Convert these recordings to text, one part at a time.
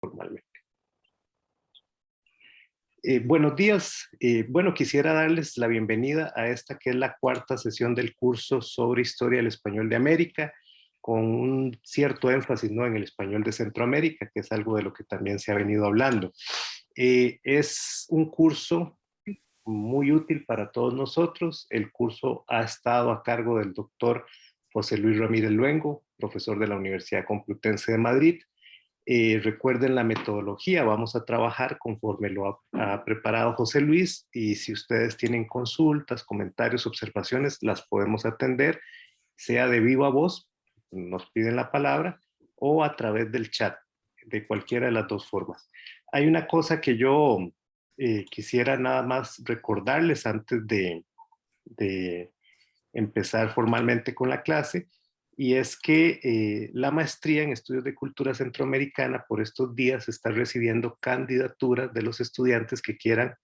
Formalmente. Buenos días. Bueno, quisiera darles la bienvenida a esta que es la cuarta sesión del curso sobre Historia del Español de América, con un cierto énfasis, ¿no?, en el español de Centroamérica, que es algo de lo que también se ha venido hablando. Es un curso muy útil para todos nosotros. El curso ha estado a cargo del doctor José Luis Ramírez Luengo, profesor de la Universidad Complutense de Madrid. Recuerden la metodología, vamos a trabajar conforme lo ha preparado José Luis, y si ustedes tienen consultas, comentarios, observaciones, las podemos atender, sea de viva voz, nos piden la palabra, o a través del chat, de cualquiera de las dos formas. Hay una cosa que yo quisiera nada más recordarles antes de empezar formalmente con la clase, y es que la maestría en estudios de cultura centroamericana por estos días está recibiendo candidaturas de los estudiantes que quieran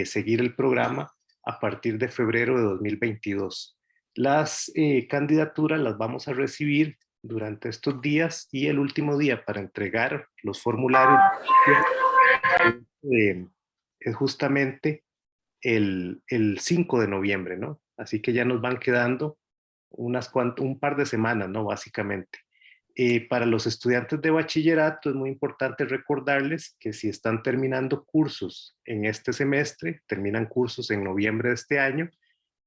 seguir el programa a partir de febrero de 2022. Las candidaturas las vamos a recibir durante estos días, y el último día para entregar los formularios es justamente el 5 de noviembre, ¿no? Así que ya nos van quedando un par de semanas, ¿no? Básicamente. Para los estudiantes de bachillerato es muy importante recordarles que si están terminando cursos en este semestre, terminan cursos en noviembre de este año,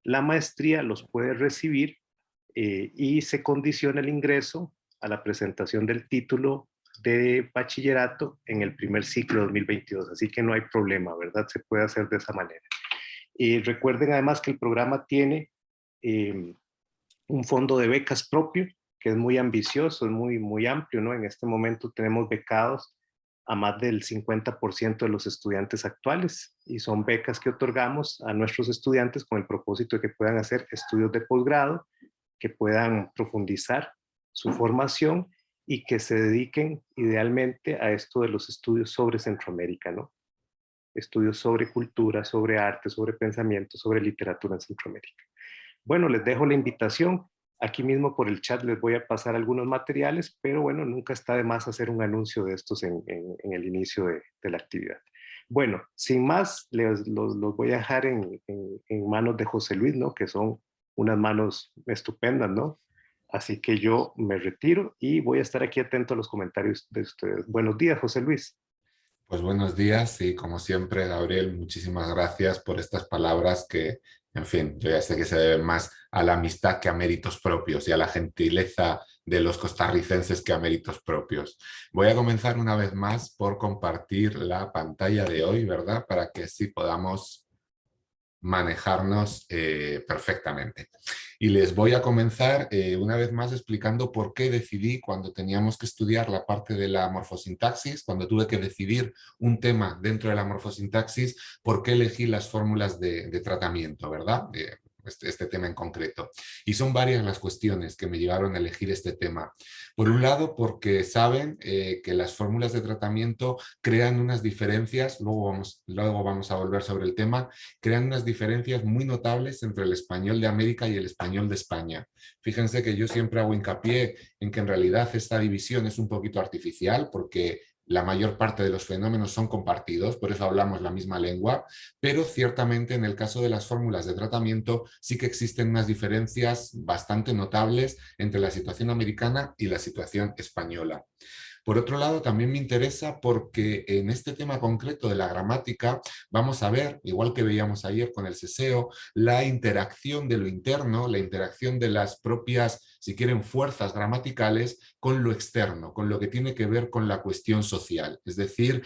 la maestría los puede recibir y se condiciona el ingreso a la presentación del título de bachillerato en el primer ciclo 2022. Así que no hay problema, ¿verdad? Se puede hacer de esa manera. Recuerden además que el programa tiene un fondo de becas propio, que es muy ambicioso, es muy amplio, ¿no? En este momento tenemos becados a más del 50% de los estudiantes actuales, y son becas que otorgamos a nuestros estudiantes con el propósito de que puedan hacer estudios de posgrado, que puedan profundizar su formación y que se dediquen idealmente a esto de los estudios sobre Centroamérica, ¿no? Estudios sobre cultura, sobre arte, sobre pensamiento, sobre literatura en Centroamérica. Bueno, les dejo la invitación. Aquí mismo por el chat les voy a pasar algunos materiales, pero bueno, nunca está de más hacer un anuncio de estos en el inicio de la actividad. Bueno, sin más, los voy a dejar en manos de José Luis, ¿no? Que son unas manos estupendas, ¿no? Así que yo me retiro y voy a estar aquí atento a los comentarios de ustedes. Buenos días, José Luis. Pues buenos días y como siempre, Gabriel, muchísimas gracias por estas palabras que, en fin, yo ya sé que se deben más a la amistad que a méritos propios y a la gentileza de los costarricenses que a méritos propios. Voy a comenzar una vez más por compartir la pantalla de hoy, ¿verdad? Para que así podamos manejarnos perfectamente. Y les voy a comenzar una vez más explicando por qué decidí, cuando teníamos que estudiar la parte de la morfosintaxis, cuando tuve que decidir un tema dentro de la morfosintaxis, por qué elegí las fórmulas de tratamiento, ¿verdad? Este tema en concreto. Y son varias las cuestiones que me llevaron a elegir este tema. Por un lado, porque saben que las fórmulas de tratamiento crean unas diferencias, luego vamos a volver sobre el tema, crean unas diferencias muy notables entre el español de América y el español de España. Fíjense que yo siempre hago hincapié en que en realidad esta división es un poquito artificial, porque la mayor parte de los fenómenos son compartidos, por eso hablamos la misma lengua, pero ciertamente en el caso de las fórmulas de tratamiento sí que existen unas diferencias bastante notables entre la situación americana y la situación española. Por otro lado, también me interesa porque en este tema concreto de la gramática vamos a ver, igual que veíamos ayer con el seseo, la interacción de lo interno, la interacción de las propias, si quieren, fuerzas gramaticales con lo externo, con lo que tiene que ver con la cuestión social. Es decir,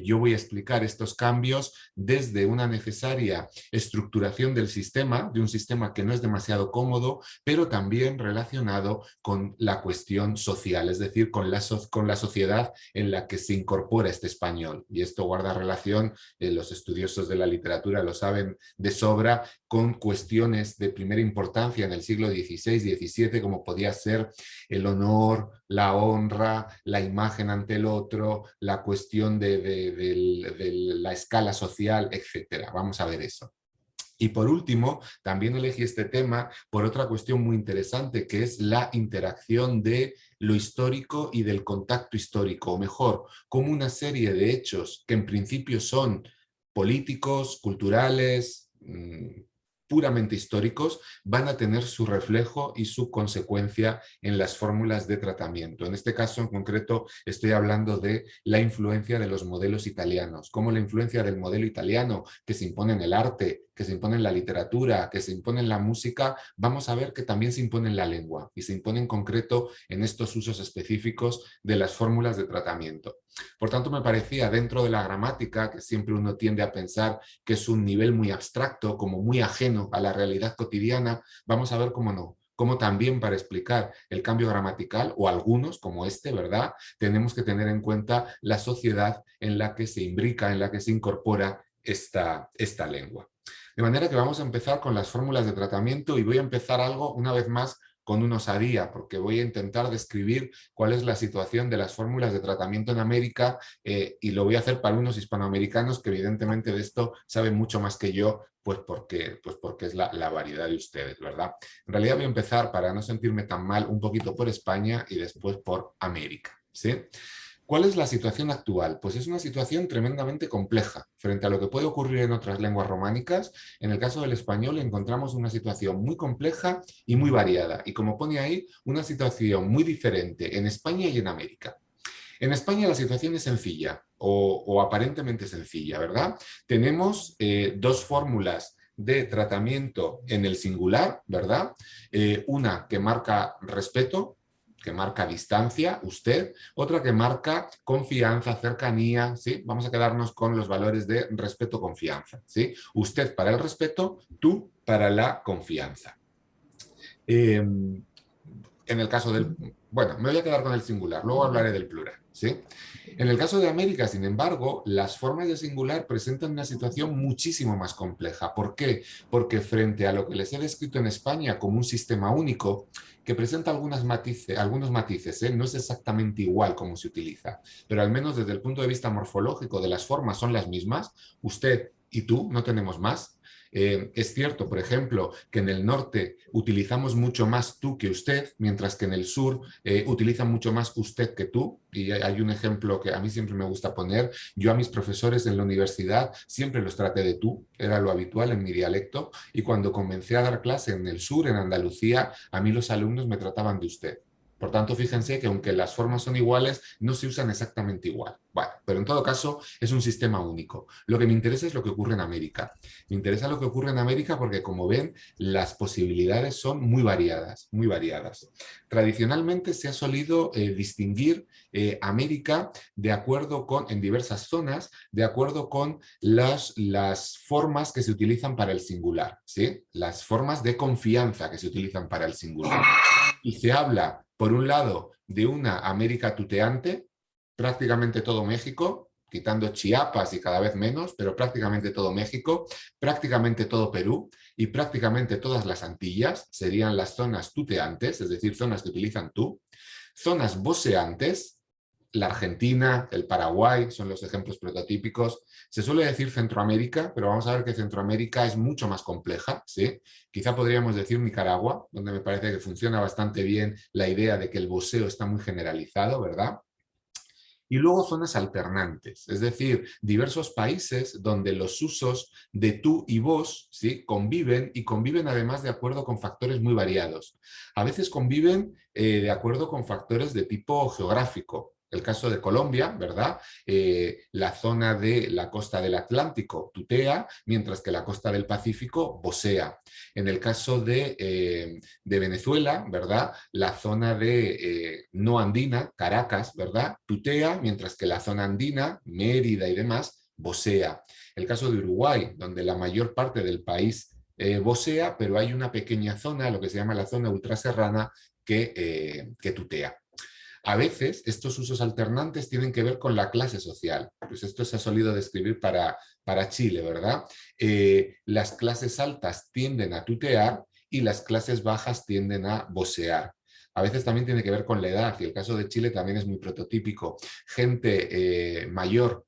yo voy a explicar estos cambios desde una necesaria estructuración del sistema, de un sistema que no es demasiado cómodo, pero también relacionado con la cuestión social, es decir, con la sociedad en la que se incorpora este español. Y esto guarda relación, los estudiosos de la literatura lo saben de sobra, con cuestiones de primera importancia en el siglo XVI-XVII, como podía ser el honor, la honra, la imagen ante el otro, la cuestión de la escala social, etc. Vamos a ver eso. Y por último, también elegí este tema por otra cuestión muy interesante, que es la interacción de lo histórico y del contacto histórico, o mejor, cómo una serie de hechos que en principio son políticos, culturales, puramente históricos, van a tener su reflejo y su consecuencia en las fórmulas de tratamiento. En este caso en concreto estoy hablando de la influencia de los modelos italianos, cómo la influencia del modelo italiano que se impone en el arte, que se impone en la literatura, que se impone en la música, vamos a ver que también se impone en la lengua y se impone en concreto en estos usos específicos de las fórmulas de tratamiento. Por tanto, me parecía dentro de la gramática, que siempre uno tiende a pensar que es un nivel muy abstracto, como muy ajeno a la realidad cotidiana, vamos a ver cómo no, cómo también para explicar el cambio gramatical, o algunos como este, ¿verdad? Tenemos que tener en cuenta la sociedad en la que se imbrica, en la que se incorpora esta lengua. De manera que vamos a empezar con las fórmulas de tratamiento y voy a empezar algo, una vez más, con una osadía, porque voy a intentar describir cuál es la situación de las fórmulas de tratamiento en América y lo voy a hacer para unos hispanoamericanos que evidentemente de esto saben mucho más que yo, pues porque es la variedad de ustedes, ¿verdad? En realidad voy a empezar, para no sentirme tan mal, un poquito por España y después por América, ¿sí? ¿Cuál es la situación actual? Pues es una situación tremendamente compleja. Frente a lo que puede ocurrir en otras lenguas románicas, en el caso del español encontramos una situación muy compleja y muy variada. Y como pone ahí, una situación muy diferente en España y en América. En España la situación es sencilla o aparentemente sencilla, ¿verdad? Tenemos dos fórmulas de tratamiento en el singular, ¿verdad? Una que marca respeto, que marca distancia, usted, otra que marca confianza, cercanía, ¿sí? Vamos a quedarnos con los valores de respeto, confianza, ¿sí? Usted para el respeto, tú para la confianza. En el caso del... Bueno, me voy a quedar con el singular, luego hablaré del plural, ¿sí? En el caso de América, sin embargo, las formas de singular presentan una situación muchísimo más compleja. ¿Por qué? Porque frente a lo que les he descrito en España como un sistema único, que presenta algunos matices, no es exactamente igual como se utiliza, pero al menos desde el punto de vista morfológico de las formas son las mismas, usted y tú, no tenemos más. Es cierto, por ejemplo, que en el norte utilizamos mucho más tú que usted, mientras que en el sur utilizan mucho más usted que tú. Y hay un ejemplo que a mí siempre me gusta poner. Yo a mis profesores en la universidad siempre los traté de tú, era lo habitual en mi dialecto. Y cuando comencé a dar clase en el sur, en Andalucía, a mí los alumnos me trataban de usted. Por tanto, fíjense que aunque las formas son iguales, no se usan exactamente igual. Bueno, pero en todo caso es un sistema único. Lo que me interesa es lo que ocurre en América. Me interesa lo que ocurre en América porque, como ven, las posibilidades son muy variadas, muy variadas. Tradicionalmente se ha solido distinguir América de acuerdo con, en diversas zonas, de acuerdo con las formas que se utilizan para el singular, ¿sí? Las formas de confianza que se utilizan para el singular. Y se habla, por un lado, de una América tuteante, prácticamente todo México, quitando Chiapas y cada vez menos, pero prácticamente todo México, prácticamente todo Perú y prácticamente todas las Antillas serían las zonas tuteantes, es decir, zonas que utilizan tú. Zonas voceantes, la Argentina, el Paraguay son los ejemplos prototípicos. Se suele decir Centroamérica, pero vamos a ver que Centroamérica es mucho más compleja, ¿sí? Quizá podríamos decir Nicaragua, donde me parece que funciona bastante bien la idea de que el voceo está muy generalizado, ¿verdad? Y luego zonas alternantes, es decir, diversos países donde los usos de tú y vos, ¿sí?, conviven y conviven además de acuerdo con factores muy variados. A veces conviven de acuerdo con factores de tipo geográfico. El caso de Colombia, ¿verdad? La zona de la costa del Atlántico tutea, mientras que la costa del Pacífico vocea. En el caso de Venezuela, ¿verdad? La zona de no andina, Caracas, ¿verdad? Tutea, mientras que la zona andina, Mérida y demás, vocea. El caso de Uruguay, donde la mayor parte del país vocea, pero hay una pequeña zona, lo que se llama la zona ultraserrana, que tutea. A veces estos usos alternantes tienen que ver con la clase social. Pues esto se ha solido describir para Chile, ¿verdad? Las clases altas tienden a tutear y las clases bajas tienden a vocear. A veces también tiene que ver con la edad, y el caso de Chile también es muy prototípico. Gente mayor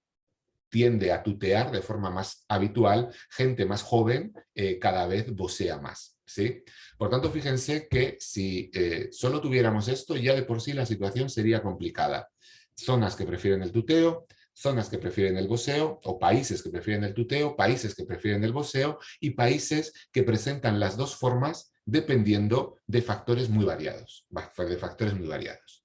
tiende a tutear de forma más habitual, gente más joven cada vez vocea más. ¿sí? Por tanto, fíjense que si solo tuviéramos esto, ya de por sí la situación sería complicada. Zonas que prefieren el tuteo, zonas que prefieren el voseo, o países que prefieren el tuteo, países que prefieren el voseo, y países que presentan las dos formas dependiendo de factores muy variados, de factores muy variados.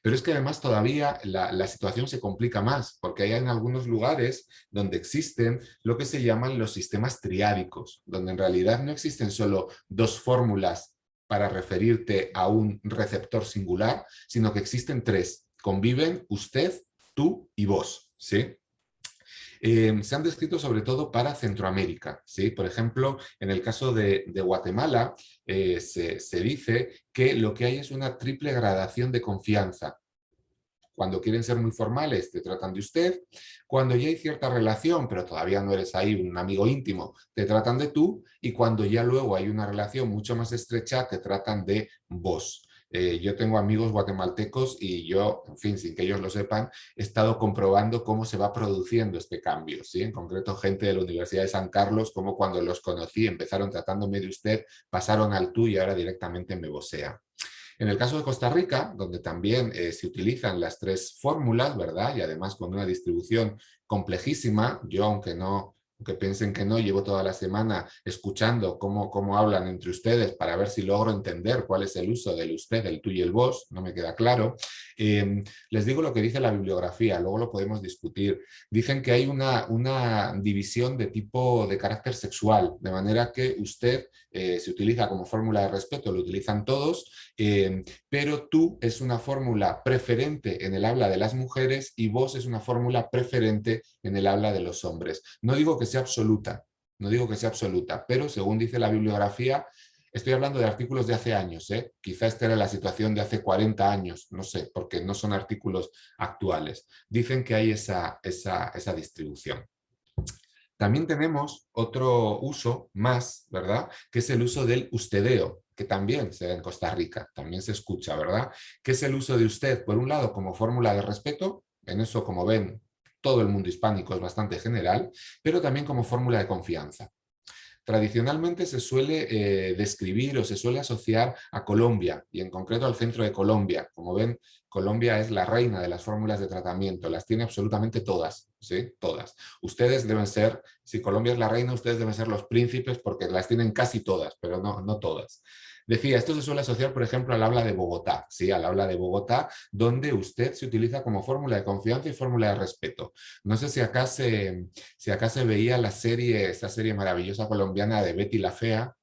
Pero es que además todavía la situación se complica más, porque hay en algunos lugares donde existen lo que se llaman los sistemas triádicos, donde en realidad no existen solo dos fórmulas para referirte a un receptor singular, sino que existen tres. Conviven usted, tú y vos, ¿sí? Se han descrito sobre todo para Centroamérica, ¿sí? Por ejemplo, en el caso de Guatemala, se dice que lo que hay es una triple gradación de confianza. Cuando quieren ser muy formales, te tratan de usted. Cuando ya hay cierta relación, pero todavía no eres ahí un amigo íntimo, te tratan de tú. Y cuando ya luego hay una relación mucho más estrecha, te tratan de vos. Yo tengo amigos guatemaltecos y yo, en fin, sin que ellos lo sepan, he estado comprobando cómo se va produciendo este cambio, ¿sí? En concreto, gente de la Universidad de San Carlos, como cuando los conocí, empezaron tratándome de usted, pasaron al tú y ahora directamente me vocean. En el caso de Costa Rica, donde también se utilizan las tres fórmulas, ¿verdad? Y además con una distribución complejísima, yo aunque piensen que no, llevo toda la semana escuchando cómo hablan entre ustedes para ver si logro entender cuál es el uso del usted, el tú y el vos, no me queda claro. Les digo lo que dice la bibliografía, luego lo podemos discutir. Dicen que hay una división de tipo de carácter sexual, de manera que usted se utiliza como fórmula de respeto, lo utilizan todos, pero tú es una fórmula preferente en el habla de las mujeres y vos es una fórmula preferente en el habla de los hombres. No digo que sea absoluta, no digo que sea absoluta, pero según dice la bibliografía, estoy hablando de artículos de hace años, ¿eh? Quizá esta era la situación de hace 40 años, no sé, porque no son artículos actuales. Dicen que hay esa distribución. También tenemos otro uso más, ¿verdad? Que es el uso del ustedeo, que también se da en Costa Rica, también se escucha, ¿verdad? Que es el uso de usted, por un lado, como fórmula de respeto, en eso, como ven, todo el mundo hispánico es bastante general, pero también como fórmula de confianza. Tradicionalmente se suele describir o se suele asociar a Colombia y en concreto al centro de Colombia. Como ven, Colombia es la reina de las fórmulas de tratamiento, las tiene absolutamente todas, ¿sí? Todas. Ustedes deben ser, si Colombia es la reina, ustedes deben ser los príncipes porque las tienen casi todas, pero no todas. Decía, esto se suele asociar, por ejemplo, al habla de Bogotá, ¿sí? Al habla de Bogotá, donde usted se utiliza como fórmula de confianza y fórmula de respeto. No sé si acá se veía esta serie maravillosa colombiana de Betty la Fea,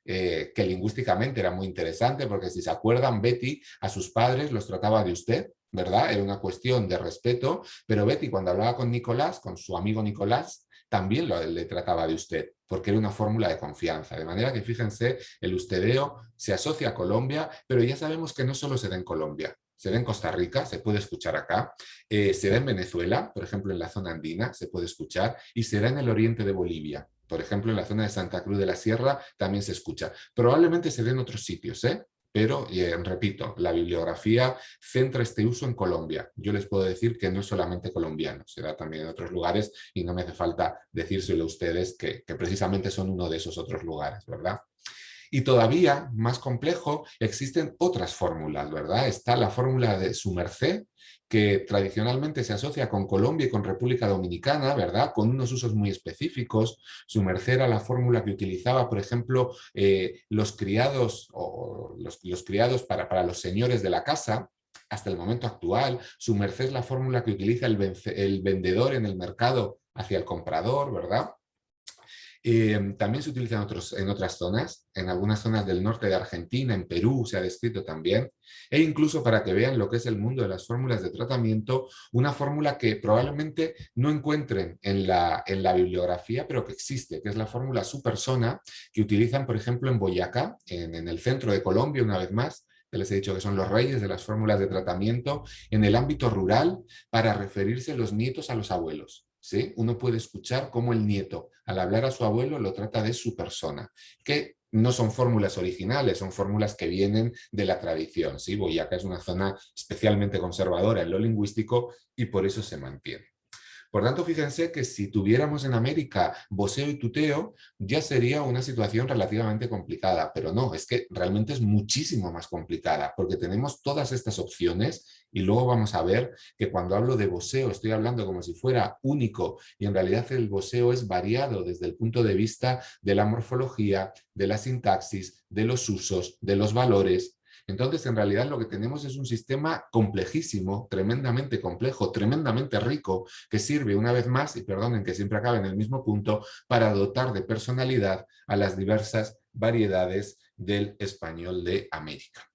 que lingüísticamente era muy interesante, porque si se acuerdan, Betty a sus padres los trataba de usted, ¿verdad? Era una cuestión de respeto, pero Betty cuando hablaba con Nicolás, con su amigo Nicolás, también le trataba de usted, porque era una fórmula de confianza. De manera que fíjense, el ustedeo se asocia a Colombia, pero ya sabemos que no solo se da en Colombia, se da en Costa Rica, se puede escuchar acá, se da en Venezuela, por ejemplo en la zona andina, se puede escuchar, y se da en el oriente de Bolivia. Por ejemplo, en la zona de Santa Cruz de la Sierra también se escucha. Probablemente se dé en otros sitios, ¿eh? Pero, repito, la bibliografía centra este uso en Colombia. Yo les puedo decir que no es solamente colombiano, se da también en otros lugares y no me hace falta decírselo a ustedes que precisamente son uno de esos otros lugares, ¿verdad? Y todavía más complejo, existen otras fórmulas, ¿verdad? Está la fórmula de su merced, que tradicionalmente se asocia con Colombia y con República Dominicana, ¿verdad? Con unos usos muy específicos. Su merced era la fórmula que utilizaba, por ejemplo, los criados o los criados para los señores de la casa. Hasta el momento actual, su merced es la fórmula que utiliza el vendedor en el mercado hacia el comprador, ¿verdad? También se utiliza en otras zonas, en algunas zonas del norte de Argentina, en Perú se ha descrito también, e incluso para que vean lo que es el mundo de las fórmulas de tratamiento, una fórmula que probablemente no encuentren en la bibliografía, pero que existe, que es la fórmula su persona, que utilizan, por ejemplo, en Boyacá, en el centro de Colombia, una vez más, que les he dicho que son los reyes de las fórmulas de tratamiento, en el ámbito rural, para referirse los nietos a los abuelos. ¿Sí? Uno puede escuchar cómo el nieto, al hablar a su abuelo, lo trata de su persona, que no son fórmulas originales, son fórmulas que vienen de la tradición. ¿Sí? Boyacá es una zona especialmente conservadora en lo lingüístico y por eso se mantiene. Por tanto, fíjense que si tuviéramos en América voseo y tuteo, ya sería una situación relativamente complicada, pero no, es que realmente es muchísimo más complicada, porque tenemos todas estas opciones y luego vamos a ver que cuando hablo de voseo estoy hablando como si fuera único y en realidad el voseo es variado desde el punto de vista de la morfología, de la sintaxis, de los usos, de los valores. Entonces, en realidad lo que tenemos es un sistema complejísimo, tremendamente complejo, tremendamente rico, que sirve una vez más, y perdonen que siempre acabe en el mismo punto, para dotar de personalidad a las diversas variedades del español de América.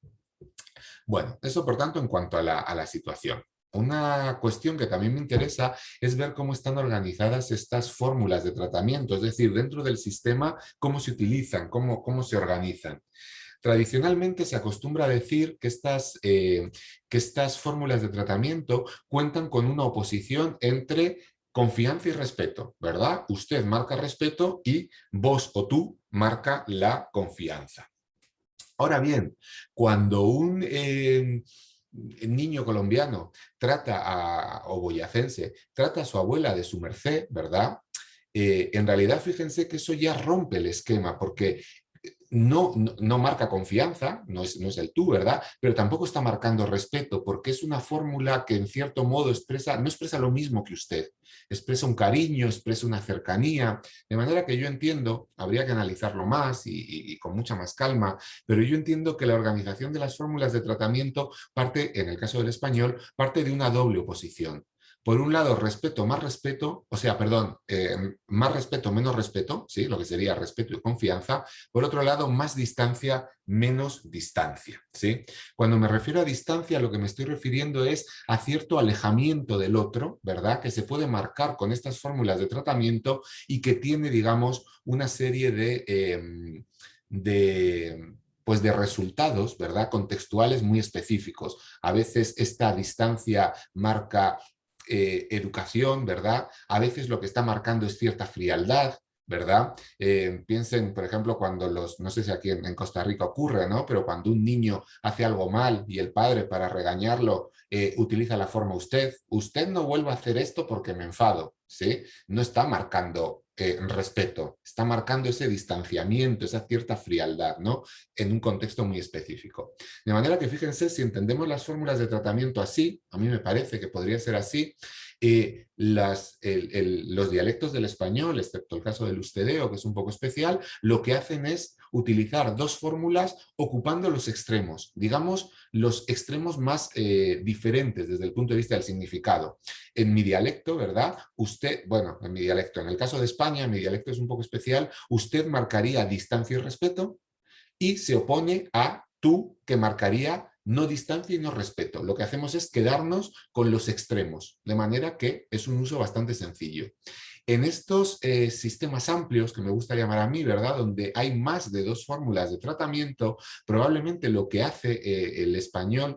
Bueno, eso por tanto en cuanto a la situación. Una cuestión que también me interesa es ver cómo están organizadas estas fórmulas de tratamiento, es decir, dentro del sistema, cómo se utilizan, cómo se organizan. Tradicionalmente se acostumbra a decir que estas fórmulas de tratamiento cuentan con una oposición entre confianza y respeto, ¿verdad? Usted marca respeto y vos o tú marca la confianza. Ahora bien, cuando un niño colombiano o boyacense trata a su abuela de su merced, ¿verdad? En realidad, fíjense que eso ya rompe el esquema, porque no marca confianza, no es el tú, ¿verdad? Pero tampoco está marcando respeto, porque es una fórmula que en cierto modo no expresa lo mismo que usted, expresa un cariño, expresa una cercanía, de manera que yo entiendo, habría que analizarlo más y con mucha más calma, pero yo entiendo que la organización de las fórmulas de tratamiento parte, en el caso del español, parte de una doble oposición. Por un lado, más respeto, o sea, perdón, más respeto, menos respeto, ¿sí? Lo que sería respeto y confianza. Por otro lado, más distancia, menos distancia, ¿sí? Cuando me refiero a distancia, lo que me estoy refiriendo es a cierto alejamiento del otro, ¿verdad? Que se puede marcar con estas fórmulas de tratamiento y que tiene, digamos, una serie pues de resultados, ¿verdad? Contextuales muy específicos. A veces esta distancia marca educación, ¿verdad? A veces lo que está marcando es cierta frialdad, ¿verdad? Piensen, por ejemplo, cuando no sé si aquí en Costa Rica ocurre, ¿no? Pero cuando un niño hace algo mal y el padre para regañarlo utiliza la forma usted no vuelva a hacer esto porque me enfado, ¿sí? No está marcando respeto, está marcando ese distanciamiento, esa cierta frialdad, ¿no? En un contexto muy específico. De manera que fíjense, si entendemos las fórmulas de tratamiento así, a mí me parece que podría ser así, los dialectos del español, excepto el caso del ustedeo, que es un poco especial, lo que hacen es utilizar dos fórmulas ocupando los extremos, digamos, los extremos más diferentes desde el punto de vista del significado. En mi dialecto, ¿verdad? En mi dialecto, en el caso de España, mi dialecto es un poco especial, usted marcaría distancia y respeto y se opone a tú, que marcaría no distancia y no respeto. Lo que hacemos es quedarnos con los extremos, de manera que es un uso bastante sencillo. En estos sistemas amplios, que me gusta llamar a mí, ¿verdad? Donde hay más de dos fórmulas de tratamiento, probablemente lo que hace el español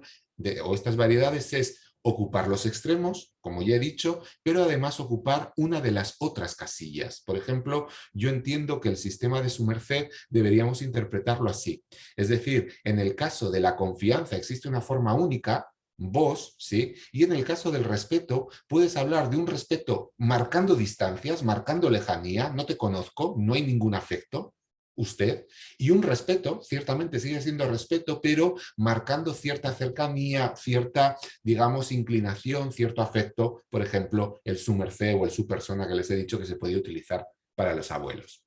o estas variedades es ocupar los extremos, como ya he dicho, pero además ocupar una de las otras casillas. Por ejemplo, yo entiendo que el sistema de su merced deberíamos interpretarlo así. Es decir, en el caso de la confianza existe una forma única, vos, ¿sí? Y en el caso del respeto, puedes hablar de un respeto marcando distancias, marcando lejanía, no te conozco, no hay ningún afecto, usted, y un respeto, ciertamente sigue siendo respeto, pero marcando cierta cercanía, cierta, digamos, inclinación, cierto afecto, por ejemplo, el su merced o el su persona que les he dicho que se podía utilizar para los abuelos.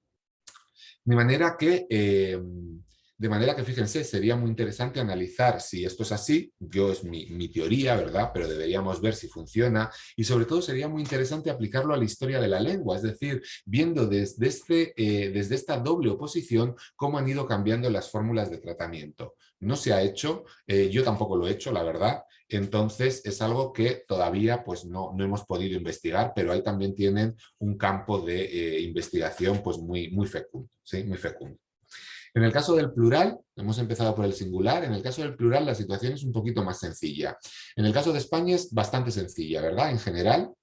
De manera que, fíjense, sería muy interesante analizar si esto es así, es mi teoría, ¿verdad? Pero deberíamos ver si funciona y sobre todo sería muy interesante aplicarlo a la historia de la lengua, es decir, viendo desde esta doble oposición cómo han ido cambiando las fórmulas de tratamiento. No se ha hecho, yo tampoco lo he hecho, la verdad, entonces es algo que todavía pues, no hemos podido investigar, pero ahí también tienen un campo de investigación pues, muy fecundo, ¿sí? Muy fecundo. En el caso del plural, hemos empezado por el singular, en el caso del plural la situación es un poquito más sencilla. En el caso de España es bastante sencilla, ¿verdad? En general,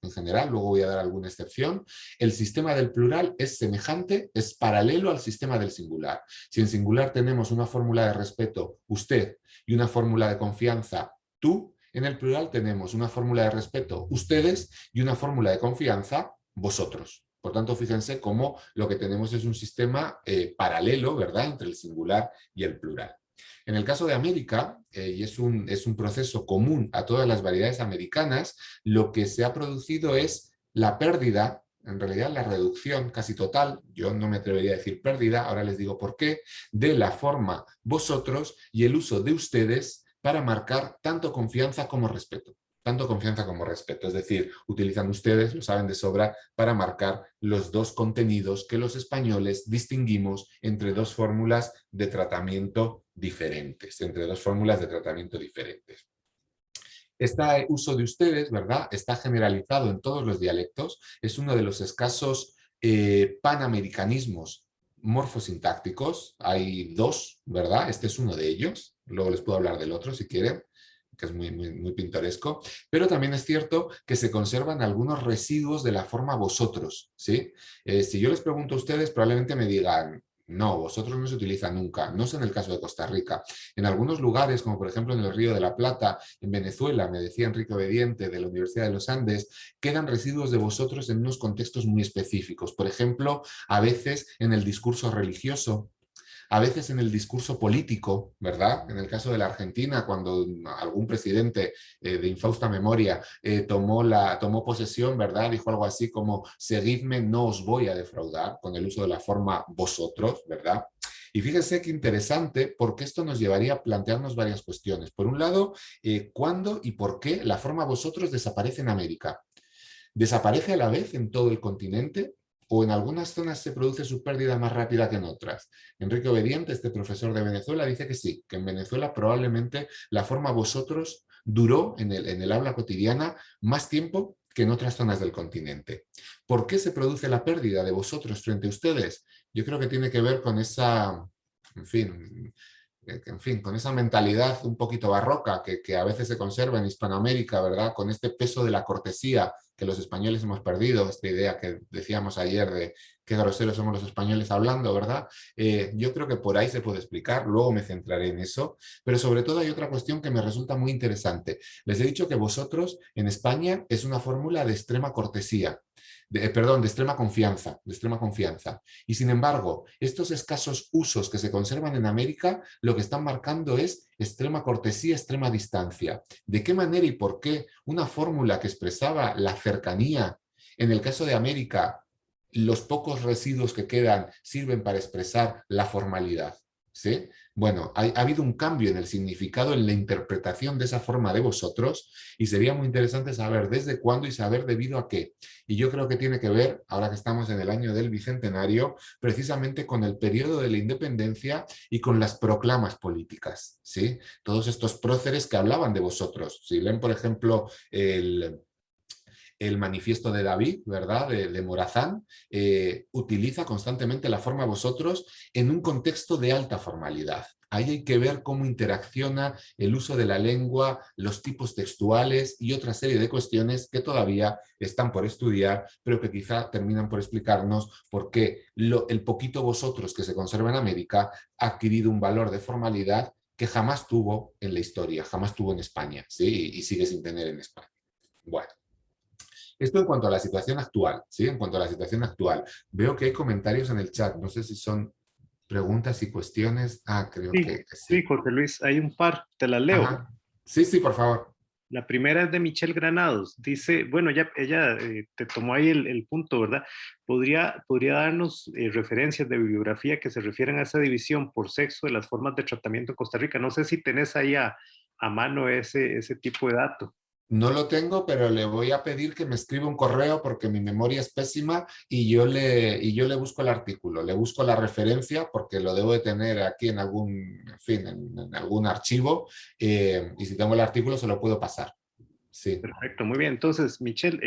luego voy a dar alguna excepción, el sistema del plural es semejante, es paralelo al sistema del singular. Si en singular tenemos una fórmula de respeto, usted, y una fórmula de confianza, tú, En el plural tenemos una fórmula de respeto, ustedes, y una fórmula de confianza, vosotros. Por tanto, fíjense cómo lo que tenemos es un sistema paralelo, ¿verdad?, entre el singular y el plural. En el caso de América, y es un proceso común a todas las variedades americanas, lo que se ha producido es la pérdida, en realidad la reducción casi total, yo no me atrevería a decir pérdida, ahora les digo por qué, de la forma vosotros y el uso de ustedes para marcar tanto confianza como respeto. Tanto confianza como respeto, es decir, utilizan ustedes, lo saben de sobra, para marcar los dos contenidos que los españoles distinguimos entre dos fórmulas de tratamiento diferentes, Este uso de ustedes, ¿verdad?, está generalizado en todos los dialectos, es uno de los escasos panamericanismos morfosintácticos, hay dos, ¿verdad? Este es uno de ellos, luego les puedo hablar del otro si quieren, que es muy pintoresco, pero también es cierto que se conservan algunos residuos de la forma vosotros, ¿sí? Si yo les pregunto a ustedes, probablemente me digan, no, vosotros no se utiliza nunca, no es en el caso de Costa Rica. En algunos lugares, como por ejemplo en el Río de la Plata, en Venezuela, me decía Enrique Obediente de la Universidad de los Andes, quedan residuos de vosotros en unos contextos muy específicos. Por ejemplo, a veces en el discurso religioso, a veces en el discurso político, ¿verdad? En el caso de la Argentina, cuando algún presidente de infausta memoria tomó posesión, ¿verdad? Dijo algo así como, seguidme, no os voy a defraudar, con el uso de la forma vosotros, ¿verdad? Y fíjense qué interesante, porque esto nos llevaría a plantearnos varias cuestiones. Por un lado, ¿cuándo y por qué la forma vosotros desaparece en América? ¿Desaparece a la vez en todo el continente? ¿O en algunas zonas se produce su pérdida más rápida que en otras? Enrique Obediente, este profesor de Venezuela, dice que sí, que en Venezuela probablemente la forma vosotros duró en el habla cotidiana más tiempo que en otras zonas del continente. ¿Por qué se produce la pérdida de vosotros frente a ustedes? Yo creo que tiene que ver con esa, en fin, con esa mentalidad un poquito barroca que a veces se conserva en Hispanoamérica, ¿verdad? Con este peso de la cortesía que los españoles hemos perdido, esta idea que decíamos ayer de qué groseros somos los españoles hablando, ¿verdad? Yo creo que por ahí se puede explicar, luego me centraré en eso, pero sobre todo hay otra cuestión que me resulta muy interesante. Les he dicho que vosotros en España es una fórmula de extrema cortesía, perdón, de extrema confianza. Y sin embargo, estos escasos usos que se conservan en América, lo que están marcando es extrema cortesía, extrema distancia. ¿De qué manera y por qué una fórmula que expresaba la cercanía, en el caso de América, los pocos residuos que quedan sirven para expresar la formalidad? ¿Sí? Bueno, ha habido un cambio en el significado, en la interpretación de esa forma de vosotros, y sería muy interesante saber desde cuándo y saber debido a qué. Y yo creo que tiene que ver, ahora que estamos en el año del Bicentenario, precisamente con el periodo de la independencia y con las proclamas políticas, ¿sí? Todos estos próceres que hablaban de vosotros. Si leen, por ejemplo, el manifiesto de David, ¿verdad?, de Morazán, utiliza constantemente la forma vosotros en un contexto de alta formalidad. Ahí hay que ver cómo interacciona el uso de la lengua, los tipos textuales y otra serie de cuestiones que todavía están por estudiar, pero que quizá terminan por explicarnos por qué el poquito vosotros que se conserva en América ha adquirido un valor de formalidad que jamás tuvo en la historia, jamás tuvo en España, ¿sí? Y sigue sin tener en España. Bueno. Esto en cuanto a la situación actual, ¿sí? En cuanto a la situación actual. Veo que hay comentarios en el chat, no sé si son preguntas y cuestiones. Ah, creo Sí, que sí, sí. José Luis, hay un par, te las leo. Ajá. Sí, sí, por favor. La primera es de Michelle Granados. Dice, bueno, ella te tomó ahí el punto, ¿verdad? ¿Podría darnos referencias de bibliografía que se refieran a esa división por sexo de las formas de tratamiento en Costa Rica? No sé si tenés ahí a mano ese tipo de dato. No lo tengo, pero le voy a pedir que me escriba un correo porque mi memoria es pésima y yo le busco el artículo, le busco la referencia porque lo debo de tener aquí en algún, en fin, en algún archivo y si tengo el artículo se lo puedo pasar. Sí. Perfecto, muy bien. Entonces, Michelle,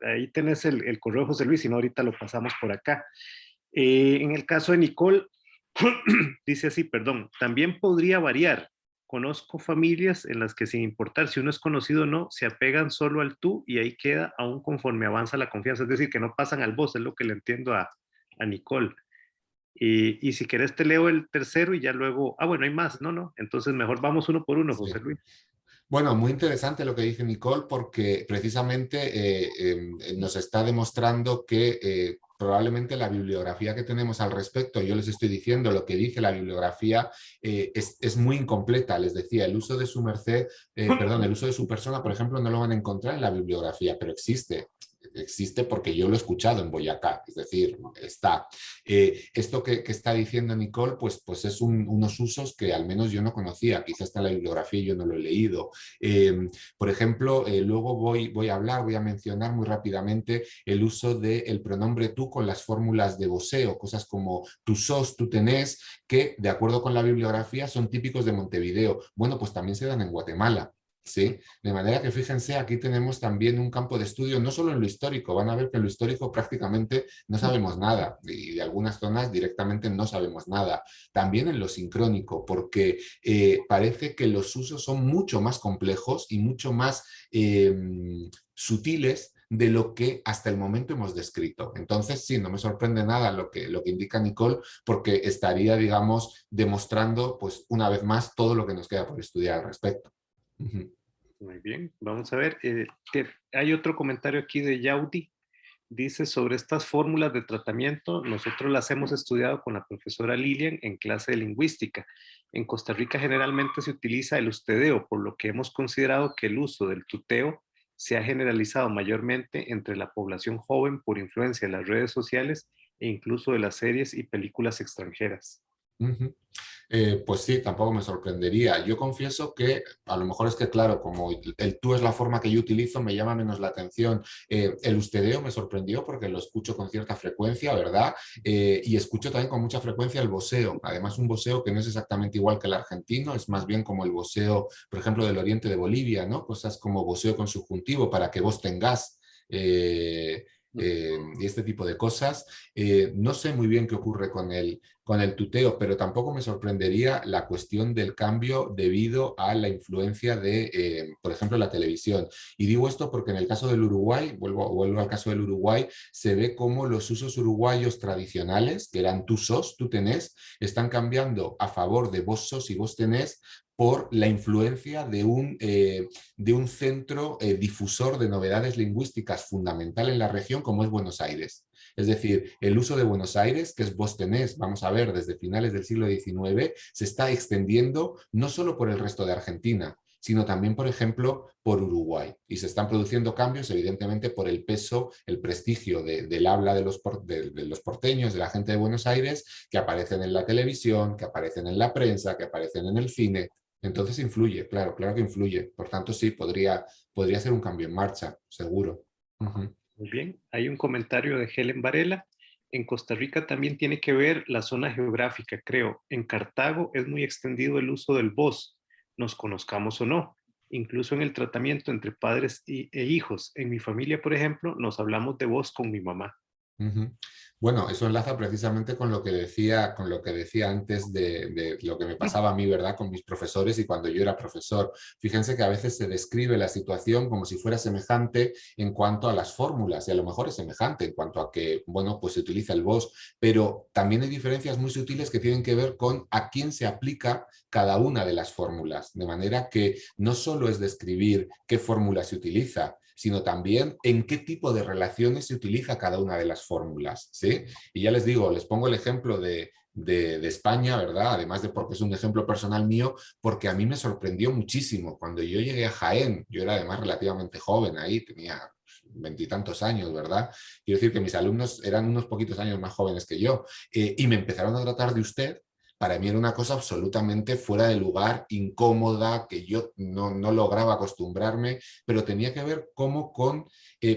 ahí tenés el correo de José Luis, si no, ahorita lo pasamos por acá. En el caso de Nicole, dice así, perdón, también podría variar. Conozco familias en las que sin importar si uno es conocido o no, se apegan solo al tú y ahí queda aún conforme avanza la confianza. Es decir, que no pasan al vos, es lo que le entiendo a Nicole. Y si querés te leo el tercero y ya luego, bueno, hay más, no, entonces mejor vamos uno por uno, Sí. José Luis. Bueno, muy interesante lo que dice Nicole porque precisamente nos está demostrando que probablemente la bibliografía que tenemos al respecto, yo les estoy diciendo lo que dice la bibliografía, es muy incompleta. Les decía, el uso de su merced, perdón, el uso de su persona, por ejemplo, no lo van a encontrar en la bibliografía, pero existe. Existe porque yo lo he escuchado en Boyacá, es decir, está. Esto que está diciendo Nicole, pues es unos usos que al menos yo no conocía, quizás está en la bibliografía y yo no lo he leído. Por ejemplo, luego voy a mencionar muy rápidamente el uso del pronombre tú con las fórmulas de voseo, cosas como tú sos, tú tenés, que de acuerdo con la bibliografía son típicos de Montevideo. Bueno, pues también se dan en Guatemala. ¿Sí? De manera que fíjense, aquí tenemos también un campo de estudio, no solo en lo histórico, van a ver que en lo histórico prácticamente no sabemos nada y de algunas zonas directamente no sabemos nada. También en lo sincrónico, porque parece que los usos son mucho más complejos y mucho más sutiles de lo que hasta el momento hemos descrito. Entonces, sí, no me sorprende nada lo que indica Nicole, porque estaría, digamos, demostrando, pues, una vez más, todo lo que nos queda por estudiar al respecto. Muy bien, vamos a ver. Hay otro comentario aquí de Yaudi. Dice sobre estas fórmulas de tratamiento, nosotros las hemos estudiado con la profesora Lilian en clase de lingüística. En Costa Rica generalmente se utiliza el ustedeo, por lo que hemos considerado que el uso del tuteo se ha generalizado mayormente entre la población joven por influencia de las redes sociales e incluso de las series y películas extranjeras. Ujú. Pues sí, tampoco me sorprendería. Yo confieso que a lo mejor es que, claro, como el tú es la forma que yo utilizo, me llama menos la atención. El ustedeo me sorprendió porque lo escucho con cierta frecuencia, ¿verdad? Y escucho también con mucha frecuencia el voseo. Además, un voseo que no es exactamente igual que el argentino, es más bien como el voseo, por ejemplo, del oriente de Bolivia, ¿no? Cosas como voseo con subjuntivo para que vos tengas. Y este tipo de cosas. No sé muy bien qué ocurre con el tuteo, pero tampoco me sorprendería la cuestión del cambio debido a la influencia de, por ejemplo, la televisión. Y digo esto porque en el caso del Uruguay, vuelvo al caso del Uruguay, se ve cómo los usos uruguayos tradicionales, que eran tú sos, tú tenés, están cambiando a favor de vos sos y vos tenés por la influencia de un centro difusor de novedades lingüísticas fundamental en la región como es Buenos Aires. Es decir, el uso de Buenos Aires, que es vos tenés, vamos a ver, desde finales del siglo XIX, se está extendiendo no solo por el resto de Argentina, sino también, por ejemplo, por Uruguay. Y se están produciendo cambios, evidentemente, por el peso, el prestigio del habla de los porteños, de la gente de Buenos Aires, que aparecen en la televisión, que aparecen en la prensa, que aparecen en el cine. Entonces influye, claro, claro que influye. Por tanto, sí, podría ser un cambio en marcha, seguro. Ujú. Muy bien, hay un comentario de Helen Varela. En Costa Rica también tiene que ver la zona geográfica, creo. En Cartago es muy extendido el uso del vos, nos conozcamos o no. Incluso en el tratamiento entre padres e hijos. En mi familia, por ejemplo, nos hablamos de vos con mi mamá. Ujú. Bueno, eso enlaza precisamente con lo que decía antes de lo que me pasaba a mí, ¿verdad? Con mis profesores y cuando yo era profesor. Fíjense que a veces se describe la situación como si fuera semejante en cuanto a las fórmulas, y a lo mejor es semejante en cuanto a que, bueno, pues se utiliza el vos, pero también hay diferencias muy sutiles que tienen que ver con a quién se aplica cada una de las fórmulas, de manera que no solo es describir qué fórmula se utiliza, sino también en qué tipo de relaciones se utiliza cada una de las fórmulas, ¿sí? Y ya les digo, les pongo el ejemplo de España, ¿verdad? Además de porque es un ejemplo personal mío, porque a mí me sorprendió muchísimo. Cuando yo llegué a Jaén, yo era además relativamente joven ahí, tenía veintitantos años, ¿verdad? Quiero decir que mis alumnos eran unos poquitos años más jóvenes que yo, y me empezaron a tratar de usted. Para mí era una cosa absolutamente fuera de lugar, incómoda, que yo no lograba acostumbrarme, pero tenía que ver cómo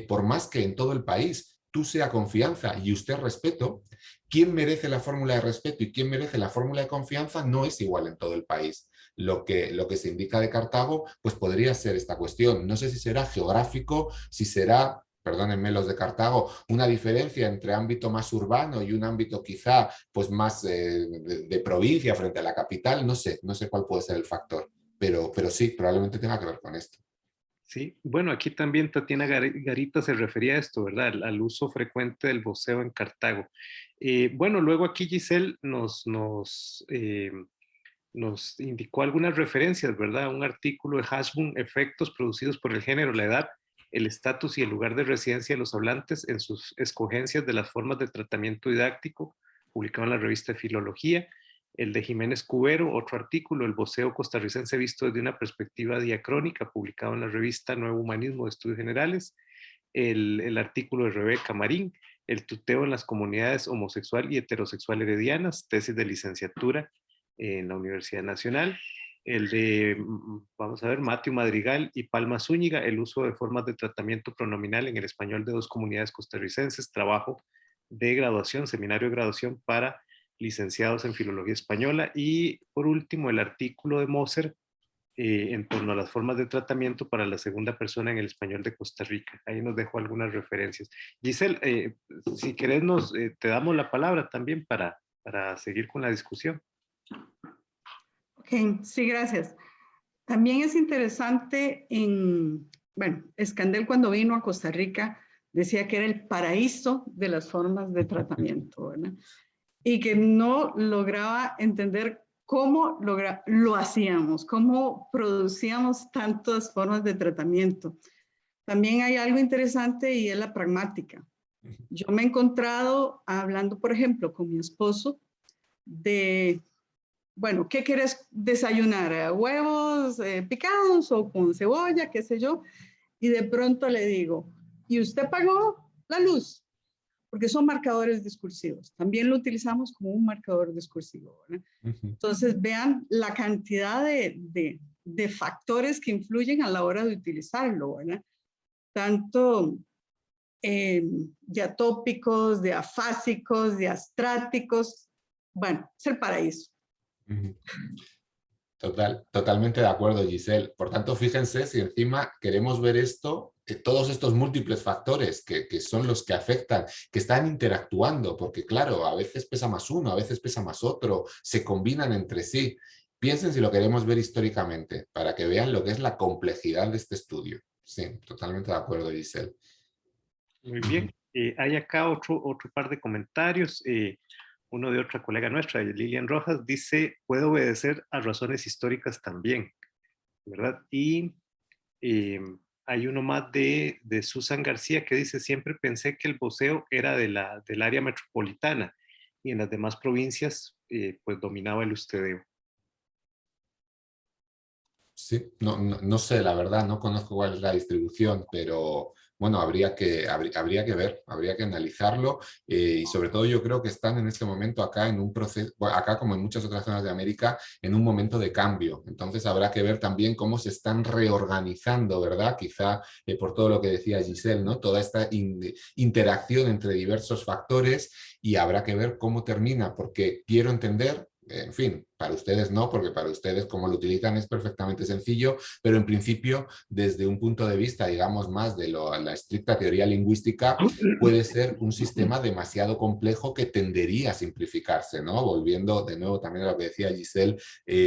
por más que en todo el país tú sea confianza y usted respeto, quién merece la fórmula de respeto y quién merece la fórmula de confianza no es igual en todo el país. Lo que se indica de Cartago, pues podría ser esta cuestión. No sé si será geográfico, si será, perdónenme los de Cartago, una diferencia entre ámbito más urbano y un ámbito quizá pues más de provincia frente a la capital, no sé cuál puede ser el factor, pero sí, probablemente tenga que ver con esto. Sí, bueno, aquí también Tatiana Garita se refería a esto, ¿verdad? Al uso frecuente del voceo en Cartago. Bueno, luego aquí Giselle nos indicó algunas referencias, ¿verdad? Un artículo de Hashbun, efectos producidos por el género, la edad, el estatus y el lugar de residencia de los hablantes en sus escogencias de las formas de tratamiento didáctico, publicado en la revista Filología. El de Jiménez Cubero, otro artículo, el voceo costarricense visto desde una perspectiva diacrónica, publicado en la revista Nuevo Humanismo de Estudios Generales. El artículo de Rebeca Marín, el tuteo en las comunidades homosexual y heterosexual heredianas, tesis de licenciatura en la Universidad Nacional. El de, vamos a ver, Mateo Madrigal y Palma Zúñiga, el uso de formas de tratamiento pronominal en el español de dos comunidades costarricenses, trabajo de graduación, seminario de graduación para licenciados en Filología Española. Y por último, el artículo de Moser en torno a las formas de tratamiento para la segunda persona en el español de Costa Rica. Ahí nos dejo algunas referencias. Giselle, si querés, te damos la palabra también para seguir con la discusión. Ok, sí, gracias. También es interesante bueno, Escandel cuando vino a Costa Rica decía que era el paraíso de las formas de tratamiento, ¿verdad? Y que no lograba entender cómo lo hacíamos, cómo producíamos tantas formas de tratamiento. También hay algo interesante y es la pragmática. Yo me he encontrado hablando, por ejemplo, con mi esposo de, bueno, ¿qué quieres desayunar? ¿Huevos picados o con cebolla, qué sé yo? Y de pronto le digo, ¿y usted pagó la luz? Porque son marcadores discursivos. También lo utilizamos como un marcador discursivo, ¿verdad? Entonces, vean la cantidad de factores que influyen a la hora de utilizarlo, ¿verdad? Tanto de atópicos, de afásicos, de astráticos. Bueno, es el paraíso. Totalmente de acuerdo, Giselle. Por tanto, fíjense si encima queremos ver esto, todos estos múltiples factores que son los que afectan, que están interactuando, porque claro, a veces pesa más uno, a veces pesa más otro, se combinan entre sí. Piensen si lo queremos ver históricamente, para que vean lo que es la complejidad de este estudio. Sí, totalmente de acuerdo, Giselle. Muy bien. Hay acá otro par de comentarios. Uno de otra colega nuestra, Lilian Rojas, dice, puede obedecer a razones históricas también, ¿verdad? Y hay uno más de Susan García que dice, siempre pensé que el voceo era del área metropolitana y en las demás provincias pues dominaba el ustedeo. Sí, no sé, la verdad, no conozco cuál es la distribución, pero bueno, habría que ver, habría que analizarlo y sobre todo yo creo que están en este momento acá en un proceso, acá como en muchas otras zonas de América, en un momento de cambio. Entonces habrá que ver también cómo se están reorganizando, ¿verdad? Quizá por todo lo que decía Giselle, ¿no? Toda esta interacción entre diversos factores y habrá que ver cómo termina, porque quiero entender. En fin, para ustedes no, porque para ustedes como lo utilizan es perfectamente sencillo, pero en principio desde un punto de vista, digamos, más de la estricta teoría lingüística, puede ser un sistema demasiado complejo que tendería a simplificarse, ¿no? Volviendo de nuevo también a lo que decía Giselle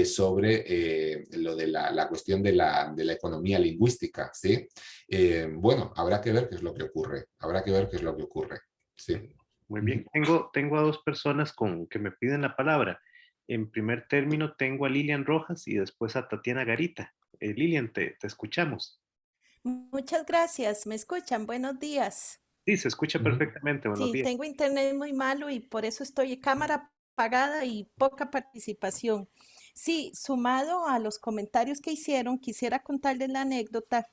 sobre lo de la cuestión de la economía lingüística, ¿sí? Bueno, habrá que ver qué es lo que ocurre, habrá que ver qué es lo que ocurre, ¿sí? Muy bien, tengo a dos personas que me piden la palabra. En primer término tengo a Lilian Rojas y después a Tatiana Garita. Lilian, te escuchamos. Muchas gracias. ¿Me escuchan? Buenos días. Sí, se escucha perfectamente. Buenos Sí, días. tengo internet muy malo y por eso estoy cámara apagada y poca participación. Sí, sumado a los comentarios que hicieron, quisiera contarles la anécdota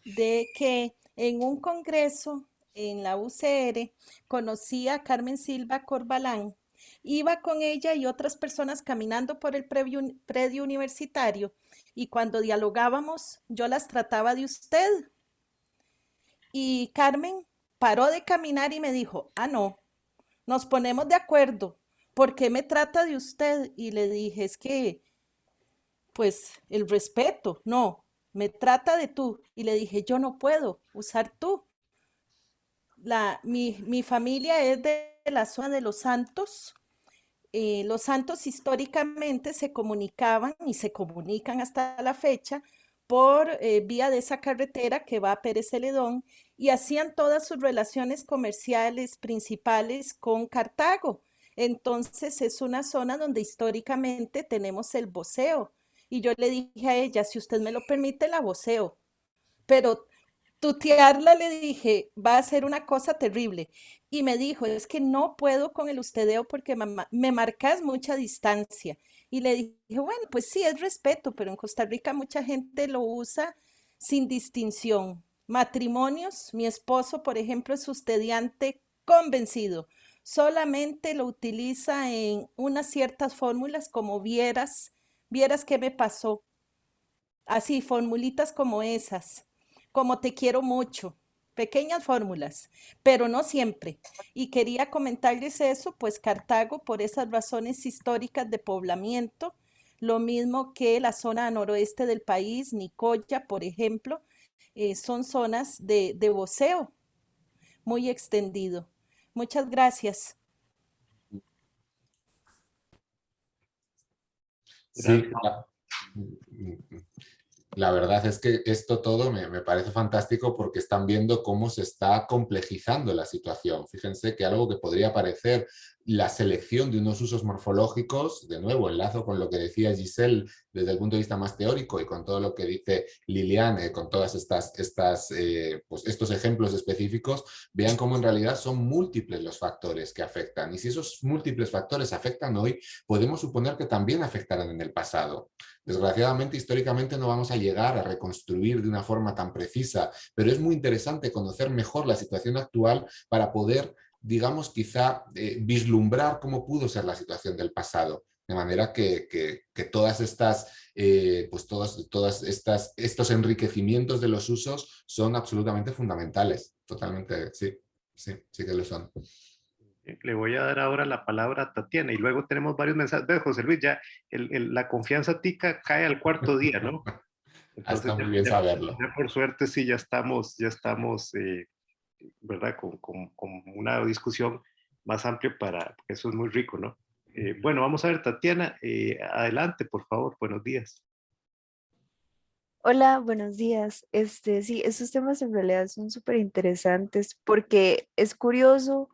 de que en un congreso en la UCR conocí a Carmen Silva Corbalán. Iba con ella y otras personas caminando por el predio universitario y cuando dialogábamos yo las trataba de usted. Y Carmen paró de caminar y me dijo, no, nos ponemos de acuerdo. ¿Por qué me trata de usted? Y le dije, es que, pues, el respeto, no, me trata de tú. Y le dije, yo no puedo usar tú. Mi familia es de la zona de Los Santos. Los Santos históricamente se comunicaban y se comunican hasta la fecha por vía de esa carretera que va a Pérez Celedón y hacían todas sus relaciones comerciales principales con Cartago. Entonces es una zona donde históricamente tenemos el voceo. Y yo le dije a ella, si usted me lo permite, la voceo. Pero tutearla, le dije, va a ser una cosa terrible. Y me dijo, es que no puedo con el ustedeo porque me marcas mucha distancia. Y le dije, bueno, pues sí, es respeto, pero en Costa Rica mucha gente lo usa sin distinción. Matrimonios, mi esposo, por ejemplo, es ustediante convencido. Solamente lo utiliza en unas ciertas fórmulas como vieras qué me pasó. Así, formulitas como esas, como te quiero mucho, pequeñas fórmulas, pero no siempre. Y quería comentarles eso, pues Cartago, por esas razones históricas de poblamiento, lo mismo que la zona noroeste del país, Nicoya, por ejemplo, son zonas de voceo muy extendido. Muchas gracias. Sí, Gracias. la verdad es que esto todo me parece fantástico porque están viendo cómo se está complejizando la situación. Fíjense que algo que podría parecer la selección de unos usos morfológicos, de nuevo enlazo con lo que decía Giselle desde el punto de vista más teórico y con todo lo que dice Liliane, con todas pues estos ejemplos específicos, vean cómo en realidad son múltiples los factores que afectan. Y si esos múltiples factores afectan hoy, podemos suponer que también afectarán en el pasado. Desgraciadamente, históricamente no vamos a llegar a reconstruir de una forma tan precisa, pero es muy interesante conocer mejor la situación actual para poder, digamos, quizá vislumbrar cómo pudo ser la situación del pasado. De manera que todas estas, pues estos enriquecimientos de los usos son absolutamente fundamentales. Totalmente, sí, sí, sí que lo son. Le voy a dar ahora la palabra a Tatiana y luego tenemos varios mensajes. Ve, José Luis, ya la confianza tica cae al cuarto día, ¿no? Entonces, Está muy bien saberlo. ya por suerte sí, ya estamos ¿verdad? Con una discusión más amplia porque eso es muy rico, ¿no? Bueno, vamos a ver, Tatiana, adelante, por favor, buenos días. Hola, buenos días. Sí, esos temas en realidad son súper interesantes porque es curioso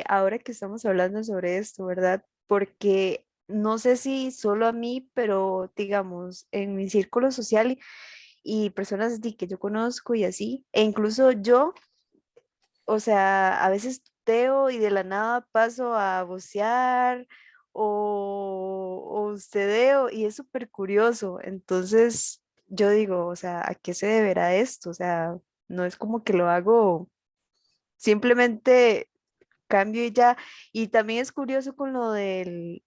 ahora que estamos hablando sobre esto, ¿verdad? Porque no sé si solo a mí, pero digamos, en mi círculo social y personas que yo conozco y así, e incluso yo, o sea, a veces teo y de la nada paso a vocear o ustedeo y es súper curioso. Entonces, yo digo, o sea, ¿a qué se deberá esto? O sea, no es como que lo hago, simplemente cambio y ya. Y también es curioso con lo del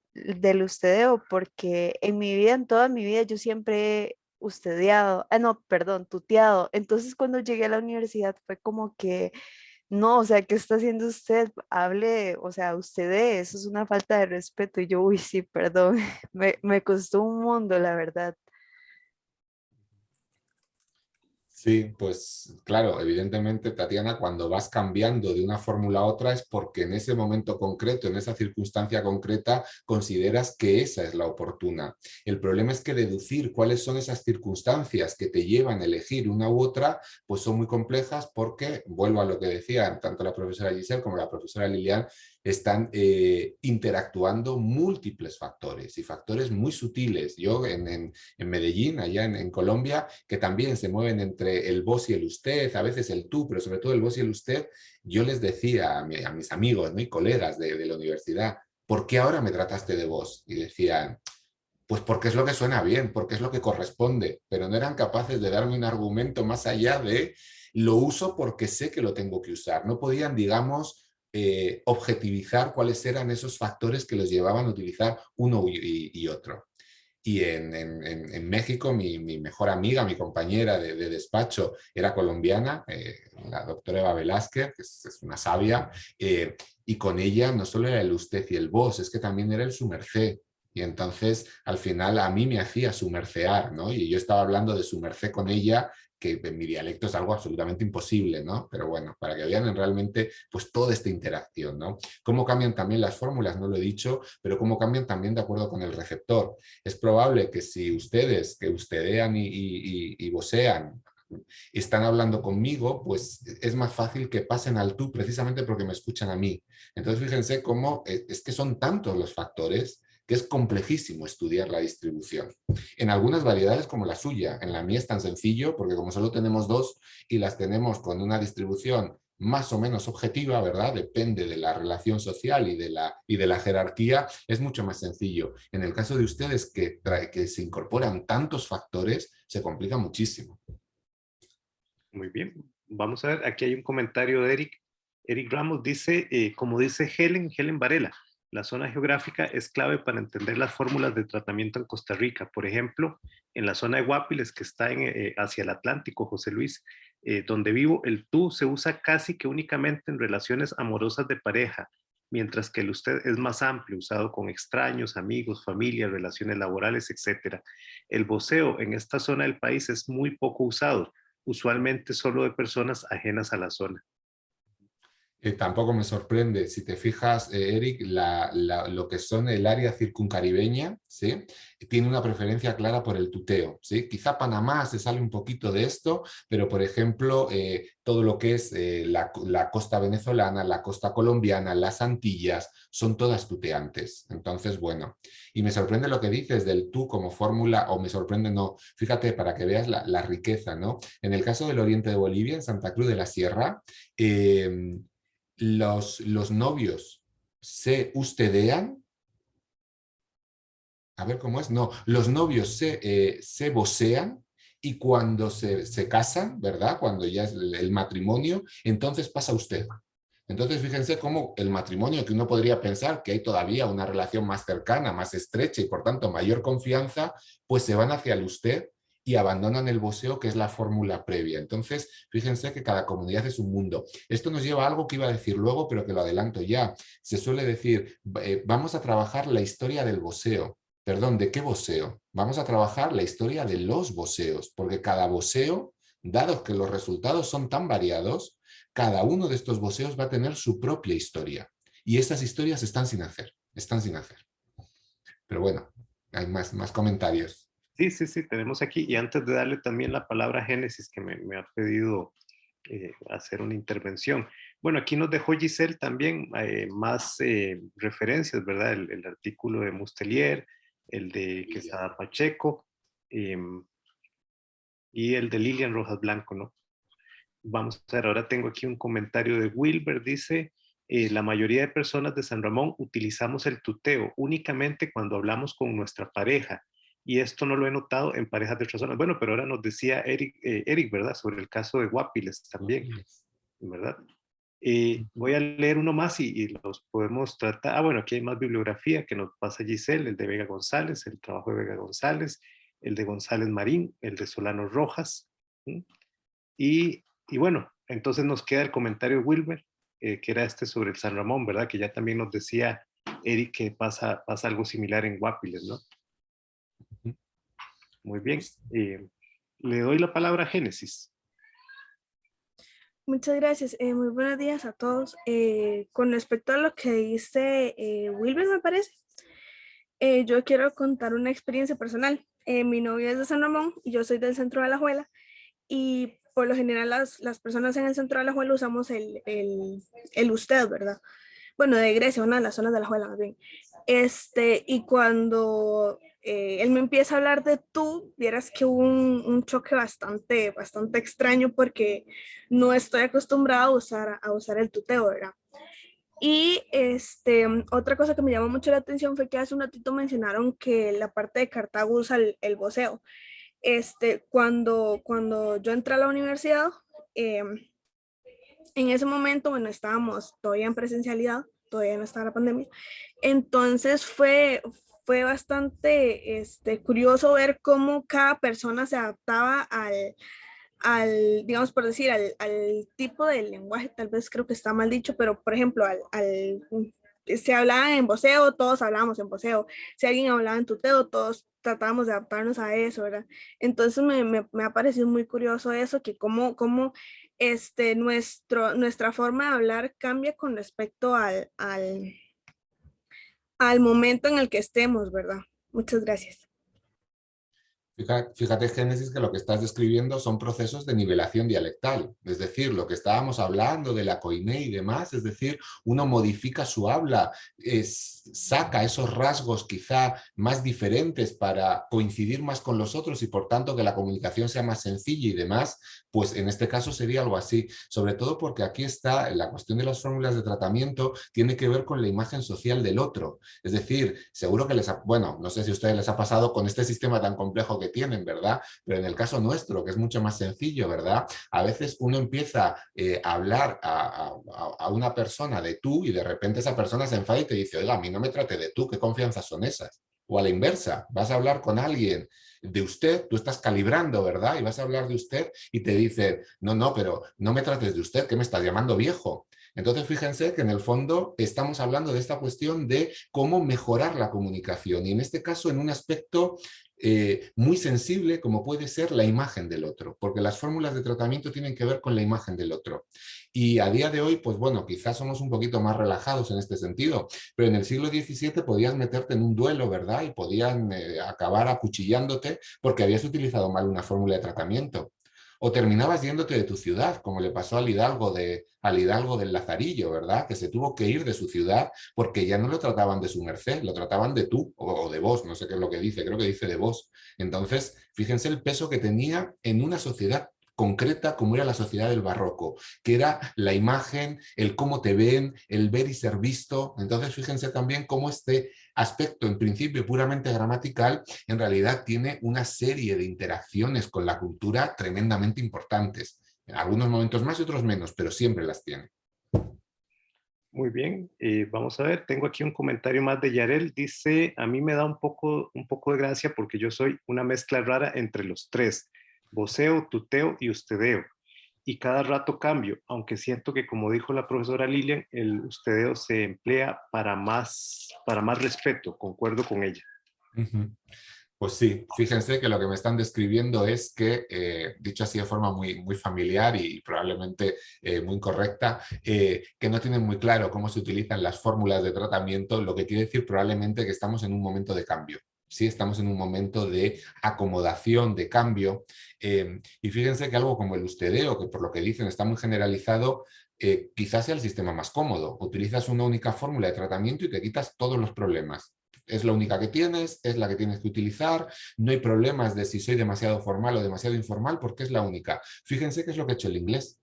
ustedeo, porque en mi vida, en toda mi vida, yo siempre he ustedeado, no, perdón, tuteado. Entonces, cuando llegué a la universidad fue como que no, o sea, ¿qué está haciendo usted? Hable, o sea, usted eso es una falta de respeto. Y yo, uy, sí, perdón, me costó un mundo, la verdad. Sí, pues claro, evidentemente, Tatiana, cuando vas cambiando de una fórmula a otra es porque en ese momento concreto, en esa circunstancia concreta, consideras que esa es la oportuna. El problema es que deducir cuáles son esas circunstancias que te llevan a elegir una u otra, pues son muy complejas porque, vuelvo a lo que decían tanto la profesora Giselle como la profesora Lilian, están interactuando múltiples factores y factores muy sutiles. Yo en Medellín, allá en Colombia, que también se mueven entre el vos y el usted, a veces el tú, pero sobre todo el vos y el usted, yo les decía a mis amigos, ¿no? Y colegas de la universidad, ¿por qué ahora me trataste de vos? Y decían, pues porque es lo que suena bien, porque es lo que corresponde, pero no eran capaces de darme un argumento más allá de lo uso porque sé que lo tengo que usar. No podían, digamos, objetivizar cuáles eran esos factores que los llevaban a utilizar uno y otro. Y en México, mi mejor amiga, mi compañera de despacho era colombiana, la doctora Eva Velázquez, que es una sabia, y con ella no solo era el usted y el vos, es que también era el su merced. Y entonces, al final, a mí me hacía su mercear, ¿no? Y yo estaba hablando de su merced con ella, que en mi dialecto es algo absolutamente imposible, ¿no? Pero bueno, para que vean realmente, pues toda esta interacción, ¿no? Cómo cambian también las fórmulas, no lo he dicho, pero cómo cambian también de acuerdo con el receptor. Es probable que si ustedes que ustedean y vocean están hablando conmigo, pues es más fácil que pasen al tú precisamente porque me escuchan a mí. Entonces fíjense cómo es que son tantos los factores que es complejísimo estudiar la distribución. En algunas variedades como la suya, en la mía es tan sencillo porque como solo tenemos dos y las tenemos con una distribución más o menos objetiva, ¿verdad? Depende de la relación social y de la jerarquía, es mucho más sencillo. En el caso de ustedes que se incorporan tantos factores, se complica muchísimo. Muy bien. Vamos a ver, aquí hay un comentario de Eric. Eric Ramos dice, como dice Helen Varela, la zona geográfica es clave para entender las fórmulas de tratamiento en Costa Rica. Por ejemplo, en la zona de Guapiles, que está hacia el Atlántico, José Luis, donde vivo, el tú se usa casi que únicamente en relaciones amorosas de pareja, mientras que el usted es más amplio, usado con extraños, amigos, familia, relaciones laborales, etc. El voceo en esta zona del país es muy poco usado, usualmente solo de personas ajenas a la zona. Tampoco me sorprende, si te fijas, Eric, lo que son el área circuncaribeña, ¿sí? Tiene una preferencia clara por el tuteo, ¿sí? Quizá Panamá se sale un poquito de esto, pero por ejemplo, todo lo que es la costa venezolana, la costa colombiana, las Antillas, son todas tuteantes. Entonces, bueno, y me sorprende lo que dices del tú como fórmula, o me sorprende no, fíjate, para que veas la riqueza, ¿no? En el caso del oriente de Bolivia, en Santa Cruz de la Sierra, los novios se ustedean. A ver cómo es. No, los novios se vocean y cuando se casan, ¿verdad? Cuando ya es el matrimonio, entonces pasa usted. Entonces fíjense cómo el matrimonio, que uno podría pensar que hay todavía una relación más cercana, más estrecha y por tanto mayor confianza, pues se van hacia el usted y abandonan el voceo, que es la fórmula previa. Entonces, fíjense que cada comunidad es un mundo. Esto nos lleva a algo que iba a decir luego, pero que lo adelanto ya. Se suele decir, vamos a trabajar la historia del voceo. Perdón, ¿de qué voceo? Vamos a trabajar la historia de los voceos, porque cada voceo, dado que los resultados son tan variados, cada uno de estos voceos va a tener su propia historia. Y estas historias están sin hacer, están sin hacer. Pero bueno, hay más comentarios. Sí, tenemos aquí. Y antes de darle también la palabra a Génesis, que me ha pedido hacer una intervención. Bueno, aquí nos dejó Giselle también más referencias, ¿verdad? El artículo de Mustelier, el de Quesada Pacheco y el de Lilian Rojas Blanco, ¿no? Vamos a ver, ahora tengo aquí un comentario de Wilber, dice, la mayoría de personas de San Ramón utilizamos el tuteo únicamente cuando hablamos con nuestra pareja, y esto no lo he notado en parejas de otras zonas. Bueno, pero ahora nos decía Eric, ¿verdad? Sobre el caso de Guapiles también, ¿verdad? Voy a leer uno más y los podemos tratar. Ah, bueno, aquí hay más bibliografía que nos pasa Giselle, el de Vega González, el trabajo de Vega González, el de González Marín, el de Solano Rojas, ¿sí? Y bueno, entonces nos queda el comentario de Wilber, que era este sobre el San Ramón, ¿verdad? Que ya también nos decía Eric que pasa algo similar en Guapiles, ¿no? Muy bien. Le doy la palabra a Génesis. Muchas gracias. Muy buenos días a todos. Con respecto a lo que dice Wilber, me parece, yo quiero contar una experiencia personal. Mi novio es de San Ramón y yo soy del centro de Alajuela. Y por lo general las personas en el centro de Alajuela usamos el usted, ¿verdad? Bueno, de Grecia, una de las zonas de Alajuela más bien. Y cuando él me empieza a hablar de tú, vieras que hubo un choque bastante extraño porque no estoy acostumbrada a usar el tuteo, ¿verdad? Y otra cosa que me llamó mucho la atención fue que hace un ratito mencionaron que la parte de Cartago usa el voceo. Cuando yo entré a la universidad, en ese momento, bueno, estábamos todavía en presencialidad, todavía no estaba la pandemia, entonces fue bastante curioso ver cómo cada persona se adaptaba digamos por decir, al tipo de lenguaje, tal vez creo que está mal dicho, pero por ejemplo, se hablaba en voceo, todos hablábamos en voceo. Si alguien hablaba en tuteo, todos tratábamos de adaptarnos a eso, ¿verdad? Entonces me ha parecido muy curioso eso, que cómo nuestra forma de hablar cambia con respecto al momento en el que estemos, ¿verdad? Muchas gracias. Fíjate, Génesis, que lo que estás describiendo son procesos de nivelación dialectal, es decir, lo que estábamos hablando de la koiné y demás, es decir, uno modifica su habla, saca esos rasgos quizá más diferentes para coincidir más con los otros y por tanto que la comunicación sea más sencilla y demás, pues en este caso sería algo así, sobre todo porque aquí está la cuestión de las fórmulas de tratamiento, tiene que ver con la imagen social del otro, es decir, seguro que bueno, no sé si a ustedes les ha pasado con este sistema tan complejo que tienen, ¿verdad? Pero en el caso nuestro, que es mucho más sencillo, ¿verdad? A veces uno empieza a hablar a una persona de tú y de repente esa persona se enfada y te dice, oiga, a mí no me trate de tú, ¿qué confianza son esas? O a la inversa, vas a hablar con alguien de usted, tú estás calibrando, ¿verdad? Y vas a hablar de usted y te dice, no, no, pero no me trates de usted, ¿qué me estás llamando viejo? Entonces, fíjense que en el fondo estamos hablando de esta cuestión de cómo mejorar la comunicación y en este caso en un aspecto muy sensible como puede ser la imagen del otro, porque las fórmulas de tratamiento tienen que ver con la imagen del otro. Y a día de hoy, pues bueno, quizás somos un poquito más relajados en este sentido, pero en el siglo XVII podías meterte en un duelo, ¿verdad? Y podían acabar acuchillándote porque habías utilizado mal una fórmula de tratamiento. O terminabas yéndote de tu ciudad, como le pasó al Hidalgo del Lazarillo, ¿verdad? Que se tuvo que ir de su ciudad porque ya no lo trataban de su merced, lo trataban de tú o de vos, no sé qué es lo que dice, creo que dice de vos. Entonces, fíjense el peso que tenía en una sociedad concreta como era la sociedad del barroco, que era la imagen, el cómo te ven, el ver y ser visto. Entonces, fíjense también cómo este aspecto, en principio puramente gramatical, en realidad tiene una serie de interacciones con la cultura tremendamente importantes. En algunos momentos más y otros menos, pero siempre las tiene. Muy bien, vamos a ver, tengo aquí un comentario más de Yarel, dice, a mí me da un poco de gracia porque yo soy una mezcla rara entre los tres, voceo, tuteo y ustedeo, y cada rato cambio, aunque siento que como dijo la profesora Lilian, el ustedeo se emplea para más respeto, concuerdo con ella. Pues sí, fíjense que lo que me están describiendo es que, dicho así de forma muy, muy familiar y probablemente muy correcta, que no tienen muy claro cómo se utilizan las fórmulas de tratamiento, lo que quiere decir probablemente que estamos en un momento de cambio. Sí, estamos en un momento de acomodación, de cambio. Y fíjense que algo como el ustedeo, que por lo que dicen está muy generalizado, quizás sea el sistema más cómodo. Utilizas una única fórmula de tratamiento y te quitas todos los problemas. Es la única que tienes, es la que tienes que utilizar, no hay problemas de si soy demasiado formal o demasiado informal porque es la única. Fíjense qué es lo que ha hecho el inglés.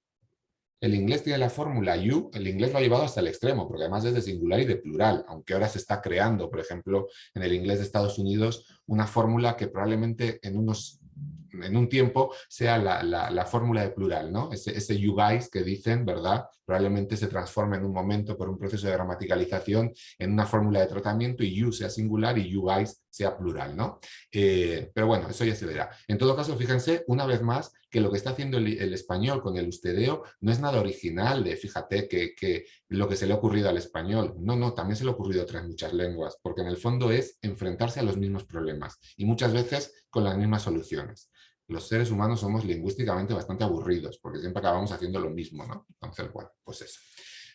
El inglés tiene la fórmula you, el inglés lo ha llevado hasta el extremo, porque además es de singular y de plural, aunque ahora se está creando, por ejemplo, en el inglés de Estados Unidos, una fórmula que probablemente en un tiempo sea la fórmula de plural, ¿no? Ese you guys que dicen, ¿verdad? Probablemente se transforme en un momento por un proceso de gramaticalización en una fórmula de tratamiento y you sea singular y you guys sea plural, ¿no? Pero bueno, eso ya se verá. En todo caso, fíjense, una vez más, que lo que está haciendo el español con el ustedeo no es nada original de, fíjate, que lo que se le ha ocurrido al español. No, no, también se le ha ocurrido a otras muchas lenguas, porque en el fondo es enfrentarse a los mismos problemas y muchas veces con las mismas soluciones. Los seres humanos somos lingüísticamente bastante aburridos, porque siempre acabamos haciendo lo mismo, ¿no? Entonces, bueno, pues eso.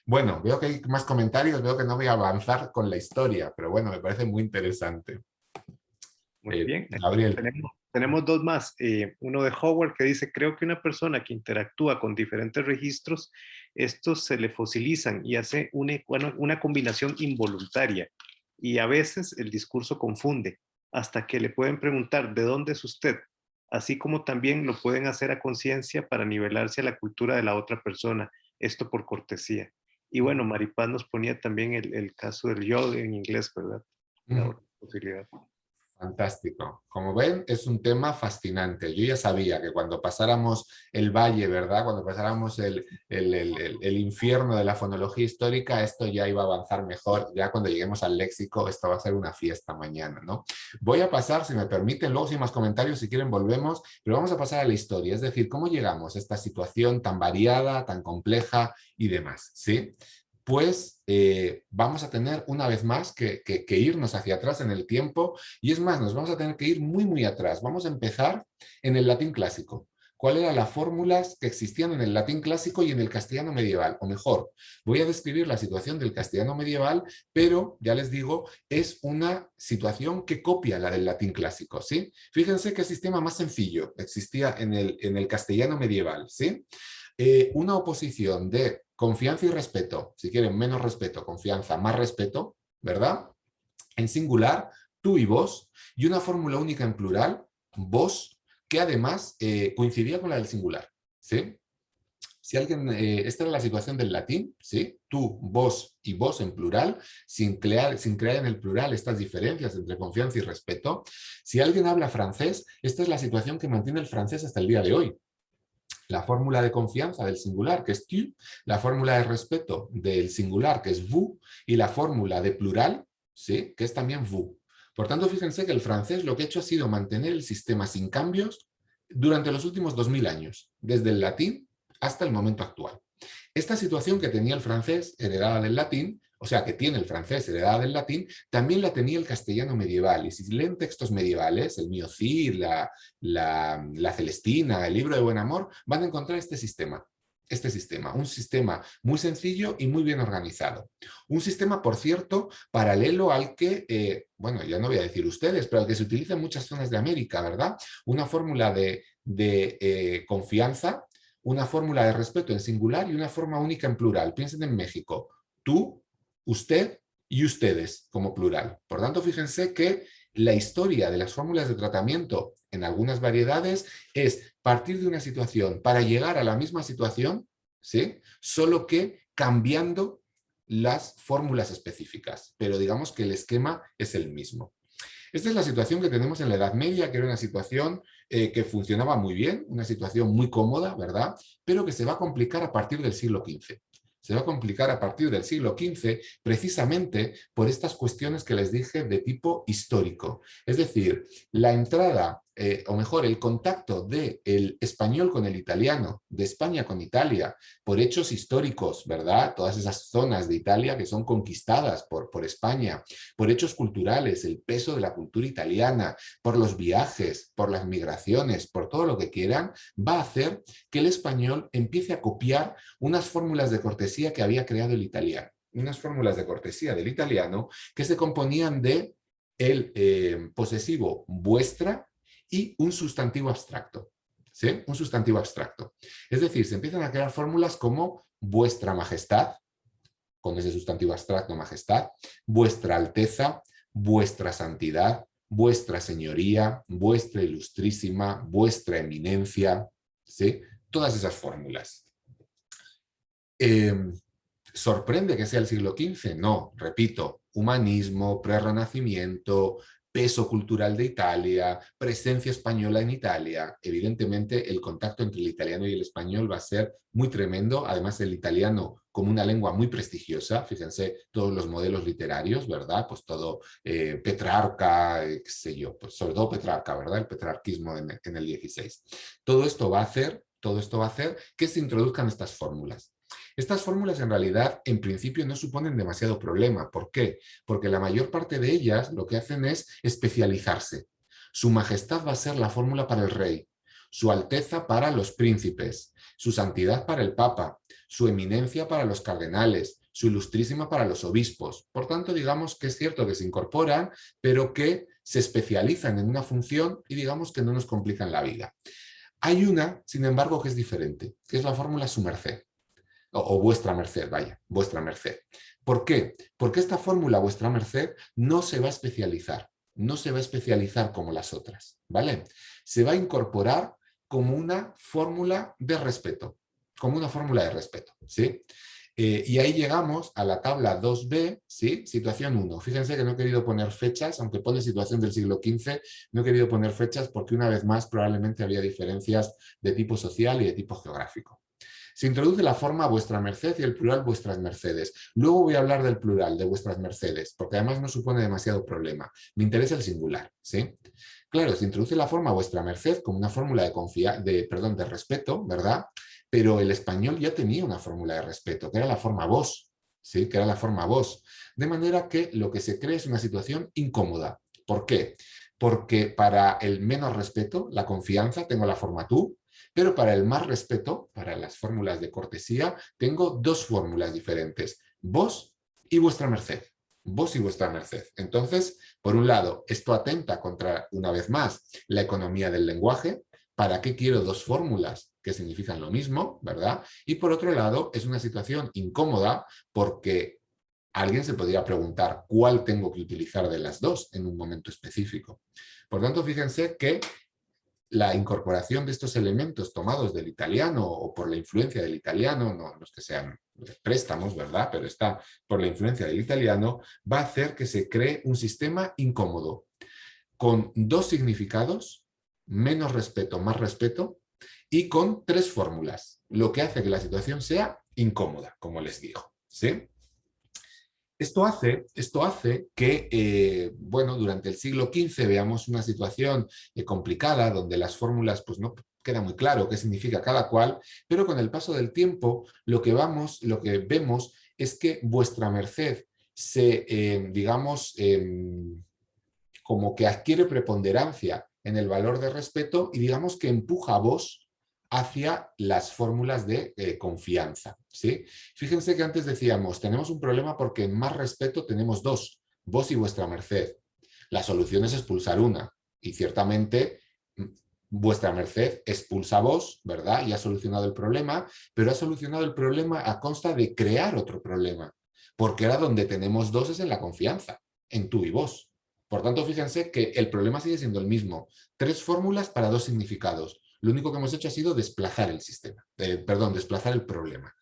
Bueno, veo que hay más comentarios, veo que no voy a avanzar con la historia, pero bueno, me parece muy interesante. Muy bien. Gabriel. Tenemos dos más. Uno de Howard que dice, creo que una persona que interactúa con diferentes registros, estos se le fosilizan y hace una combinación involuntaria. Y a veces el discurso confunde, hasta que le pueden preguntar, ¿de dónde es usted? Así como también lo pueden hacer a conciencia para nivelarse a la cultura de la otra persona, esto por cortesía. Y bueno, Maripaz nos ponía también el caso del yo en inglés, ¿verdad? La otra posibilidad. Fantástico. Como ven, es un tema fascinante. Yo ya sabía que cuando pasáramos el valle, ¿verdad? Cuando pasáramos el infierno de la fonología histórica, esto ya iba a avanzar mejor. Ya cuando lleguemos al léxico, esto va a ser una fiesta mañana, ¿no? Voy a pasar, si me permiten, luego sin más comentarios, si quieren volvemos, pero vamos a pasar a la historia. Es decir, cómo llegamos a esta situación tan variada, tan compleja y demás, ¿sí? Pues vamos a tener una vez más que irnos hacia atrás en el tiempo y es más, nos vamos a tener que ir muy, muy atrás. Vamos a empezar en el latín clásico, cuáles eran las fórmulas que existían en el latín clásico y en el castellano medieval. O mejor, voy a describir la situación del castellano medieval, pero ya les digo, es una situación que copia la del latín clásico, ¿sí? Fíjense qué sistema más sencillo existía en el castellano medieval, ¿sí? Una oposición de confianza y respeto, si quieren menos respeto, confianza, más respeto, ¿verdad? En singular, tú y vos, y una fórmula única en plural, vos, que además coincidía con la del singular, ¿sí? Si alguien, esta era la situación del latín, ¿sí? Tú, vos y vos en plural, sin crear en el plural estas diferencias entre confianza y respeto. Si alguien habla francés, esta es la situación que mantiene el francés hasta el día de hoy. La fórmula de confianza del singular, que es tu, la fórmula de respeto del singular, que es vous, y la fórmula de plural, ¿sí? Que es también vous. Por tanto, fíjense que el francés lo que ha hecho ha sido mantener el sistema sin cambios durante los últimos 2000 años, desde el latín hasta el momento actual. Esta situación que tenía el francés heredada del latín, o sea, que tiene el francés heredada del latín, también la tenía el castellano medieval. Y si leen textos medievales, el Mío Cid, la Celestina, el Libro de Buen Amor, van a encontrar este sistema, un sistema muy sencillo y muy bien organizado. Un sistema, por cierto, paralelo al que, bueno, ya no voy a decir ustedes, pero al que se utiliza en muchas zonas de América, ¿verdad? Una fórmula de confianza, una fórmula de respeto en singular y una forma única en plural. Piensen en México, tú, usted y ustedes como plural. Por tanto, fíjense que la historia de las fórmulas de tratamiento en algunas variedades es partir de una situación para llegar a la misma situación, ¿sí? Solo que cambiando las fórmulas específicas, pero digamos que el esquema es el mismo. Esta es la situación que tenemos en la Edad Media, que era una situación que funcionaba muy bien, una situación muy cómoda, ¿verdad? Pero que se va a complicar a partir del siglo XV. Se va a complicar a partir del siglo XV precisamente por estas cuestiones que les dije de tipo histórico. Es decir, la entrada, o mejor, el contacto del español con el italiano, de España con Italia, por hechos históricos, ¿verdad? Todas esas zonas de Italia que son conquistadas por España, por hechos culturales, el peso de la cultura italiana, por los viajes, por las migraciones, por todo lo que quieran, va a hacer que el español empiece a copiar unas fórmulas de cortesía que había creado el italiano. Unas fórmulas de cortesía del italiano que se componían de el posesivo vuestra y un sustantivo abstracto. ¿Sí? Un sustantivo abstracto. Es decir, se empiezan a crear fórmulas como vuestra majestad, con ese sustantivo abstracto majestad, vuestra alteza, vuestra santidad, vuestra señoría, vuestra ilustrísima, vuestra eminencia, ¿sí? Todas esas fórmulas. ¿Sorprende que sea el siglo XV? No, repito, humanismo, prerrenacimiento, peso cultural de Italia, presencia española en Italia. Evidentemente el contacto entre el italiano y el español va a ser muy tremendo, además el italiano como una lengua muy prestigiosa, fíjense todos los modelos literarios, ¿verdad? Pues todo Petrarca, qué sé yo, pues sobre todo Petrarca, ¿verdad? El petrarquismo en el XVI. Todo esto va a hacer que se introduzcan estas fórmulas. Estas fórmulas en realidad en principio no suponen demasiado problema. ¿Por qué? Porque la mayor parte de ellas lo que hacen es especializarse. Su majestad va a ser la fórmula para el rey, su alteza para los príncipes, su santidad para el papa, su eminencia para los cardenales, su ilustrísima para los obispos. Por tanto, digamos que es cierto que se incorporan, pero que se especializan en una función y digamos que no nos complican la vida. Hay una, sin embargo, que es diferente, que es la fórmula su merced. O vuestra merced, vaya, vuestra merced. ¿Por qué? Porque esta fórmula vuestra merced no se va a especializar, no se va a especializar como las otras, ¿vale? Se va a incorporar como una fórmula de respeto, ¿sí? Y ahí llegamos a la tabla 2b, ¿sí? Situación 1. Fíjense que no he querido poner fechas, aunque pone situación del siglo XV, no he querido poner fechas porque una vez más probablemente había diferencias de tipo social y de tipo geográfico. Se introduce la forma vuestra merced y el plural vuestras mercedes. Luego voy a hablar del plural de vuestras mercedes, porque además no supone demasiado problema. Me interesa el singular, ¿sí? Claro, se introduce la forma vuestra merced como una fórmula de respeto, ¿verdad? Pero el español ya tenía una fórmula de respeto, que era la forma vos, ¿sí? Que era la forma vos. De manera que lo que se cree es una situación incómoda. ¿Por qué? Porque para el menos respeto, la confianza, tengo la forma tú, Pero para el más respeto, para las fórmulas de cortesía, tengo dos fórmulas diferentes. Vos y vuestra merced. Vos y vuestra merced. Entonces, por un lado, esto atenta contra, una vez más, la economía del lenguaje. ¿Para qué quiero dos fórmulas que significan lo mismo, verdad? Y por otro lado, es una situación incómoda porque alguien se podría preguntar cuál tengo que utilizar de las dos en un momento específico. Por tanto, fíjense que la incorporación de estos elementos tomados del italiano o por la influencia del italiano, no es que sean préstamos, ¿verdad? Pero está por la influencia del italiano, va a hacer que se cree un sistema incómodo, con dos significados, menos respeto, más respeto, y con tres fórmulas, lo que hace que la situación sea incómoda, como les digo, ¿sí? Esto hace que, bueno, durante el siglo XV veamos una situación complicada donde las fórmulas pues no queda muy claro qué significa cada cual, pero con el paso del tiempo lo que vemos es que vuestra merced se, digamos, como que adquiere preponderancia en el valor de respeto y digamos que empuja a vos hacia las fórmulas de confianza, ¿sí? Fíjense que antes decíamos, tenemos un problema porque en más respeto tenemos dos, vos y vuestra merced. La solución es expulsar una y ciertamente vuestra merced expulsa a vos, ¿verdad? Y ha solucionado el problema, pero ha solucionado el problema a consta de crear otro problema, porque ahora donde tenemos dos es en la confianza, en tú y vos. Por tanto, fíjense que el problema sigue siendo el mismo. Tres fórmulas para dos significados. Lo único que hemos hecho ha sido desplazar el sistema, desplazar el problema,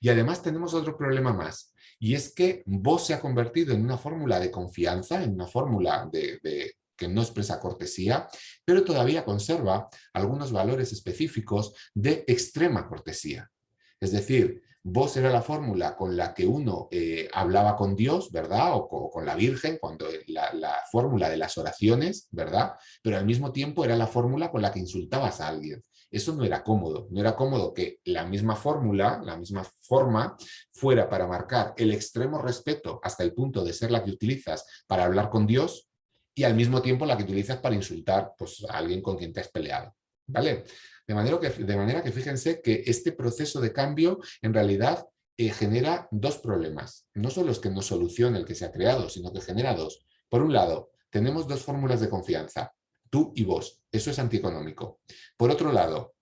Y además tenemos otro problema más, y es que vos se ha convertido en una fórmula de confianza, en una fórmula que no expresa cortesía, pero todavía conserva algunos valores específicos de extrema cortesía. Es decir, vos era la fórmula con la que uno hablaba con Dios, ¿verdad? O con la Virgen, cuando la fórmula de las oraciones, ¿verdad? Pero al mismo tiempo era la fórmula con la que insultabas a alguien. Eso no era cómodo. No era cómodo que la misma fórmula, la misma forma, fuera para marcar el extremo respeto hasta el punto de ser la que utilizas para hablar con Dios y al mismo tiempo la que utilizas para insultar pues, a alguien con quien te has peleado, ¿vale? De manera que fíjense que este proceso de cambio en realidad genera dos problemas. No solo es que no solucione el que se ha creado, sino que genera dos. Por un lado, tenemos dos fórmulas de confianza, tú y vos. Eso es antieconómico. Por otro lado,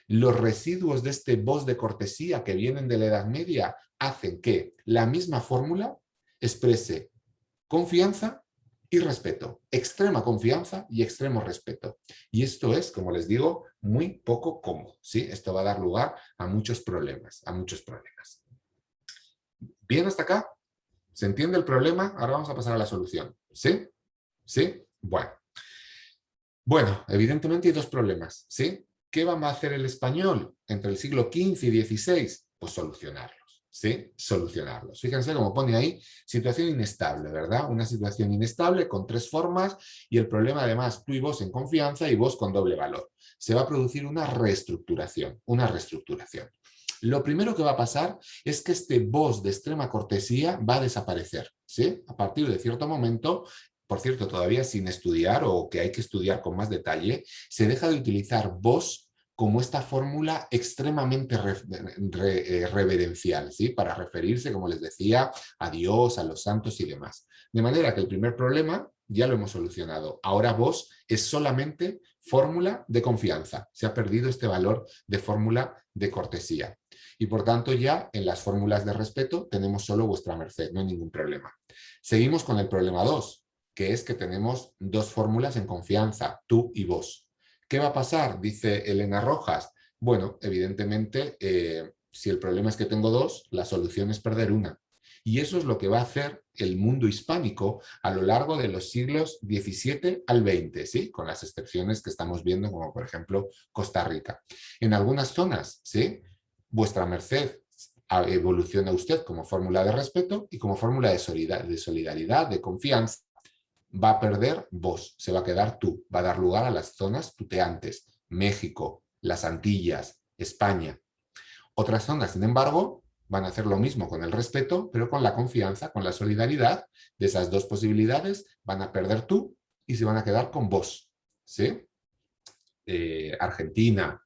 los residuos de este vos de cortesía que vienen de la Edad Media hacen que la misma fórmula exprese confianza y respeto, extrema confianza y extremo respeto. Y esto es, como les digo, muy poco cómodo, ¿sí? Esto va a dar lugar a muchos problemas, ¿Bien hasta acá? ¿Se entiende el problema? Ahora vamos a pasar a la solución, ¿sí? ¿Sí? Bueno, evidentemente hay dos problemas, ¿sí? ¿Qué va a hacer el español entre el siglo XV y XVI? Pues solucionarlos. ¿Sí? Solucionarlos. Fíjense como pone ahí, situación inestable, ¿verdad? Una situación inestable con tres formas y el problema además tú y vos en confianza y vos con doble valor. Se va a producir una reestructuración. Lo primero que va a pasar es que este vos de extrema cortesía va a desaparecer, ¿sí? A partir de cierto momento, por cierto, todavía sin estudiar o que hay que estudiar con más detalle, se deja de utilizar vos como esta fórmula extremadamente reverencial, ¿sí? Para referirse, como les decía, a Dios, a los santos y demás. De manera que el primer problema ya lo hemos solucionado. Ahora vos es solamente fórmula de confianza. Se ha perdido este valor de fórmula de cortesía. Y por tanto ya en las fórmulas de respeto tenemos solo vuestra merced, no hay ningún problema. Seguimos con el problema 2, que es que tenemos dos fórmulas en confianza, tú y vos. ¿Qué va a pasar? Dice Elena Rojas. Bueno, evidentemente, si el problema es que tengo dos, la solución es perder una. Y eso es lo que va a hacer el mundo hispánico a lo largo de los siglos XVII al XX, ¿sí? Con las excepciones que estamos viendo, como por ejemplo Costa Rica. En algunas zonas, ¿sí? Vuestra merced evoluciona usted como fórmula de respeto y como fórmula de solidaridad, de confianza. Va a perder vos, se va a quedar tú, va a dar lugar a las zonas tuteantes, México, las Antillas, España. Otras zonas, sin embargo, van a hacer lo mismo con el respeto, pero con la confianza, con la solidaridad. De esas dos posibilidades van a perder tú y se van a quedar con vos, ¿sí? Argentina,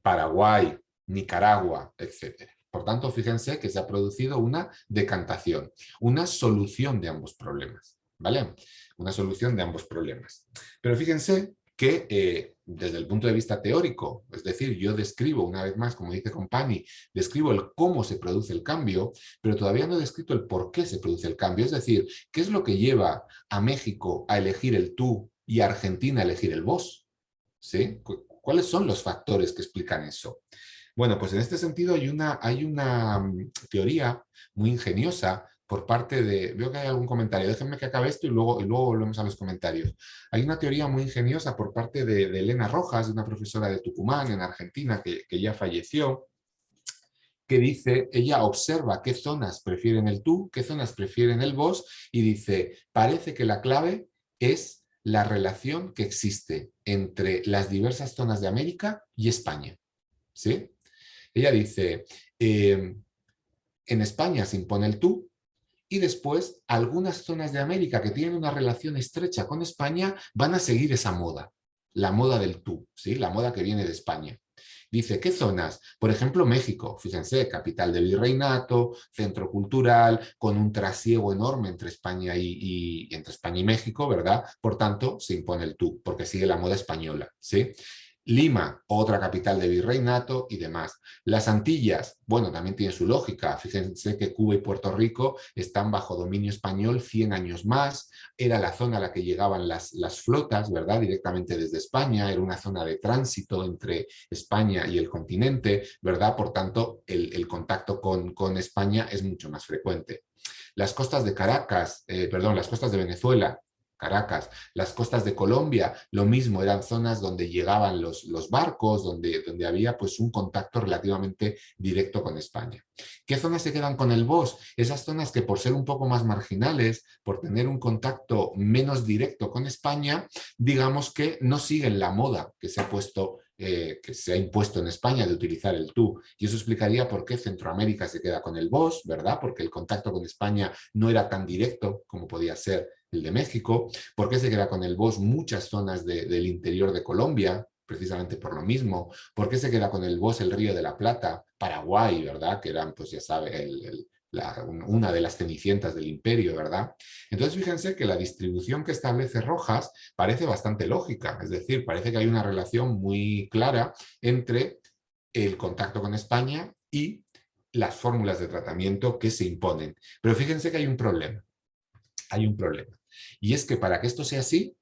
Paraguay, Nicaragua, etc. Por tanto, fíjense que se ha producido una decantación, una solución de ambos problemas, ¿vale? Una solución de ambos problemas. Pero fíjense que desde el punto de vista teórico, es decir, yo describo una vez más, como dice Compani, describo el cómo se produce el cambio, pero todavía no he descrito el por qué se produce el cambio, es decir, qué es lo que lleva a México a elegir el tú y a Argentina a elegir el vos, ¿sí? ¿Cuáles son los factores que explican eso? Bueno, pues en este sentido hay una teoría muy ingeniosa por parte de... Veo que hay algún comentario, déjenme que acabe esto y luego volvemos a los comentarios. Hay una teoría muy ingeniosa por parte de Elena Rojas, una profesora de Tucumán, en Argentina, que ya falleció, que dice, ella observa qué zonas prefieren el tú, qué zonas prefieren el vos, y dice, parece que la clave es la relación que existe entre las diversas zonas de América y España, ¿sí? Ella dice, en España se impone el tú y después algunas zonas de América que tienen una relación estrecha con España van a seguir esa moda, la moda del tú, ¿sí? La moda que viene de España. Dice, ¿qué zonas? Por ejemplo, México, fíjense, capital del virreinato, centro cultural, con un trasiego enorme entre España entre España y México, ¿verdad? Por tanto, se impone el tú, porque sigue la moda española, ¿sí? Lima, otra capital de virreinato y demás. Las Antillas, bueno, también tiene su lógica. Fíjense que Cuba y Puerto Rico están bajo dominio español 100 años más. Era la zona a la que llegaban las flotas, ¿verdad? Directamente desde España. Era una zona de tránsito entre España y el continente, ¿verdad? Por tanto, el contacto con España es mucho más frecuente. Las costas de las costas de Venezuela, Caracas, las costas de Colombia, lo mismo, eran zonas donde llegaban los barcos, donde había pues un contacto relativamente directo con España. ¿Qué zonas se quedan con el vos? Esas zonas que por ser un poco más marginales, por tener un contacto menos directo con España, digamos que no siguen la moda que se ha impuesto en España de utilizar el tú. Y eso explicaría por qué Centroamérica se queda con el vos, ¿verdad? Porque el contacto con España no era tan directo como podía ser el de México. ¿Por qué se queda con el vos muchas zonas del interior de Colombia? Precisamente por lo mismo. ¿Por qué se queda con el vos el Río de la Plata? Paraguay, ¿verdad? Que eran, pues ya sabe, una de las cenicientas del imperio, ¿verdad? Entonces fíjense que la distribución que establece Rojas parece bastante lógica, es decir, parece que hay una relación muy clara entre el contacto con España y las fórmulas de tratamiento que se imponen. Pero fíjense que hay un problema. Hay un problema. Y es que para que esto sea así,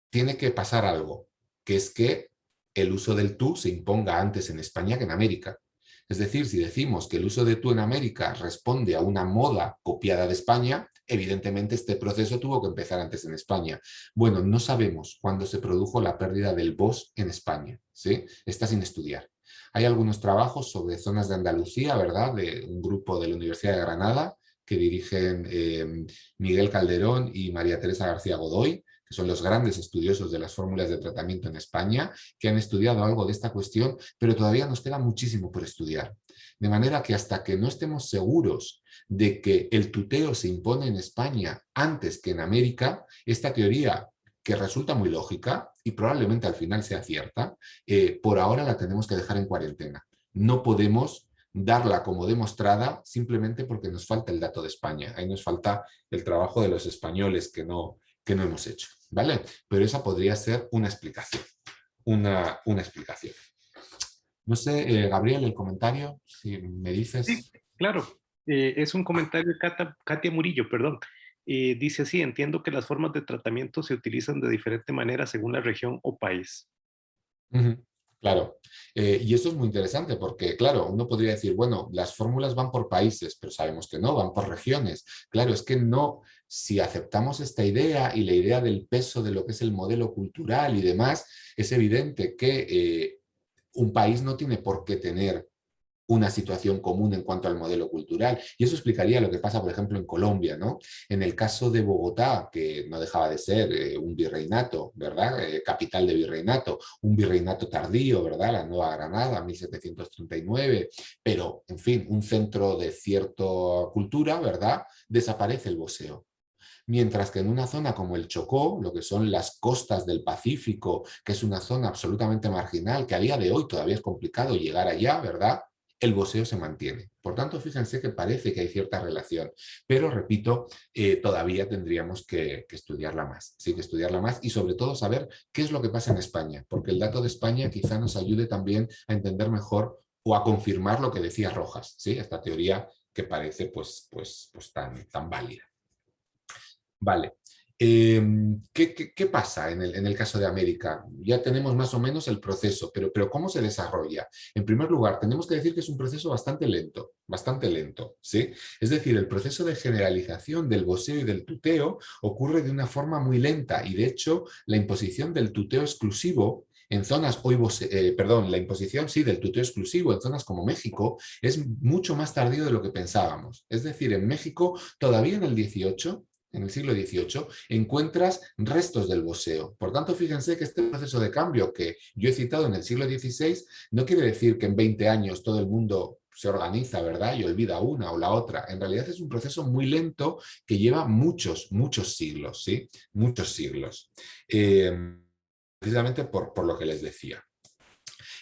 tiene que pasar algo, que es que el uso del tú se imponga antes en España que en América. Es decir, si decimos que el uso de tú en América responde a una moda copiada de España, evidentemente este proceso tuvo que empezar antes en España. Bueno, no sabemos cuándo se produjo la pérdida del vos en España, ¿sí? Está sin estudiar. Hay algunos trabajos sobre zonas de Andalucía, ¿verdad? De un grupo de la Universidad de Granada que dirigen Miguel Calderón y María Teresa García Godoy, que son los grandes estudiosos de las fórmulas de tratamiento en España, que han estudiado algo de esta cuestión, pero todavía nos queda muchísimo por estudiar. De manera que hasta que no estemos seguros de que el tuteo se impone en España antes que en América, esta teoría, que resulta muy lógica y probablemente al final sea cierta, por ahora la tenemos que dejar en cuarentena. No podemos darla como demostrada simplemente porque nos falta el dato de España. Ahí nos falta el trabajo de los españoles que no hemos hecho, ¿vale? Pero esa podría ser una explicación, una explicación. No sé, Gabriel, el comentario, si me dices... Sí, claro. Es un comentario de Katia Murillo, perdón. Dice así, entiendo que las formas de tratamiento se utilizan de diferente manera según la región o país. Claro, y eso es muy interesante porque, claro, uno podría decir, bueno, las fórmulas van por países, pero sabemos que no, van por regiones. Claro, es que no, si aceptamos esta idea y la idea del peso de lo que es el modelo cultural y demás, es evidente que un país no tiene por qué tener una situación común en cuanto al modelo cultural. Y eso explicaría lo que pasa, por ejemplo, en Colombia, ¿no? En el caso de Bogotá, que no dejaba de ser un virreinato, ¿verdad? Capital de virreinato, un virreinato tardío, ¿verdad? La Nueva Granada, 1739, pero, en fin, un centro de cierta cultura, ¿verdad? Desaparece el voseo. Mientras que en una zona como el Chocó, lo que son las costas del Pacífico, que es una zona absolutamente marginal, que a día de hoy todavía es complicado llegar allá, ¿verdad? El boxeo se mantiene. Por tanto, fíjense que parece que hay cierta relación, pero repito, todavía tendríamos que estudiarla más, sí, que estudiarla más y sobre todo saber qué es lo que pasa en España, porque el dato de España quizá nos ayude también a entender mejor o a confirmar lo que decía Rojas, ¿sí? Esta teoría que parece pues tan válida. Vale. ¿Qué pasa en el caso de América? Ya tenemos más o menos el proceso, pero ¿cómo se desarrolla? En primer lugar, tenemos que decir que es un proceso bastante lento, ¿sí? Es decir, el proceso de generalización del boxeo y del tuteo ocurre de una forma muy lenta y, de hecho, la imposición del tuteo exclusivo en zonas, la imposición, sí, del tuteo exclusivo en zonas como México es mucho más tardío de lo que pensábamos. Es decir, en México, todavía en el siglo XVIII, encuentras restos del boxeo. Por tanto, fíjense que este proceso de cambio que yo he citado en el siglo XVI no quiere decir que en 20 años todo el mundo se organiza, ¿verdad? Y olvida una o la otra. En realidad es un proceso muy lento que lleva muchos siglos, ¿sí? Muchos siglos. Precisamente por lo que les decía.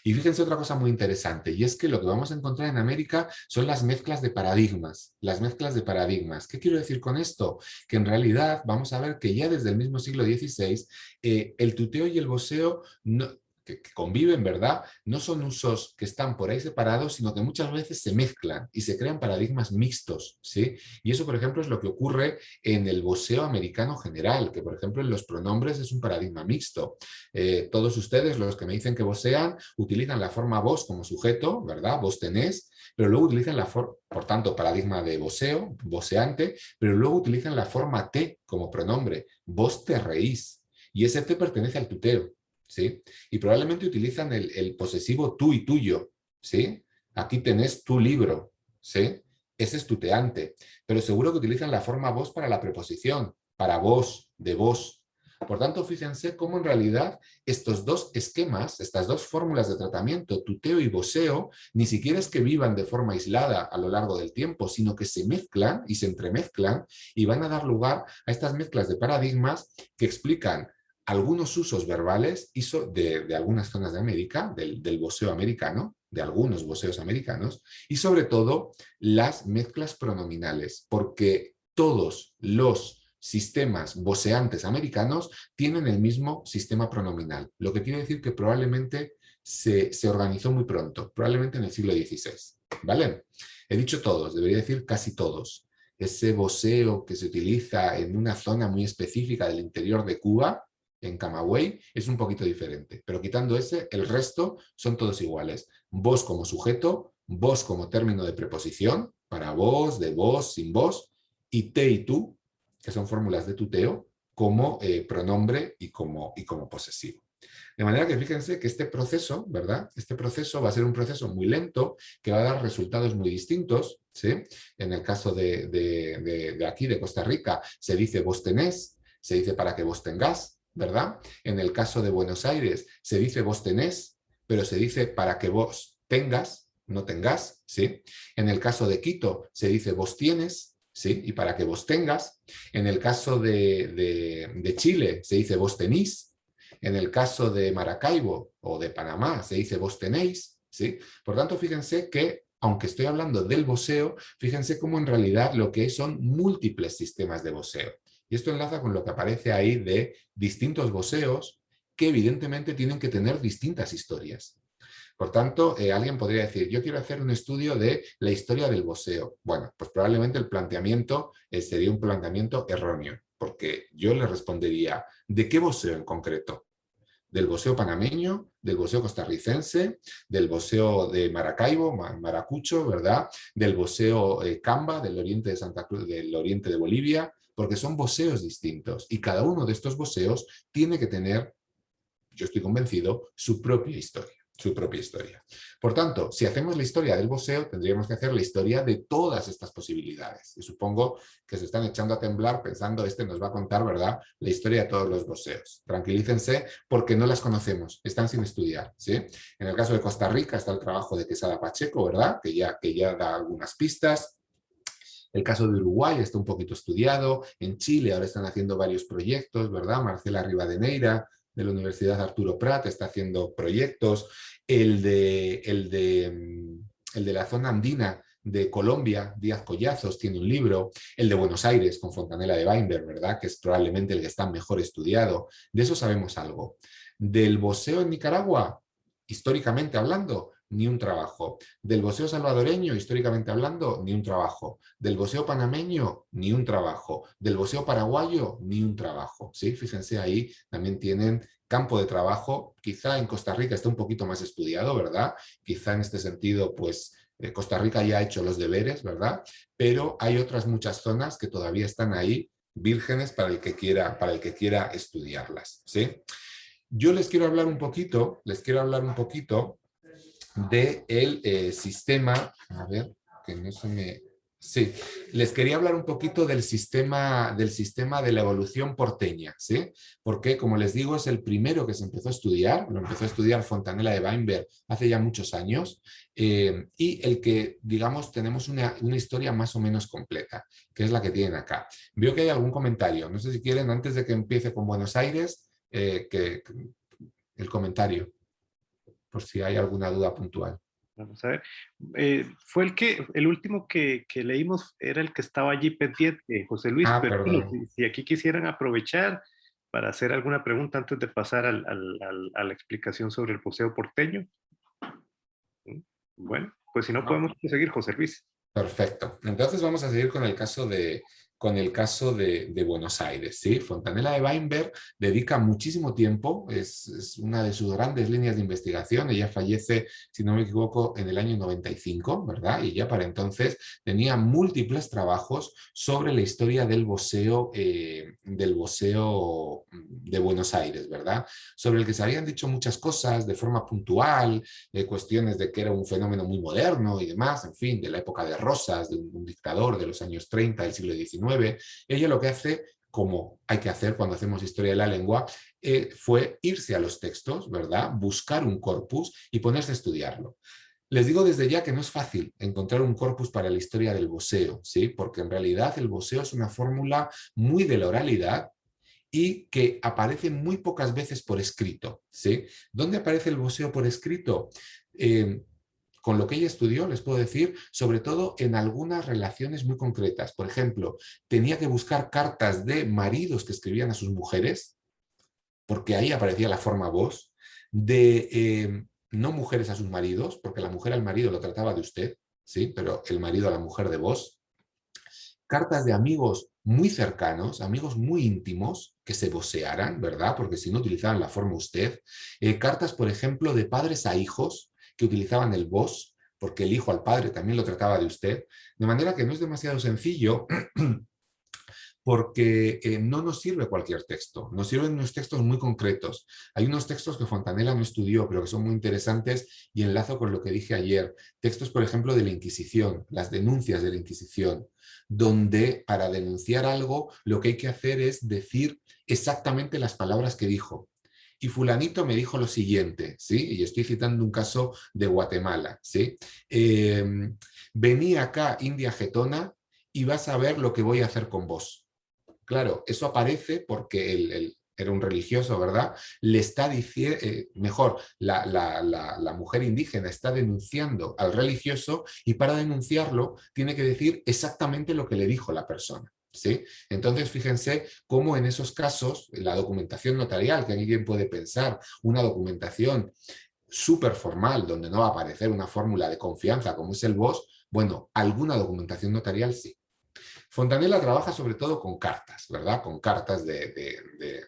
Y fíjense otra cosa muy interesante, y es que lo que vamos a encontrar en América son las mezclas de paradigmas. Las mezclas de paradigmas. ¿Qué quiero decir con esto? Que en realidad vamos a ver que ya desde el mismo siglo XVI el tuteo y el boxeo que conviven, ¿verdad? No son usos que están por ahí separados, sino que muchas veces se mezclan y se crean paradigmas mixtos, ¿sí? Y eso, por ejemplo, es lo que ocurre en el boxeo americano general, que, por ejemplo, en los pronombres es un paradigma mixto. Todos ustedes, los que me dicen que boxean, utilizan la forma vos como sujeto, ¿verdad? Vos tenés, pero luego utilizan por tanto, paradigma de boxeo, boxeante, pero luego utilizan la forma te como pronombre, vos te reís, y ese te pertenece al tuteo. ¿Sí? Y probablemente utilizan el posesivo tú y tuyo, ¿sí? Aquí tenés tu libro, ¿sí? Ese es tuteante, pero seguro que utilizan la forma vos para la preposición, para vos, de vos. Por tanto, fíjense cómo en realidad estos dos esquemas, estas dos fórmulas de tratamiento, tuteo y boxeo, ni siquiera es que vivan de forma aislada a lo largo del tiempo, sino que se mezclan y se entremezclan y van a dar lugar a estas mezclas de paradigmas que explican algunos usos verbales de algunas zonas de América, del boxeo americano, de algunos boxeos americanos, y sobre todo las mezclas pronominales, porque todos los sistemas boxeantes americanos tienen el mismo sistema pronominal, lo que quiere decir que probablemente se organizó muy pronto, probablemente en el siglo XVI. ¿Vale? He dicho todos, debería decir casi todos. Ese boxeo que se utiliza en una zona muy específica del interior de Cuba, en Camagüey, es un poquito diferente, pero quitando ese, el resto son todos iguales. Vos como sujeto, vos como término de preposición, para vos, de vos, sin vos, y te y tú, que son fórmulas de tuteo, como pronombre y como posesivo. De manera que fíjense que este proceso, ¿verdad? Este proceso va a ser un proceso muy lento que va a dar resultados muy distintos, ¿sí? En el caso de aquí, de Costa Rica, se dice vos tenés, se dice para que vos tengas, ¿verdad? En el caso de Buenos Aires se dice vos tenés, pero se dice para que vos tengas, no tengas, ¿sí? En el caso de Quito se dice vos tienes, ¿sí? Y para que vos tengas. En el caso de Chile se dice vos tenís. En el caso de Maracaibo o de Panamá se dice vos tenéis, ¿sí? Por tanto, fíjense que, aunque estoy hablando del boxeo, fíjense cómo en realidad lo que son múltiples sistemas de boxeo. Y esto enlaza con lo que aparece ahí de distintos boxeos que evidentemente tienen que tener distintas historias. Por tanto, alguien podría decir, yo quiero hacer un estudio de la historia del boxeo. Bueno, pues probablemente el planteamiento sería un planteamiento erróneo, porque yo le respondería, ¿de qué boxeo en concreto? ¿Del boxeo panameño, del boxeo costarricense, del boxeo de Maracaibo, Maracucho, ¿verdad? Del boxeo Camba, del oriente de Santa Cruz, del oriente de Bolivia, porque son boxeos distintos y cada uno de estos boxeos tiene que tener, yo estoy convencido, su propia historia. Por tanto, si hacemos la historia del boxeo, tendríamos que hacer la historia de todas estas posibilidades. Y supongo que se están echando a temblar pensando, nos va a contar, ¿verdad?, la historia de todos los boxeos. Tranquilícense porque no las conocemos, están sin estudiar, ¿sí? En el caso de Costa Rica está el trabajo de Quesada Pacheco, ¿verdad?, que ya da algunas pistas. El caso de Uruguay está un poquito estudiado, en Chile ahora están haciendo varios proyectos, ¿verdad? Marcela Rivadeneira, de la Universidad Arturo Prat, está haciendo proyectos. El de la zona andina de Colombia, Díaz Collazos, tiene un libro. El de Buenos Aires, con Fontanella de Weinberg, ¿verdad? Que es probablemente el que está mejor estudiado. De eso sabemos algo. Del boxeo en Nicaragua, históricamente hablando, ni un trabajo. Del boxeo salvadoreño, históricamente hablando, ni un trabajo. Del boxeo panameño, ni un trabajo. Del boxeo paraguayo, ni un trabajo. ¿Sí? Fíjense, ahí también tienen campo de trabajo. Quizá en Costa Rica está un poquito más estudiado, ¿verdad? Quizá en este sentido, pues, Costa Rica ya ha hecho los deberes, ¿verdad? Pero hay otras muchas zonas que todavía están ahí vírgenes para el que quiera estudiarlas, ¿sí? Yo les quiero hablar un poquito del sistema, a ver, que no se me... Sí, les quería hablar un poquito del sistema de la evolución porteña, ¿sí? Porque, como les digo, es el primero que se empezó a estudiar, lo empezó a estudiar Fontanella de Weinberg hace ya muchos años, y el que, digamos, tenemos una historia más o menos completa, que es la que tienen acá. Veo que hay algún comentario, no sé si quieren, antes de que empiece con Buenos Aires, el comentario, por si hay alguna duda puntual. Vamos a ver. Fue el último que leímos, era el que estaba allí pendiente, José Luis, pero bueno, si aquí quisieran aprovechar para hacer alguna pregunta antes de pasar a la explicación sobre el boxeo porteño. Bueno, pues si no podemos seguir, José Luis. Perfecto. Entonces vamos a seguir con el caso de Buenos Aires, ¿sí? Fontanella de Weinberg dedica muchísimo tiempo, es una de sus grandes líneas de investigación. Ella fallece, si no me equivoco, en el año 95, ¿verdad? Y ya para entonces tenía múltiples trabajos sobre la historia del boxeo de Buenos Aires, ¿verdad? Sobre el que se habían dicho muchas cosas de forma puntual, cuestiones de que era un fenómeno muy moderno y demás, en fin, de la época de Rosas, de un dictador de los años 30 del siglo XIX. Ella lo que hace, como hay que hacer cuando hacemos historia de la lengua, fue irse a los textos, ¿verdad? Buscar un corpus y ponerse a estudiarlo. Les digo desde ya que no es fácil encontrar un corpus para la historia del boxeo, ¿sí? Porque en realidad el boxeo es una fórmula muy de la oralidad y que aparece muy pocas veces por escrito, ¿sí? ¿Dónde aparece el boxeo por escrito? Con lo que ella estudió, les puedo decir, sobre todo en algunas relaciones muy concretas. Por ejemplo, tenía que buscar cartas de maridos que escribían a sus mujeres, porque ahí aparecía la forma vos, de no mujeres a sus maridos, porque la mujer al marido lo trataba de usted, ¿sí? Pero el marido a la mujer de vos. Cartas de amigos muy cercanos, amigos muy íntimos, que se vocearan, ¿verdad? Porque si no utilizaban la forma usted. Cartas, por ejemplo, de padres a hijos, que utilizaban el vos, porque el hijo al padre también lo trataba de usted, de manera que no es demasiado sencillo porque no nos sirve cualquier texto, nos sirven unos textos muy concretos. Hay unos textos que Fontanella no estudió, pero que son muy interesantes y enlazo con lo que dije ayer. Textos, por ejemplo, de la Inquisición, las denuncias de la Inquisición, donde para denunciar algo lo que hay que hacer es decir exactamente las palabras que dijo. Y fulanito me dijo lo siguiente, ¿sí? Y estoy citando un caso de Guatemala, ¿sí? Vení acá, India Getona, y vas a ver lo que voy a hacer con vos. Claro, eso aparece porque era un religioso, ¿verdad? Le está diciendo, mejor, la mujer indígena está denunciando al religioso y para denunciarlo tiene que decir exactamente lo que le dijo la persona. ¿Sí? Entonces, fíjense cómo en esos casos la documentación notarial, que alguien puede pensar, una documentación súper formal, donde no va a aparecer una fórmula de confianza como es el vos, bueno, alguna documentación notarial sí. Fontanella trabaja sobre todo con cartas, ¿verdad? Con cartas de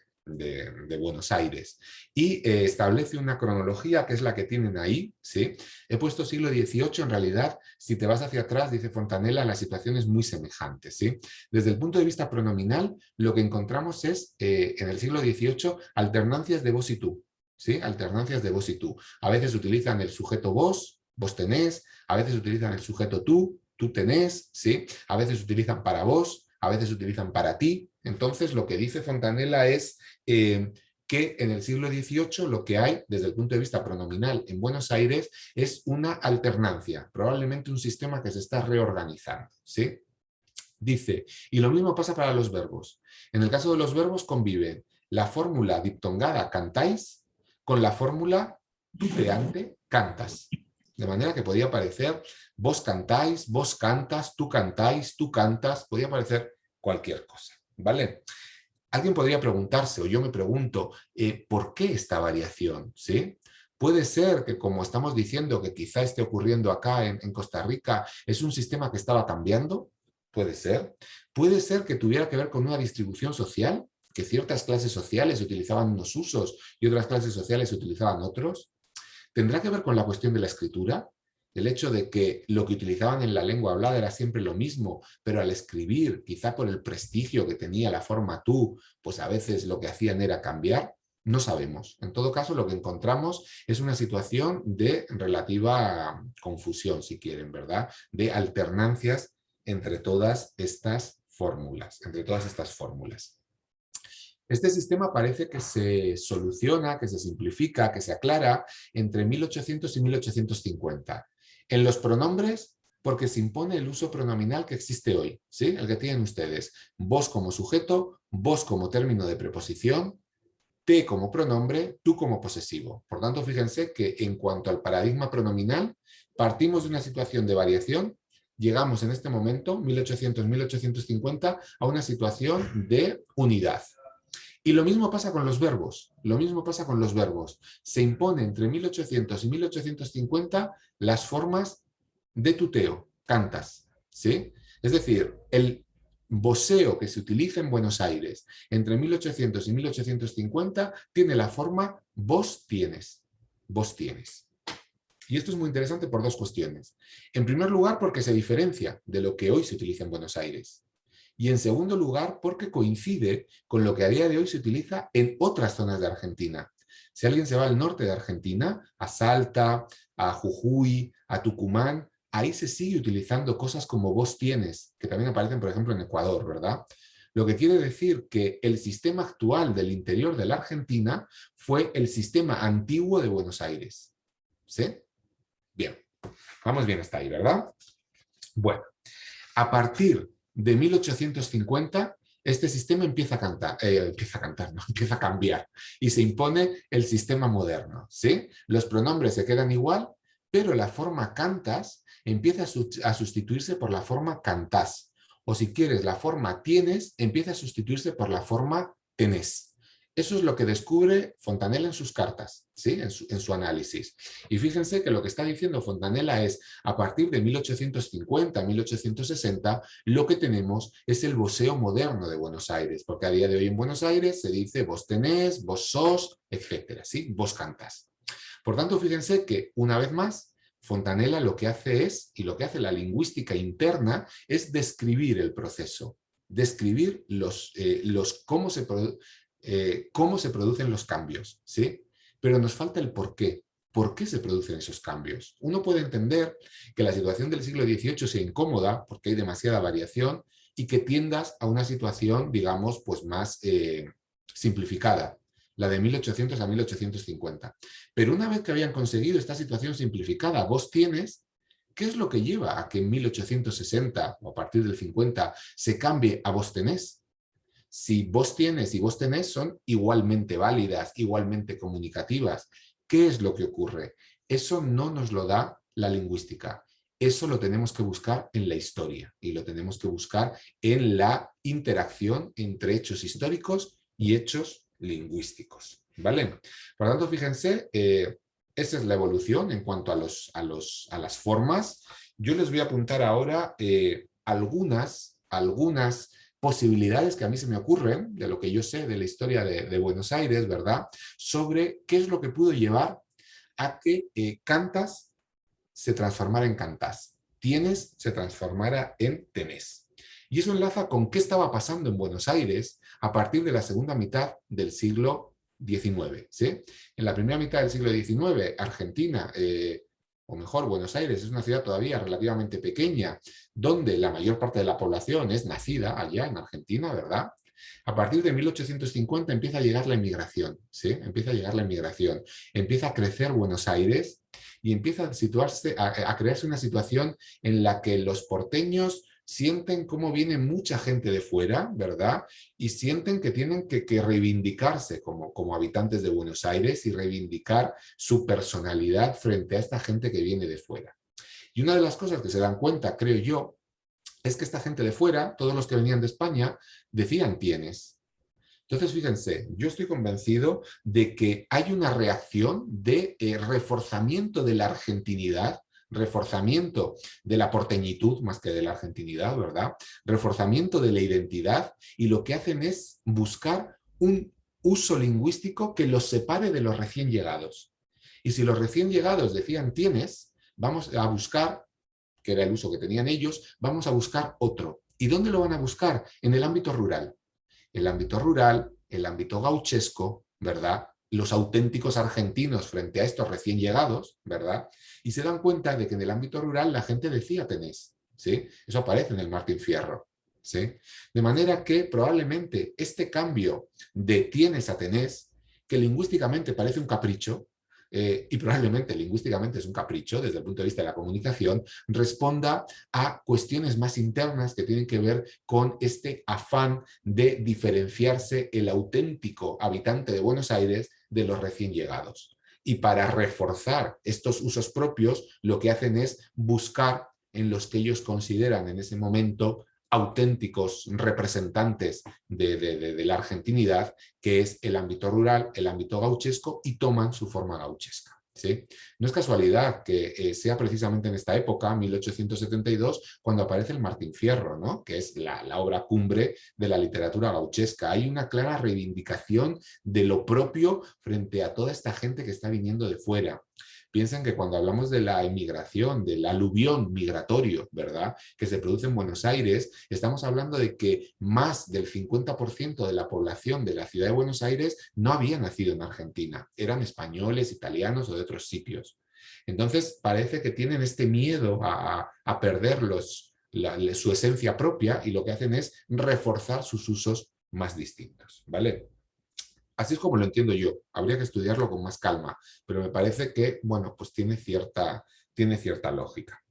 Buenos Aires y establece una cronología que es la que tienen ahí, ¿sí? He puesto siglo XVIII, en realidad, si te vas hacia atrás, dice Fontanella, la situación es muy semejante, ¿sí? Desde el punto de vista pronominal, lo que encontramos es, en el siglo XVIII, alternancias de vos y tú, ¿sí? Alternancias de vos y tú. A veces utilizan el sujeto vos, vos tenés, a veces utilizan el sujeto tú tenés, ¿sí? A veces utilizan para vos, a veces utilizan para ti. Entonces, lo que dice Fontanella es que en el siglo XVIII lo que hay, desde el punto de vista pronominal en Buenos Aires, es una alternancia, probablemente un sistema que se está reorganizando, ¿sí? Dice, y lo mismo pasa para los verbos. En el caso de los verbos conviven la fórmula diptongada cantáis con la fórmula tuteante cantas. De manera que podía parecer vos cantáis, vos cantas, tú cantáis, tú cantas, podía parecer cualquier cosa, ¿vale? Alguien podría preguntarse, o yo me pregunto, ¿por qué esta variación? ¿Sí? Puede ser que, como estamos diciendo, que quizá esté ocurriendo acá en Costa Rica, es un sistema que estaba cambiando. Puede ser. Puede ser que tuviera que ver con una distribución social, que ciertas clases sociales utilizaban unos usos y otras clases sociales utilizaban otros. ¿Tendrá que ver con la cuestión de la escritura? El hecho de que lo que utilizaban en la lengua hablada era siempre lo mismo, pero al escribir, quizá por el prestigio que tenía la forma tú, pues a veces lo que hacían era cambiar. No sabemos. En todo caso, lo que encontramos es una situación de relativa confusión, si quieren, ¿verdad? De alternancias entre todas estas fórmulas, Este sistema parece que se soluciona, que se simplifica, que se aclara entre 1800 y 1850. En los pronombres, porque se impone el uso pronominal que existe hoy, ¿sí? El que tienen ustedes. Vos como sujeto, vos como término de preposición, te como pronombre, tú como posesivo. Por tanto, fíjense que en cuanto al paradigma pronominal, partimos de una situación de variación, llegamos en este momento, 1800-1850, a una situación de unidad. Y lo mismo pasa con los verbos, Se impone entre 1800 y 1850 las formas de tuteo, cantas, ¿sí? Es decir, el voceo que se utiliza en Buenos Aires entre 1800 y 1850 tiene la forma vos tienes. Y esto es muy interesante por dos cuestiones. En primer lugar, porque se diferencia de lo que hoy se utiliza en Buenos Aires. Y en segundo lugar, porque coincide con lo que a día de hoy se utiliza en otras zonas de Argentina. Si alguien se va al norte de Argentina, a Salta, a Jujuy, a Tucumán, ahí se sigue utilizando cosas como vos tienes, que también aparecen, por ejemplo, en Ecuador, ¿verdad? Lo que quiere decir que el sistema actual del interior de la Argentina fue el sistema antiguo de Buenos Aires. ¿Sí? Bien, vamos bien hasta ahí, ¿verdad? Bueno, a partir de 1850, este sistema empieza a cambiar y se impone el sistema moderno, ¿sí? Los pronombres se quedan igual, pero la forma cantas empieza a sustituirse por la forma cantás. O si quieres, la forma tienes empieza a sustituirse por la forma tenés. Eso es lo que descubre Fontanella en sus cartas, ¿sí? en su análisis. Y fíjense que lo que está diciendo Fontanella es, a partir de 1850, 1860, lo que tenemos es el voceo moderno de Buenos Aires, porque a día de hoy en Buenos Aires se dice vos tenés, vos sos, etcétera, ¿sí? Vos cantás. Por tanto, fíjense que, una vez más, Fontanella lo que hace es, y lo que hace la lingüística interna, es describir el proceso, describir cómo se producen los cambios, ¿sí? Pero nos falta el por qué. ¿Por qué se producen esos cambios? Uno puede entender que la situación del siglo XVIII sea incómoda porque hay demasiada variación y que tiendas a una situación, digamos, pues más simplificada, la de 1800 a 1850. Pero una vez que habían conseguido esta situación simplificada, vos tienes, ¿qué es lo que lleva a que en 1860 o a partir del 50 se cambie a vos tenés? Si vos tienes y vos tenés son igualmente válidas, igualmente comunicativas. ¿Qué es lo que ocurre? Eso no nos lo da la lingüística. Eso lo tenemos que buscar en la historia y lo tenemos que buscar en la interacción entre hechos históricos y hechos lingüísticos, ¿vale? Por lo tanto, fíjense, esa es la evolución en cuanto a las formas. Yo les voy a apuntar ahora algunas posibilidades que a mí se me ocurren, de lo que yo sé de la historia de Buenos Aires, ¿verdad? Sobre qué es lo que pudo llevar a que cantas se transformara en cantás, tienes se transformara en tenés. Y eso enlaza con qué estaba pasando en Buenos Aires a partir de la segunda mitad del siglo XIX, ¿sí? En la primera mitad del siglo XIX, Argentina, o mejor, Buenos Aires es una ciudad todavía relativamente pequeña, donde la mayor parte de la población es nacida allá en Argentina, ¿verdad? A partir de 1850 empieza a llegar la inmigración, ¿sí? Empieza a llegar la inmigración, empieza a crecer Buenos Aires y empieza a crearse una situación en la que los porteños sienten cómo viene mucha gente de fuera, ¿verdad? Y sienten que tienen que reivindicarse como habitantes de Buenos Aires y reivindicar su personalidad frente a esta gente que viene de fuera. Y una de las cosas que se dan cuenta, creo yo, es que esta gente de fuera, todos los que venían de España, decían tienes. Entonces, fíjense, yo estoy convencido de que hay una reacción de reforzamiento de la argentinidad, reforzamiento de la porteñitud más que de la argentinidad, ¿verdad? Reforzamiento de la identidad, y lo que hacen es buscar un uso lingüístico que los separe de los recién llegados. Y si los recién llegados decían tienes, vamos a buscar, que era el uso que tenían ellos, vamos a buscar otro. ¿Y dónde lo van a buscar? En el ámbito rural. El ámbito rural, el ámbito gauchesco, ¿verdad? Los auténticos argentinos frente a estos recién llegados, ¿verdad? Y se dan cuenta de que en el ámbito rural la gente decía tenés, ¿sí? Eso aparece en el Martín Fierro, ¿sí? De manera que probablemente este cambio de tienes a tenés, que lingüísticamente parece un capricho, y probablemente lingüísticamente es un capricho desde el punto de vista de la comunicación, responda a cuestiones más internas que tienen que ver con este afán de diferenciarse el auténtico habitante de Buenos Aires de los recién llegados. Y para reforzar estos usos propios, lo que hacen es buscar en los que ellos consideran en ese momento auténticos representantes de la argentinidad, que es el ámbito rural, el ámbito gauchesco, y toman su forma gauchesca. ¿Sí? No es casualidad que sea precisamente en esta época, 1872, cuando aparece el Martín Fierro, ¿no? Que es la obra cumbre de la literatura gauchesca. Hay una clara reivindicación de lo propio frente a toda esta gente que está viniendo de fuera. Piensen que cuando hablamos de la emigración, del aluvión migratorio, ¿verdad?, que se produce en Buenos Aires, estamos hablando de que más del 50% de la población de la ciudad de Buenos Aires no había nacido en Argentina, eran españoles, italianos o de otros sitios. Entonces parece que tienen este miedo a perder su esencia propia, y lo que hacen es reforzar sus usos más distintos, ¿vale? Así es como lo entiendo yo. Habría que estudiarlo con más calma, pero me parece que, bueno, pues tiene cierta lógica.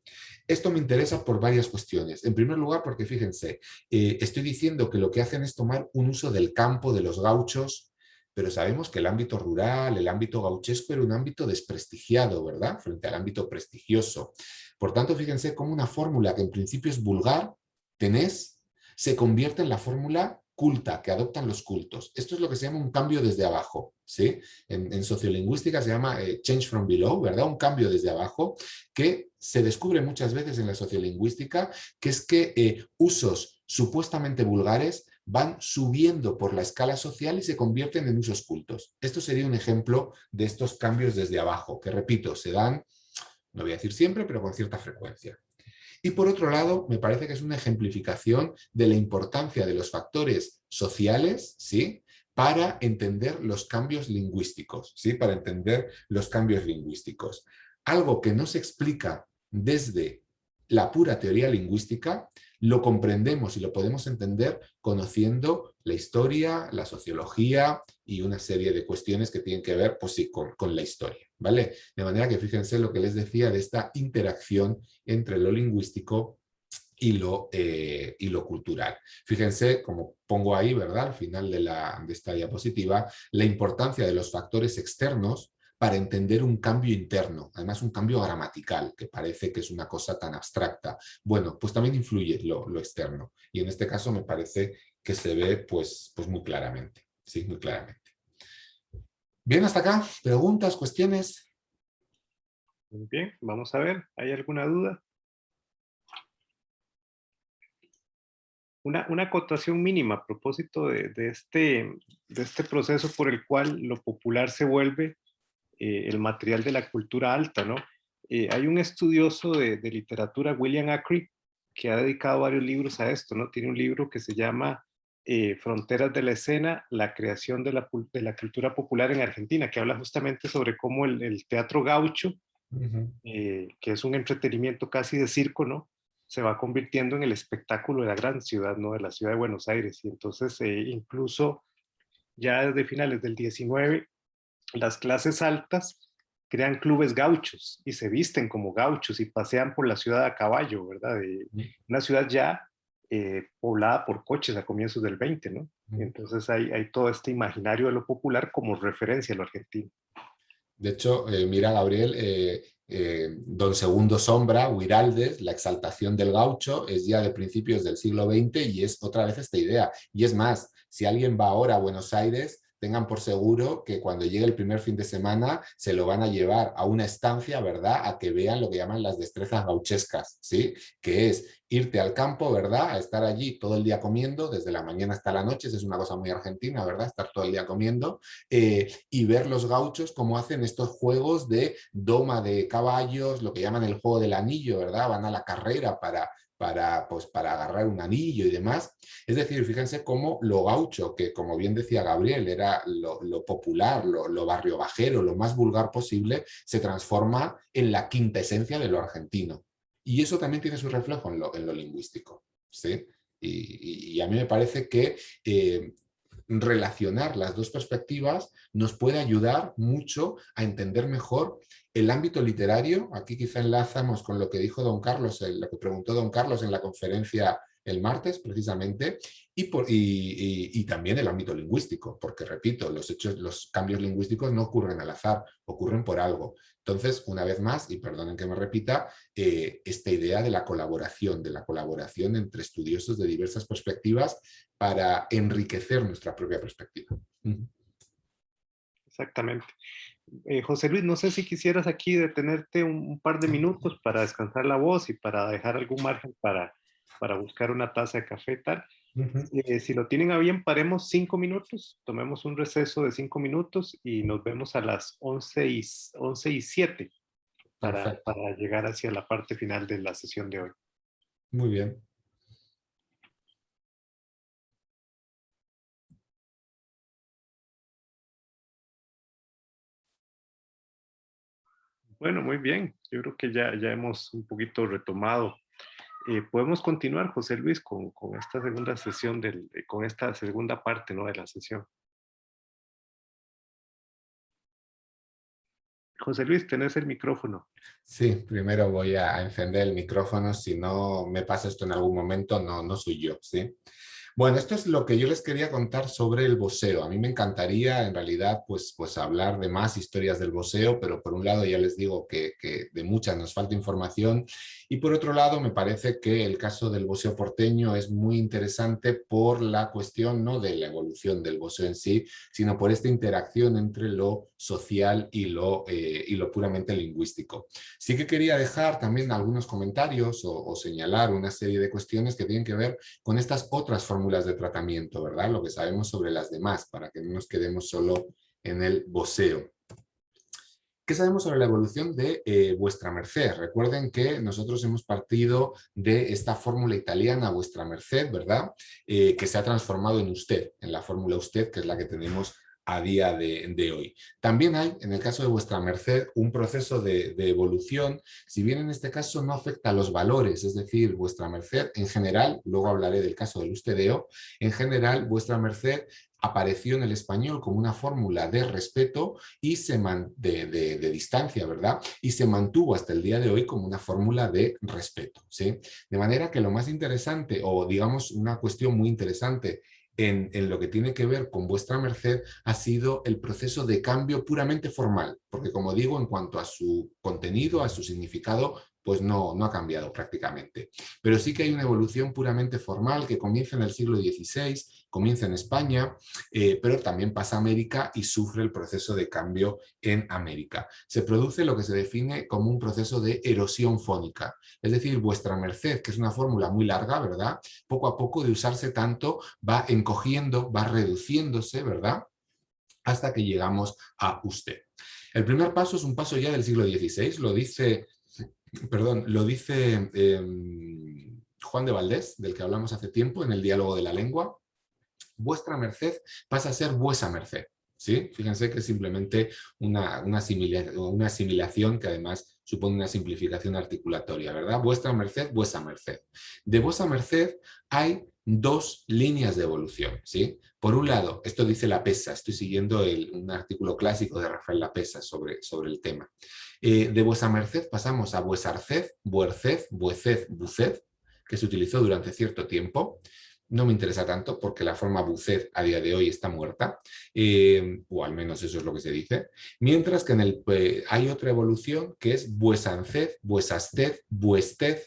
Esto me interesa por varias cuestiones. En primer lugar, porque fíjense, estoy diciendo que lo que hacen es tomar un uso del campo, de los gauchos, pero sabemos que el ámbito rural, el ámbito gauchesco era un ámbito desprestigiado, ¿verdad?, frente al ámbito prestigioso. Por tanto, fíjense cómo una fórmula que en principio es vulgar, tenés, se convierte en la fórmula culta, que adoptan los cultos. Esto es lo que se llama un cambio desde abajo, ¿sí? En sociolingüística se llama change from below, ¿verdad? Un cambio desde abajo, que se descubre muchas veces en la sociolingüística, que es que usos supuestamente vulgares van subiendo por la escala social y se convierten en usos cultos. Esto sería un ejemplo de estos cambios desde abajo, que, repito, se dan, no voy a decir siempre, pero con cierta frecuencia. Y por otro lado, me parece que es una ejemplificación de la importancia de los factores sociales, ¿sí?, para entender los cambios lingüísticos, ¿sí?, para entender los cambios lingüísticos. Algo que no se explica desde la pura teoría lingüística, lo comprendemos y lo podemos entender conociendo la historia, la sociología y una serie de cuestiones que tienen que ver, pues sí, con la historia, ¿vale? De manera que fíjense lo que les decía de esta interacción entre lo lingüístico y lo cultural. Fíjense, como pongo ahí, ¿verdad?, al final de esta diapositiva, la importancia de los factores externos para entender un cambio interno, además un cambio gramatical, que parece que es una cosa tan abstracta. Bueno, pues también influye lo externo, y en este caso me parece que se ve pues muy claramente, sí, muy claramente. Bien, hasta acá, ¿preguntas, cuestiones? Muy bien, vamos a ver, ¿hay alguna duda? Una acotación mínima a propósito de este proceso por el cual lo popular se vuelve el material de la cultura alta, ¿no? Hay un estudioso de literatura, William Acri, que ha dedicado varios libros a esto, ¿no? Tiene un libro que se llama Fronteras de la escena, la creación de la cultura popular en Argentina, que habla justamente sobre cómo el teatro gaucho, que es un entretenimiento casi de circo, ¿no?, se va convirtiendo en el espectáculo de la gran ciudad, ¿no?, de la ciudad de Buenos Aires. Y entonces incluso ya desde finales del 19, las clases altas crean clubes gauchos y se visten como gauchos y pasean por la ciudad a caballo, ¿verdad? Una ciudad ya poblada por coches a comienzos del 20, ¿no? Y entonces hay todo este imaginario de lo popular como referencia a lo argentino. De hecho, mira, Gabriel, Don Segundo Sombra, Huiraldes, la exaltación del gaucho, es ya de principios del siglo XX y es otra vez esta idea. Y es más, si alguien va ahora a Buenos Aires, tengan por seguro que cuando llegue el primer fin de semana se lo van a llevar a una estancia, ¿verdad? A que vean lo que llaman las destrezas gauchescas, ¿sí? Que es irte al campo, ¿verdad? A estar allí todo el día comiendo, desde la mañana hasta la noche, eso es una cosa muy argentina, ¿verdad? Estar todo el día comiendo y ver los gauchos cómo hacen estos juegos de doma de caballos, lo que llaman el juego del anillo, ¿verdad? Van a la carrera para agarrar un anillo y demás. Es decir, fíjense cómo lo gaucho, que como bien decía Gabriel, era lo popular, lo barrio bajero, lo más vulgar posible, se transforma en la quinta esencia de lo argentino. Y eso también tiene su reflejo en lo lingüístico, ¿sí? Y a mí me parece que relacionar las dos perspectivas nos puede ayudar mucho a entender mejor el ámbito literario. Aquí quizá enlazamos con lo que dijo don Carlos, lo que preguntó don Carlos en la conferencia el martes precisamente, y también el ámbito lingüístico, porque repito, los cambios lingüísticos no ocurren al azar, ocurren por algo. Entonces, una vez más, y perdonen que me repita, esta idea de la colaboración entre estudiosos de diversas perspectivas para enriquecer nuestra propia perspectiva. Exactamente. José Luis, no sé si quisieras aquí detenerte un par de minutos para descansar la voz y para dejar algún margen para buscar una taza de café y tal. Si lo tienen a bien, paremos 5 minutos, tomemos un receso de 5 minutos y nos vemos a las 11:07 para llegar hacia la parte final de la sesión de hoy. Muy bien. Bueno, muy bien. Yo creo que ya hemos un poquito retomado. Podemos continuar, José Luis, con esta segunda sesión, con esta segunda parte, ¿no?, de la sesión. José Luis, tenés el micrófono. Sí, primero voy a encender el micrófono, si no me pasa esto en algún momento, no soy yo, ¿sí? Bueno, esto es lo que yo les quería contar sobre el boxeo. A mí me encantaría, en realidad, pues hablar de más historias del boxeo, pero por un lado ya les digo que de muchas nos falta información, y por otro lado me parece que el caso del boxeo porteño es muy interesante por la cuestión no de la evolución del boxeo en sí, sino por esta interacción entre lo social y lo puramente lingüístico. Sí que quería dejar también algunos comentarios o señalar una serie de cuestiones que tienen que ver con estas otras fórmulas de tratamiento, ¿verdad? Lo que sabemos sobre las demás, para que no nos quedemos solo en el boxeo. ¿Qué sabemos sobre la evolución de vuestra merced? Recuerden que nosotros hemos partido de esta fórmula italiana, vuestra merced, ¿verdad? Que se ha transformado en usted, en la fórmula usted, que es la que tenemos a día de hoy. También hay, en el caso de vuestra merced, un proceso de evolución, si bien en este caso no afecta a los valores, es decir, vuestra merced en general, luego hablaré del caso del ustedeo, en general vuestra merced apareció en el español como una fórmula de respeto y de distancia, ¿verdad? Y se mantuvo hasta el día de hoy como una fórmula de respeto, ¿sí? De manera que lo más interesante, o digamos una cuestión muy interesante en lo que tiene que ver con vuestra merced, ha sido el proceso de cambio puramente formal, porque como digo, en cuanto a su contenido, a su significado, pues no ha cambiado prácticamente. Pero sí que hay una evolución puramente formal que comienza en el siglo XVI, comienza en España, pero también pasa a América y sufre el proceso de cambio en América. Se produce lo que se define como un proceso de erosión fónica, es decir, vuestra merced, que es una fórmula muy larga, ¿verdad? Poco a poco de usarse tanto va encogiendo, va reduciéndose, ¿verdad? Hasta que llegamos a usted. El primer paso es un paso ya del siglo XVI, lo dice Juan de Valdés, del que hablamos hace tiempo en el Diálogo de la Lengua. Vuestra merced pasa a ser vuesa merced, ¿sí? Fíjense que es simplemente una asimilación que además supone una simplificación articulatoria, ¿verdad? Vuestra merced, vuesa merced. De vuesa merced hay dos líneas de evolución, ¿sí? Por un lado, esto dice La Pesa, estoy siguiendo un artículo clásico de Rafael La Pesa sobre el tema. De vuesa merced pasamos a vuesarced, buerced, bueced, buced, que se utilizó durante cierto tiempo. No me interesa tanto porque la forma buced a día de hoy está muerta, o al menos eso es lo que se dice. Mientras que hay otra evolución que es vuesanced, vuesasted, vuested,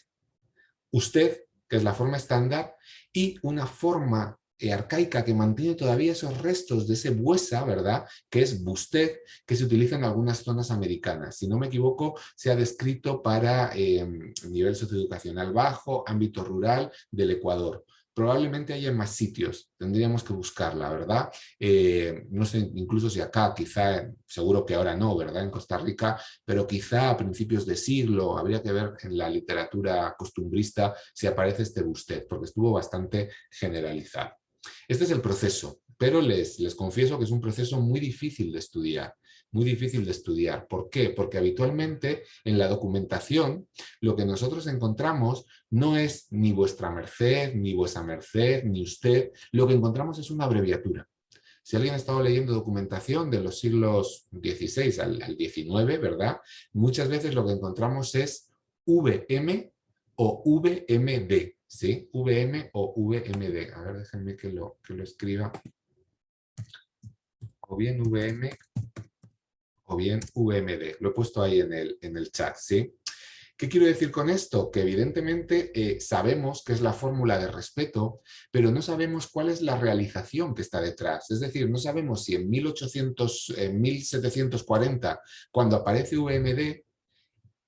usted, que es la forma estándar, y una forma arcaica que mantiene todavía esos restos de ese vuesa, ¿verdad? Que es busted, que se utiliza en algunas zonas americanas. Si no me equivoco, se ha descrito para nivel socioeducacional bajo, ámbito rural del Ecuador. Probablemente haya más sitios, tendríamos que buscarla, ¿verdad? No sé, incluso si acá, quizá, seguro que ahora no, ¿verdad? En Costa Rica, pero quizá a principios de siglo habría que ver en la literatura costumbrista si aparece este busted, porque estuvo bastante generalizado. Este es el proceso, pero les confieso que es un proceso muy difícil de estudiar. Muy difícil de estudiar. ¿Por qué? Porque habitualmente en la documentación lo que nosotros encontramos no es ni vuestra merced, ni vuesa merced, ni usted. Lo que encontramos es una abreviatura. Si alguien ha estado leyendo documentación de los siglos XVI al XIX, ¿verdad? Muchas veces lo que encontramos es VM o VMD, ¿sí? VM o VMD. A ver, déjenme que lo escriba. O bien VM o bien VMD. Lo he puesto ahí en el chat, ¿sí? ¿Qué quiero decir con esto? Que evidentemente sabemos qué es la fórmula de respeto, pero no sabemos cuál es la realización que está detrás. Es decir, no sabemos si en 1740, cuando aparece VMD,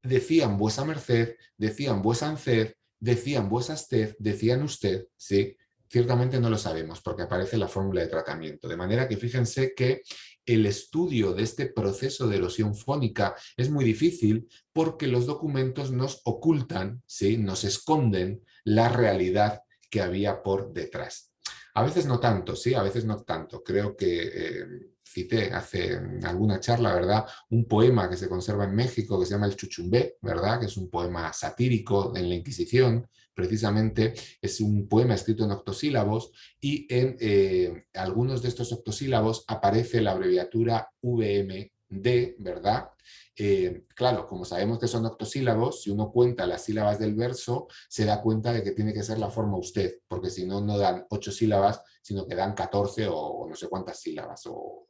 decían vuesa merced, decían vuesanced, decían vuesasted, decían usted, ¿sí? Ciertamente no lo sabemos porque aparece la fórmula de tratamiento. De manera que fíjense que el estudio de este proceso de erosión fónica es muy difícil porque los documentos nos ocultan, ¿sí? Nos esconden la realidad que había por detrás. A veces no tanto, sí, a veces no tanto. Creo que cité hace alguna charla, ¿verdad? Un poema que se conserva en México que se llama El Chuchumbé, ¿verdad? Que es un poema satírico en la Inquisición. Precisamente es un poema escrito en octosílabos y en algunos de estos octosílabos aparece la abreviatura VMD, ¿verdad? Claro, como sabemos que son octosílabos, si uno cuenta las sílabas del verso, se da cuenta de que tiene que ser la forma usted, porque si no, no dan 8 sílabas, sino que dan 14 o no sé cuántas sílabas, o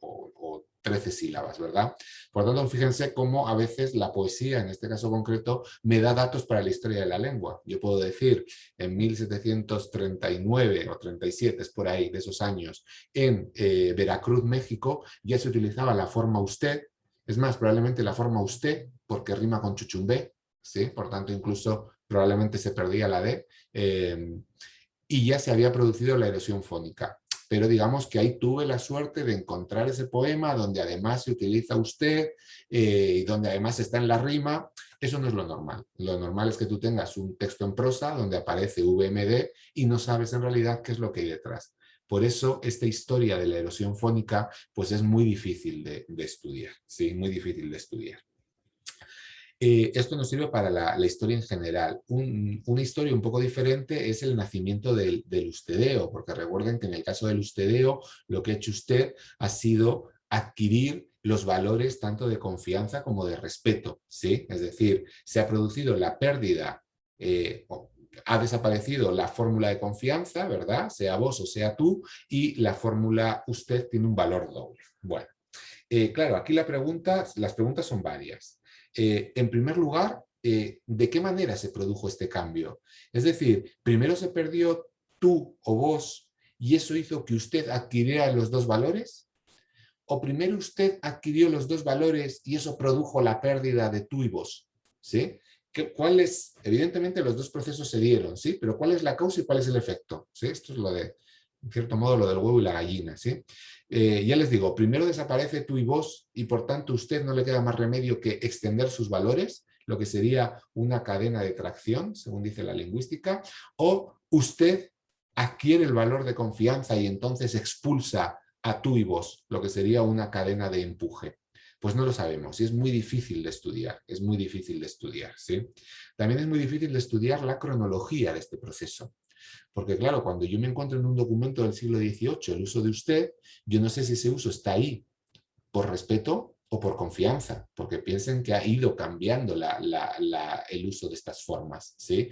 13 sílabas, ¿verdad? Por lo tanto, fíjense cómo a veces la poesía, en este caso concreto, me da datos para la historia de la lengua. Yo puedo decir, en 1739 o 37, es por ahí, de esos años, en Veracruz, México, ya se utilizaba la forma usted. Es más, probablemente la forma usted, porque rima con chuchumbé, ¿sí? Por tanto, incluso probablemente se perdía la D, y ya se había producido la erosión fónica. Pero digamos que ahí tuve la suerte de encontrar ese poema donde además se utiliza usted y donde además está en la rima. Eso no es lo normal. Lo normal es que tú tengas un texto en prosa donde aparece VMD y no sabes en realidad qué es lo que hay detrás. Por eso esta historia de la erosión fónica pues es muy difícil de estudiar, ¿sí? Muy difícil de estudiar. Esto nos sirve para la historia en general. Una historia un poco diferente es el nacimiento del ustedeo, porque recuerden que en el caso del ustedeo lo que ha hecho usted ha sido adquirir los valores tanto de confianza como de respeto, ¿sí? Es decir, se ha producido la pérdida, ha desaparecido la fórmula de confianza, ¿verdad? Sea vos o sea tú, y la fórmula usted tiene un valor doble. Bueno, claro, aquí las preguntas son varias. En primer lugar, ¿de qué manera se produjo este cambio? Es decir, primero se perdió tú o vos y eso hizo que usted adquiriera los dos valores, o primero usted adquirió los dos valores y eso produjo la pérdida de tú y vos, ¿sí? Evidentemente los dos procesos se dieron, ¿sí? Pero ¿cuál es la causa y cuál es el efecto? ¿Sí? Esto es lo de, en cierto modo, lo del huevo y la gallina, ¿sí? Ya les digo, primero desaparece tú y vos y por tanto a usted no le queda más remedio que extender sus valores, lo que sería una cadena de tracción, según dice la lingüística, o usted adquiere el valor de confianza y entonces expulsa a tú y vos, lo que sería una cadena de empuje. Pues no lo sabemos y es muy difícil de estudiar, es muy difícil de estudiar, ¿sí? También es muy difícil de estudiar la cronología de este proceso. Porque claro, cuando yo me encuentro en un documento del siglo XVIII, el uso de usted, yo no sé si ese uso está ahí por respeto o por confianza, porque piensen que ha ido cambiando el uso de estas formas, ¿sí?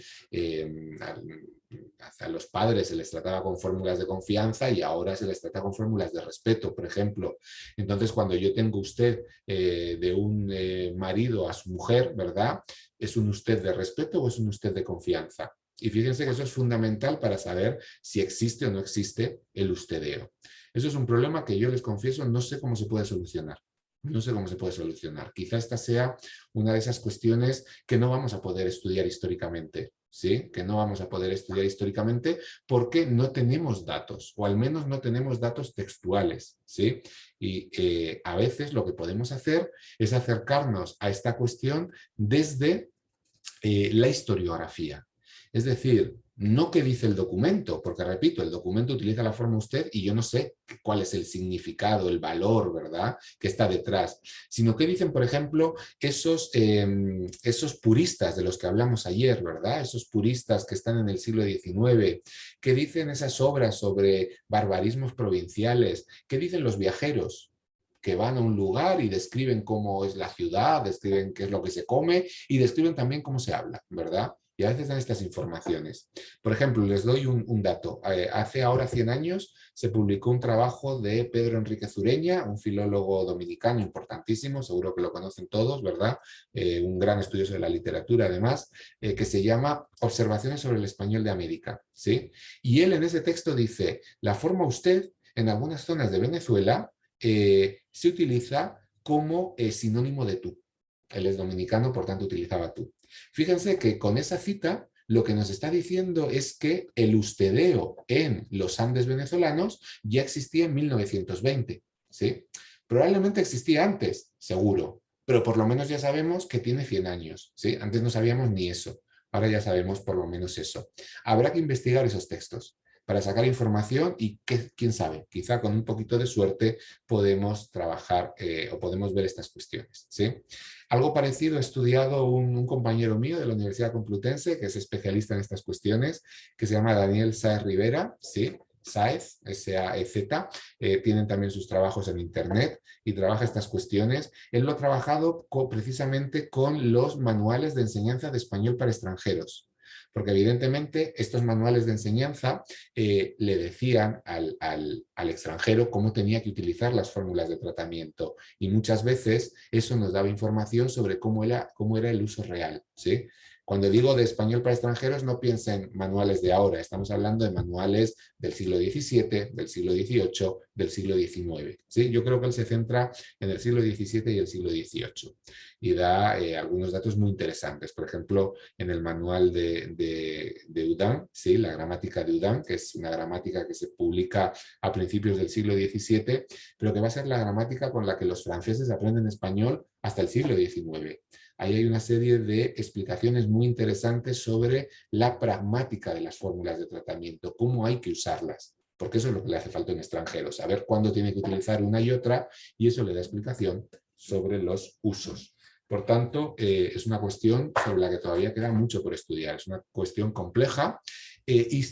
A los padres se les trataba con fórmulas de confianza y ahora se les trata con fórmulas de respeto, por ejemplo. Entonces, cuando yo tengo usted de un marido a su mujer, ¿verdad? ¿Es un usted de respeto o es un usted de confianza? Y fíjense que eso es fundamental para saber si existe o no existe el ustedeo. Eso es un problema que yo les confieso, no sé cómo se puede solucionar. No sé cómo se puede solucionar. Quizá esta sea una de esas cuestiones que no vamos a poder estudiar históricamente, ¿sí? Que no vamos a poder estudiar históricamente porque no tenemos datos, o al menos no tenemos datos textuales, ¿sí? Y a veces lo que podemos hacer es acercarnos a esta cuestión desde la historiografía. Es decir, no qué dice el documento, porque repito, el documento utiliza la forma usted y yo no sé cuál es el significado, el valor, ¿verdad?, que está detrás, sino qué dicen, por ejemplo, esos puristas de los que hablamos ayer, ¿verdad?, esos puristas que están en el siglo XIX, qué dicen esas obras sobre barbarismos provinciales, qué dicen los viajeros que van a un lugar y describen cómo es la ciudad, describen qué es lo que se come y describen también cómo se habla, ¿verdad? Y a veces dan estas informaciones. Por ejemplo, les doy un dato. Hace ahora 100 años se publicó un trabajo de Pedro Enríquez Ureña, un filólogo dominicano importantísimo, seguro que lo conocen todos, ¿verdad? Un gran estudioso de la literatura, además, que se llama Observaciones sobre el español de América, ¿sí? Y él en ese texto dice, la forma usted en algunas zonas de Venezuela se utiliza como sinónimo de tú. Él es dominicano, por tanto utilizaba tú. Fíjense que con esa cita lo que nos está diciendo es que el ustedeo en los Andes venezolanos ya existía en 1920, ¿sí? Probablemente existía antes, seguro, pero por lo menos ya sabemos que tiene 100 años, ¿sí? Antes no sabíamos ni eso, ahora ya sabemos por lo menos eso. Habrá que investigar esos textos para sacar información y quién sabe, quizá con un poquito de suerte podemos trabajar o podemos ver estas cuestiones, ¿sí? Algo parecido ha estudiado un compañero mío de la Universidad Complutense, que es especialista en estas cuestiones, que se llama Daniel Sáez Rivera, ¿sí? Sáez, S-A-E-Z, tienen también sus trabajos en internet y trabaja estas cuestiones. Él lo ha trabajado precisamente con los manuales de enseñanza de español para extranjeros, porque evidentemente estos manuales de enseñanza le decían al extranjero cómo tenía que utilizar las fórmulas de tratamiento y muchas veces eso nos daba información sobre cómo era el uso real, ¿sí? Cuando digo de español para extranjeros, no piensen manuales de ahora, estamos hablando de manuales del siglo XVII, del siglo XVIII, del siglo XIX. ¿Sí? Yo creo que él se centra en el siglo XVII y el siglo XVIII y da algunos datos muy interesantes. Por ejemplo, en el manual de Houdin, ¿sí? La gramática de Houdin, que es una gramática que se publica a principios del siglo XVII, pero que va a ser la gramática con la que los franceses aprenden español hasta el siglo XIX. Ahí hay una serie de explicaciones muy interesantes sobre la pragmática de las fórmulas de tratamiento, cómo hay que usarlas, porque eso es lo que le hace falta a un extranjero, saber cuándo tiene que utilizar una y otra, y eso le da explicación sobre los usos. Por tanto, es una cuestión sobre la que todavía queda mucho por estudiar, es una cuestión compleja y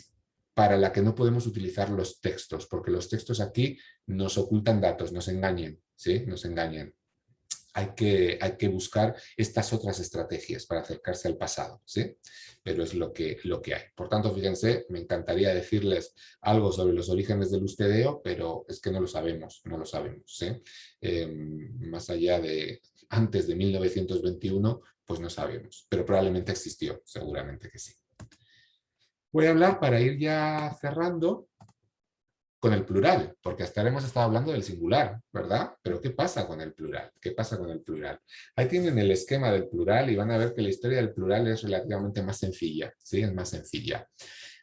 para la que no podemos utilizar los textos, porque los textos aquí nos ocultan datos, nos engañan, ¿sí? Nos engañan. Hay que buscar estas otras estrategias para acercarse al pasado, ¿sí? Pero es lo que hay. Por tanto, fíjense, me encantaría decirles algo sobre los orígenes del ustedeo, pero es que no lo sabemos, ¿sí? Más allá de antes de 1921, pues no sabemos, pero probablemente existió, seguramente que sí. Voy a hablar para ir ya cerrando con el plural, porque hasta ahora hemos estado hablando del singular, ¿verdad? Pero ¿qué pasa con el plural? ¿Qué pasa con el plural? Ahí tienen el esquema del plural y van a ver que la historia del plural es relativamente más sencilla, ¿sí? Es más sencilla.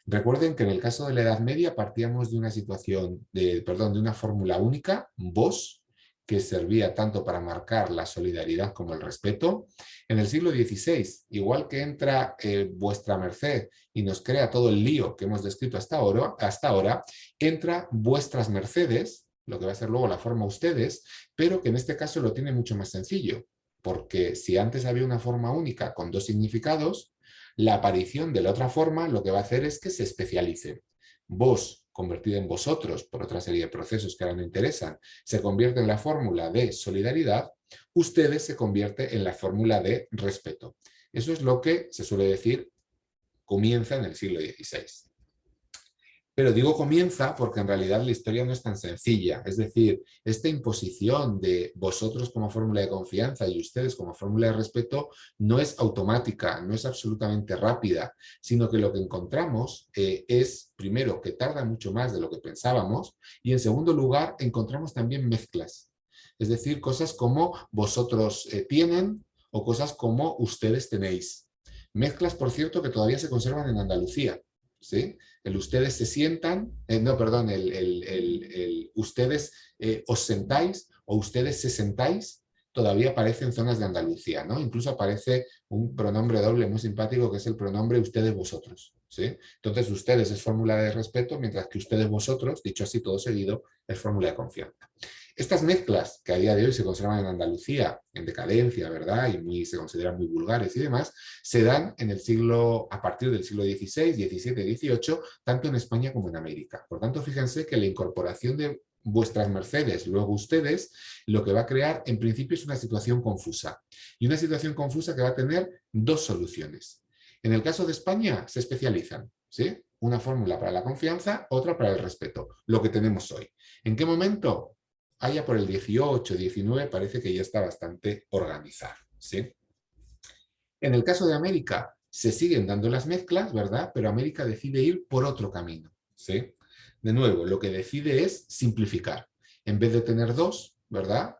Recuerden que en el caso de la Edad Media partíamos de una situación, de una fórmula única, vos, que servía tanto para marcar la solidaridad como el respeto. En el siglo XVI, igual que entra vuestra merced y nos crea todo el lío que hemos descrito hasta ahora, entra vuestras mercedes, lo que va a ser luego la forma ustedes, pero que en este caso lo tiene mucho más sencillo, porque si antes había una forma única con dos significados, la aparición de la otra forma lo que va a hacer es que se especialice. Vos, convertido en vosotros por otra serie de procesos que ahora no interesan, se convierte en la fórmula de solidaridad, ustedes se convierte en la fórmula de respeto. Eso es lo que se suele decir comienza en el siglo XVI. Pero digo comienza porque en realidad la historia no es tan sencilla. Es decir, esta imposición de vosotros como fórmula de confianza y ustedes como fórmula de respeto no es automática, no es absolutamente rápida, sino que lo que encontramos es, primero, que tarda mucho más de lo que pensábamos y, en segundo lugar, encontramos también mezclas. Es decir, cosas como vosotros tienen o cosas como ustedes tenéis. Mezclas, por cierto, que todavía se conservan en Andalucía. ¿Sí? El ustedes se sientan, no, perdón, el ustedes os sentáis o ustedes se sentáis, todavía aparece en zonas de Andalucía, ¿no? Incluso aparece un pronombre doble muy simpático que es el pronombre ustedes vosotros, ¿sí? Entonces ustedes es fórmula de respeto, mientras que ustedes vosotros, dicho así todo seguido, es fórmula de confianza. Estas mezclas que a día de hoy se conservan en Andalucía, en decadencia, ¿verdad? Y se consideran muy vulgares y demás, se dan en el siglo, a partir del siglo XVI, XVII, XVIII, tanto en España como en América. Por tanto, fíjense que la incorporación de vuestras mercedes, luego ustedes, lo que va a crear en principio es una situación confusa. Y una situación confusa que va a tener dos soluciones. En el caso de España se especializan, ¿sí? Una fórmula para la confianza, otra para el respeto, lo que tenemos hoy. ¿En qué momento? Allá por el 18, 19 parece que ya está bastante organizado, ¿sí? En el caso de América se siguen dando las mezclas, ¿verdad? Pero América decide ir por otro camino, ¿sí? De nuevo, lo que decide es simplificar. En vez de tener dos, ¿verdad?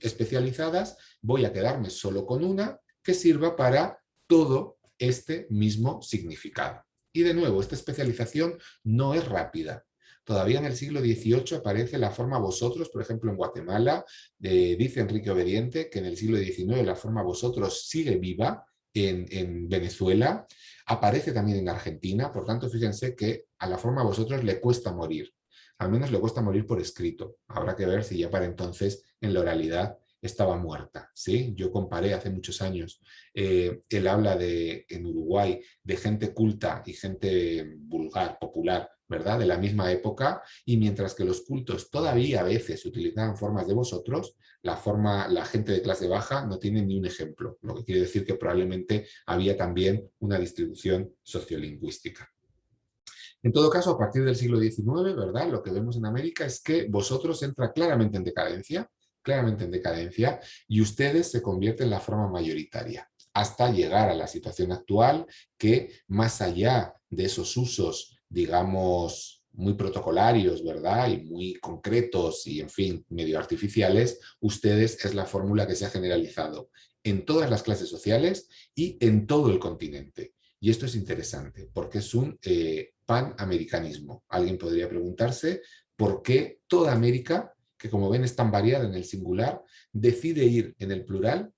Especializadas, voy a quedarme solo con una que sirva para todo este mismo significado. Y de nuevo, esta especialización no es rápida. Todavía en el siglo XVIII aparece la forma vosotros, por ejemplo, en Guatemala, dice Enrique Obediente que en el siglo XIX la forma vosotros sigue viva en Venezuela, aparece también en Argentina, por tanto, fíjense que a la forma vosotros le cuesta morir, al menos le cuesta morir por escrito. Habrá que ver si ya para entonces en la oralidad estaba muerta, ¿sí? Yo comparé hace muchos años, él habla en Uruguay de gente culta y gente vulgar, popular, ¿verdad? De la misma época, y mientras que los cultos todavía a veces utilizaban formas de vosotros, la gente de clase baja no tiene ni un ejemplo, lo que quiere decir que probablemente había también una distribución sociolingüística. En todo caso, a partir del siglo XIX, ¿verdad? Lo que vemos en América es que vosotros entra claramente en decadencia, y ustedes se convierten en la forma mayoritaria, hasta llegar a la situación actual que, más allá de esos usos, digamos, muy protocolarios, ¿verdad? Y muy concretos y, en fin, medio artificiales, ustedes es la fórmula que se ha generalizado en todas las clases sociales y en todo el continente. Y esto es interesante, porque es un panamericanismo. Alguien podría preguntarse por qué toda América, que como ven es tan variada en el singular, decide ir en el plural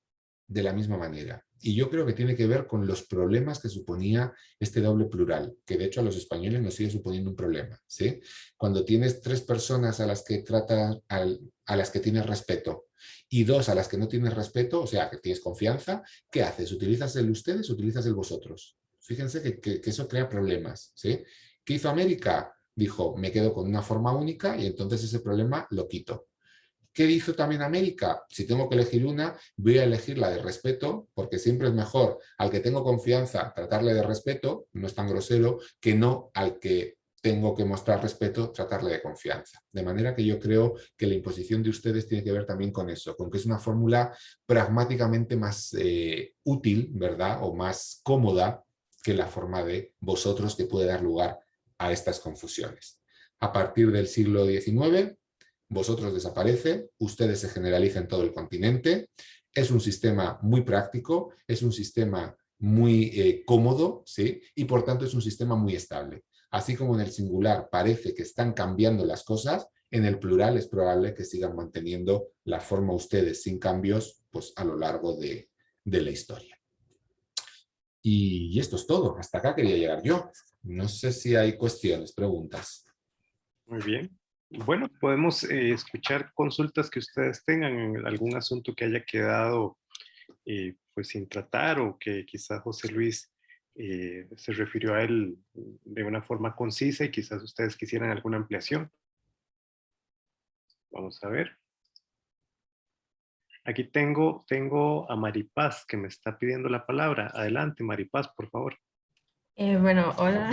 de la misma manera. Y yo creo que tiene que ver con los problemas que suponía este doble plural, que de hecho a los españoles nos sigue suponiendo un problema, ¿sí? Cuando tienes tres personas a las que tratas, a las que tienes respeto, y dos a las que no tienes respeto, o sea, que tienes confianza, ¿qué haces? ¿Utilizas el ustedes o utilizas el vosotros? Fíjense que eso crea problemas, ¿sí? ¿Qué hizo América? Dijo, me quedo con una forma única y entonces ese problema lo quito. ¿Qué hizo también América? Si tengo que elegir una, voy a elegir la de respeto, porque siempre es mejor al que tengo confianza tratarle de respeto, no es tan grosero, que no al que tengo que mostrar respeto, tratarle de confianza. De manera que yo creo que la imposición de ustedes tiene que ver también con eso, con que es una fórmula pragmáticamente más útil, ¿verdad? O más cómoda que la forma de vosotros, que puede dar lugar a estas confusiones. A partir del siglo XIX, vosotros desaparece, ustedes se generalizan en todo el continente, es un sistema muy práctico, es un sistema muy cómodo, ¿sí? Y por tanto es un sistema muy estable. Así como en el singular parece que están cambiando las cosas, en el plural es probable que sigan manteniendo la forma ustedes sin cambios, pues a lo largo de la historia. Y esto es todo, hasta acá quería llegar yo. No sé si hay cuestiones, preguntas. Muy bien. Bueno, podemos escuchar consultas que ustedes tengan en algún asunto que haya quedado pues sin tratar o que quizás José Luis se refirió a él de una forma concisa y quizás ustedes quisieran alguna ampliación. Vamos a ver. Aquí tengo a Maripaz que me está pidiendo la palabra. Adelante, Maripaz, por favor. Bueno, hola.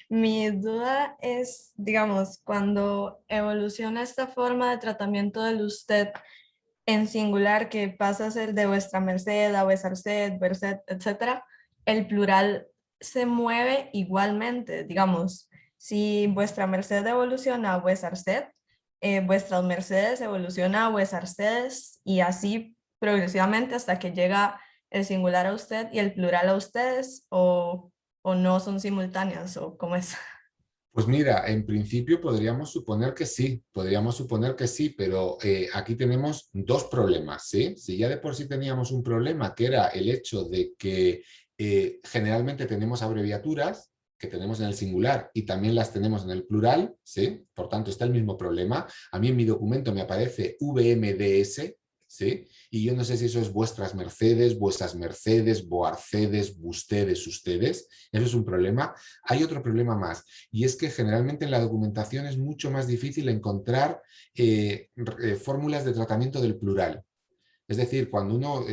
Mi duda es, digamos, cuando evoluciona esta forma de tratamiento del usted en singular, que pasa a ser de vuestra merced, a vuestra merced, etcétera, el plural se mueve igualmente. Digamos, si vuestra merced evoluciona a vuestra merced, vuestras mercedes evoluciona a vuestras mercedes y así progresivamente hasta que llega el singular a usted y el plural a ustedes, o no son simultáneas, o cómo es. Pues mira, en principio podríamos suponer que sí, pero aquí tenemos dos problemas, ¿sí? Si ya de por sí teníamos un problema que era el hecho de que generalmente tenemos abreviaturas que tenemos en el singular y también las tenemos en el plural, ¿sí? Por tanto, está el mismo problema. A mí en mi documento me aparece VMDS, ¿sí? Y yo no sé si eso es vuestras mercedes, boarcedes, bustedes, ustedes. Eso es un problema. Hay otro problema más, y es que generalmente en la documentación es mucho más difícil encontrar fórmulas de tratamiento del plural. Es decir, cuando uno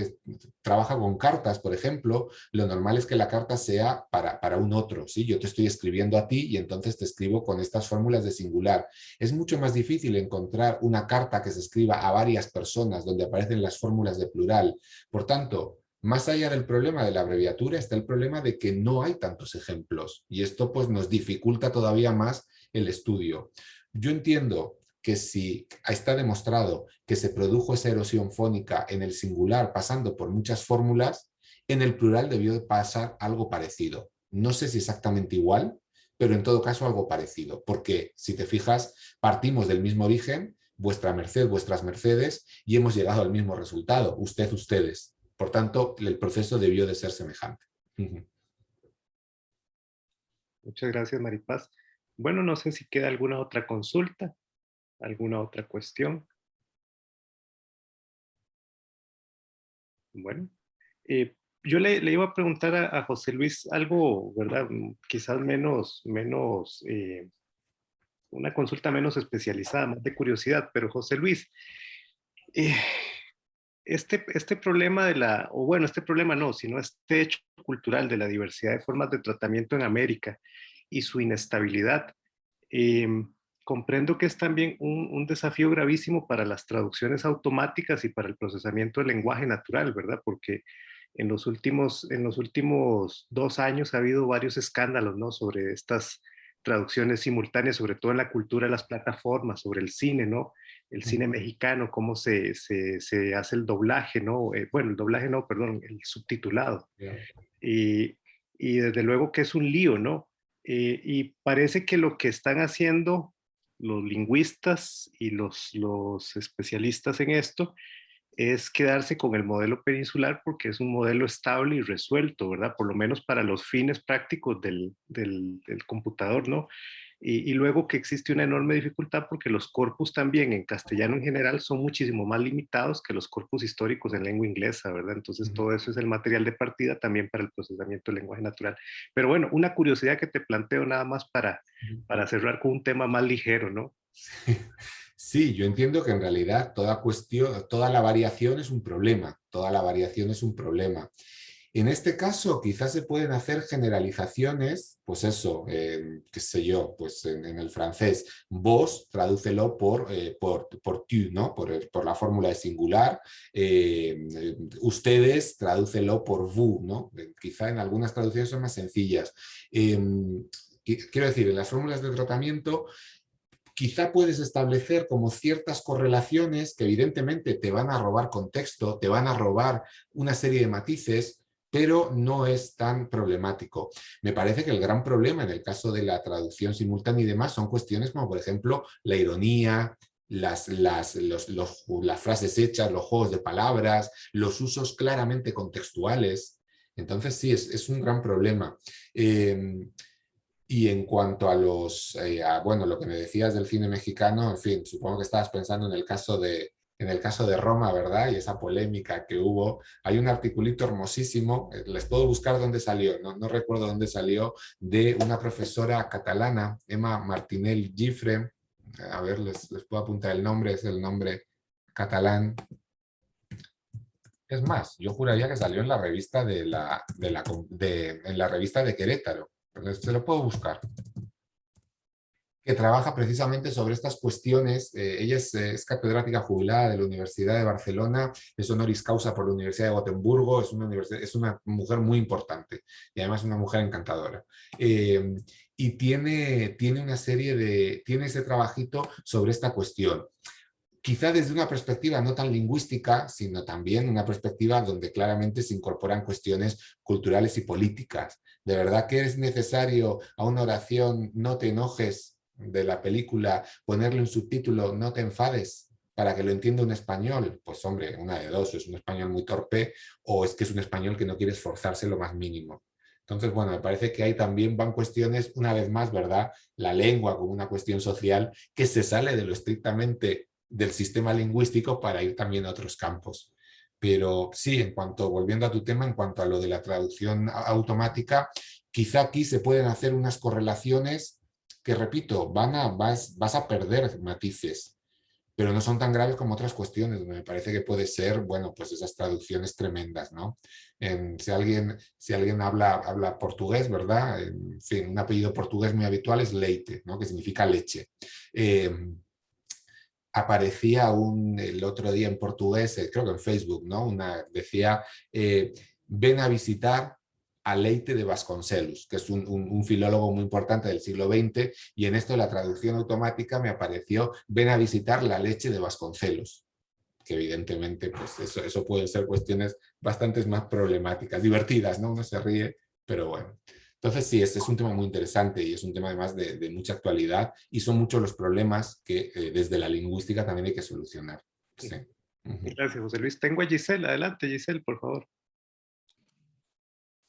trabaja con cartas, por ejemplo, lo normal es que la carta sea para un otro, ¿sí? Yo te estoy escribiendo a ti y entonces te escribo con estas fórmulas de singular. Es mucho más difícil encontrar una carta que se escriba a varias personas donde aparecen las fórmulas de plural. Por tanto, más allá del problema de la abreviatura está el problema de que no hay tantos ejemplos y esto pues nos dificulta todavía más el estudio. Yo entiendo que si está demostrado que se produjo esa erosión fónica en el singular pasando por muchas fórmulas, en el plural debió pasar algo parecido. No sé si exactamente igual, pero en todo caso algo parecido, porque si te fijas, partimos del mismo origen, vuestra merced, vuestras mercedes, y hemos llegado al mismo resultado, usted, ustedes. Por tanto, el proceso debió de ser semejante. Muchas gracias, Maripaz. Bueno, no sé si queda alguna otra consulta, alguna otra cuestión. Bueno, yo le iba a preguntar a José Luis algo, ¿verdad? Quizás una consulta menos especializada, más de curiosidad, pero José Luis, eh, este problema este problema no, sino este hecho cultural de la diversidad de formas de tratamiento en América y su inestabilidad, eh, comprendo que es también un desafío gravísimo para las traducciones automáticas y para el procesamiento del lenguaje natural, ¿verdad? Porque en los últimos 2 años ha habido varios escándalos, ¿no? Sobre estas traducciones simultáneas, sobre todo en la cultura de las plataformas, sobre el cine, ¿no? El cine mexicano, cómo se hace el doblaje, ¿no? Bueno, el doblaje no, perdón, el subtitulado. Yeah. Y desde luego que es un lío, ¿no? Y parece que lo que están haciendo los lingüistas y los especialistas en esto es quedarse con el modelo peninsular porque es un modelo estable y resuelto, ¿verdad? Por lo menos para los fines prácticos del computador, ¿no? Y luego que existe una enorme dificultad porque los corpus también en castellano en general son muchísimo más limitados que los corpus históricos en lengua inglesa, ¿verdad? Entonces todo eso es el material de partida también para el procesamiento del lenguaje natural. Pero bueno, una curiosidad que te planteo nada más para cerrar con un tema más ligero, ¿no? Sí, yo entiendo que en realidad toda la variación es un problema, toda la variación es un problema. En este caso quizás se pueden hacer generalizaciones, pues eso, qué sé yo, pues en el francés, vos tradúcelo por tu, ¿no? Por la fórmula de singular, ustedes tradúcelo por vous, ¿no? Quizá en algunas traducciones son más sencillas. Quiero decir, en las fórmulas de tratamiento quizá puedes establecer como ciertas correlaciones que evidentemente te van a robar contexto, te van a robar una serie de matices, pero no es tan problemático. Me parece que el gran problema en el caso de la traducción simultánea y demás son cuestiones como, por ejemplo, la ironía, las frases hechas, los juegos de palabras, los usos claramente contextuales. Entonces sí, es un gran problema. Y en cuanto a bueno, lo que me decías del cine mexicano, en fin, supongo que estabas pensando en el caso de Roma, ¿verdad? Y esa polémica que hubo. Hay un articulito hermosísimo, les puedo buscar dónde salió, no recuerdo dónde salió, de una profesora catalana, Emma Martinell Gifre. A ver, les puedo apuntar el nombre, es el nombre catalán. Es más, yo juraría que salió en la revista en la revista de Querétaro. Se lo puedo buscar. Que trabaja precisamente sobre estas cuestiones. Ella es catedrática jubilada de la Universidad de Barcelona, es honoris causa por la Universidad de Gotemburgo, es una mujer muy importante y además una mujer encantadora. Y tiene tiene ese trabajito sobre esta cuestión. Quizá desde una perspectiva no tan lingüística, sino también una perspectiva donde claramente se incorporan cuestiones culturales y políticas. ¿De verdad que es necesario a una oración "no te enojes" de la película ponerle un subtítulo "no te enfades" para que lo entienda un español? Pues hombre, una de dos, o es un español muy torpe o es que es un español que no quiere esforzarse lo más mínimo. Entonces, bueno, me parece que ahí también van cuestiones, una vez más, ¿verdad? La lengua como una cuestión social que se sale de lo estrictamente del sistema lingüístico para ir también a otros campos. Pero sí, volviendo a tu tema, en cuanto a lo de la traducción automática, quizá aquí se pueden hacer unas correlaciones que, repito, vas a perder matices, pero no son tan graves como otras cuestiones, donde me parece que puede ser, bueno, pues esas traducciones tremendas, ¿no? Si alguien habla portugués, ¿verdad? En fin, un apellido portugués muy habitual es Leite, ¿no? Que significa leche. Aparecía el otro día en portugués, creo que en Facebook, ¿no? Decía, ven a visitar a Leite de Vasconcelos, que es un filólogo muy importante del siglo XX, y en esto la traducción automática me apareció, ven a visitar la leche de Vasconcelos, que evidentemente pues eso pueden ser cuestiones bastante más problemáticas, divertidas, ¿no? Uno se ríe, pero bueno. Entonces sí, este es un tema muy interesante y es un tema además de mucha actualidad y son muchos los problemas que desde la lingüística también hay que solucionar. Sí. Gracias, José Luis. Tengo a Giselle. Adelante, Giselle, por favor.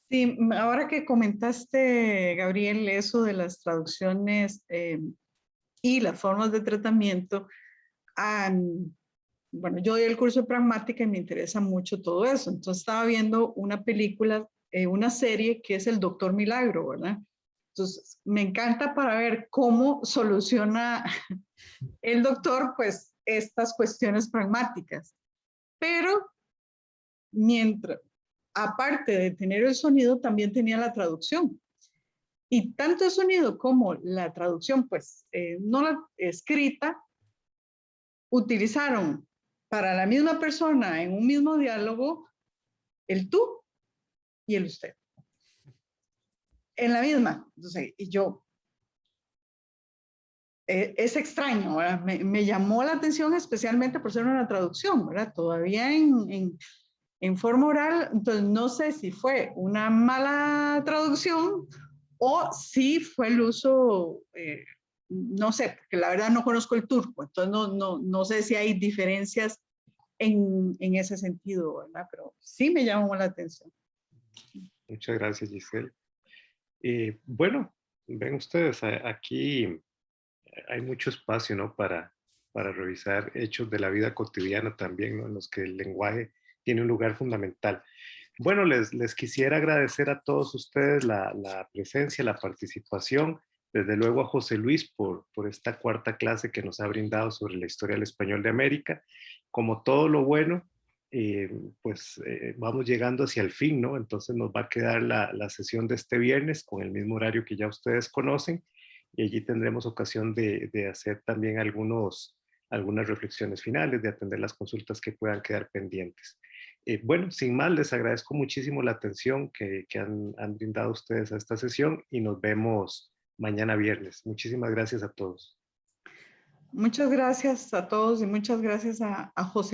Sí, ahora que comentaste, Gabriel, eso de las traducciones y las formas de tratamiento, bueno, yo doy el curso de pragmática y me interesa mucho todo eso. Entonces estaba viendo una película, una serie que es El Doctor Milagro, ¿verdad? Entonces me encanta para ver cómo soluciona el doctor, pues, estas cuestiones pragmáticas. Pero aparte de tener el sonido, también tenía la traducción. Y tanto el sonido como la traducción, pues, no la escrita, utilizaron para la misma persona en un mismo diálogo el tú y el usted. En la misma. Entonces, y yo, es extraño, ¿verdad? Me llamó la atención especialmente por ser una traducción, ¿verdad? Todavía en forma oral, entonces no sé si fue una mala traducción o si fue el uso, no sé, porque la verdad no conozco el turco, entonces no sé si hay diferencias en ese sentido, ¿verdad? Pero sí me llamó la atención. Muchas gracias, Giselle. Bueno, ven ustedes, aquí hay mucho espacio, ¿no? Para revisar hechos de la vida cotidiana también, ¿no? En los que el lenguaje tiene un lugar fundamental. Bueno, les quisiera agradecer a todos ustedes la presencia, la participación, desde luego a José Luis por esta cuarta clase que nos ha brindado sobre la historia del español de América. Como todo lo bueno, vamos llegando hacia el fin, ¿no? Entonces nos va a quedar la sesión de este viernes con el mismo horario que ya ustedes conocen y allí tendremos ocasión de hacer también algunas reflexiones finales, de atender las consultas que puedan quedar pendientes. Bueno, sin más, les agradezco muchísimo la atención que han brindado ustedes a esta sesión y nos vemos mañana viernes. Muchísimas gracias a todos. Muchas gracias a todos y muchas gracias a José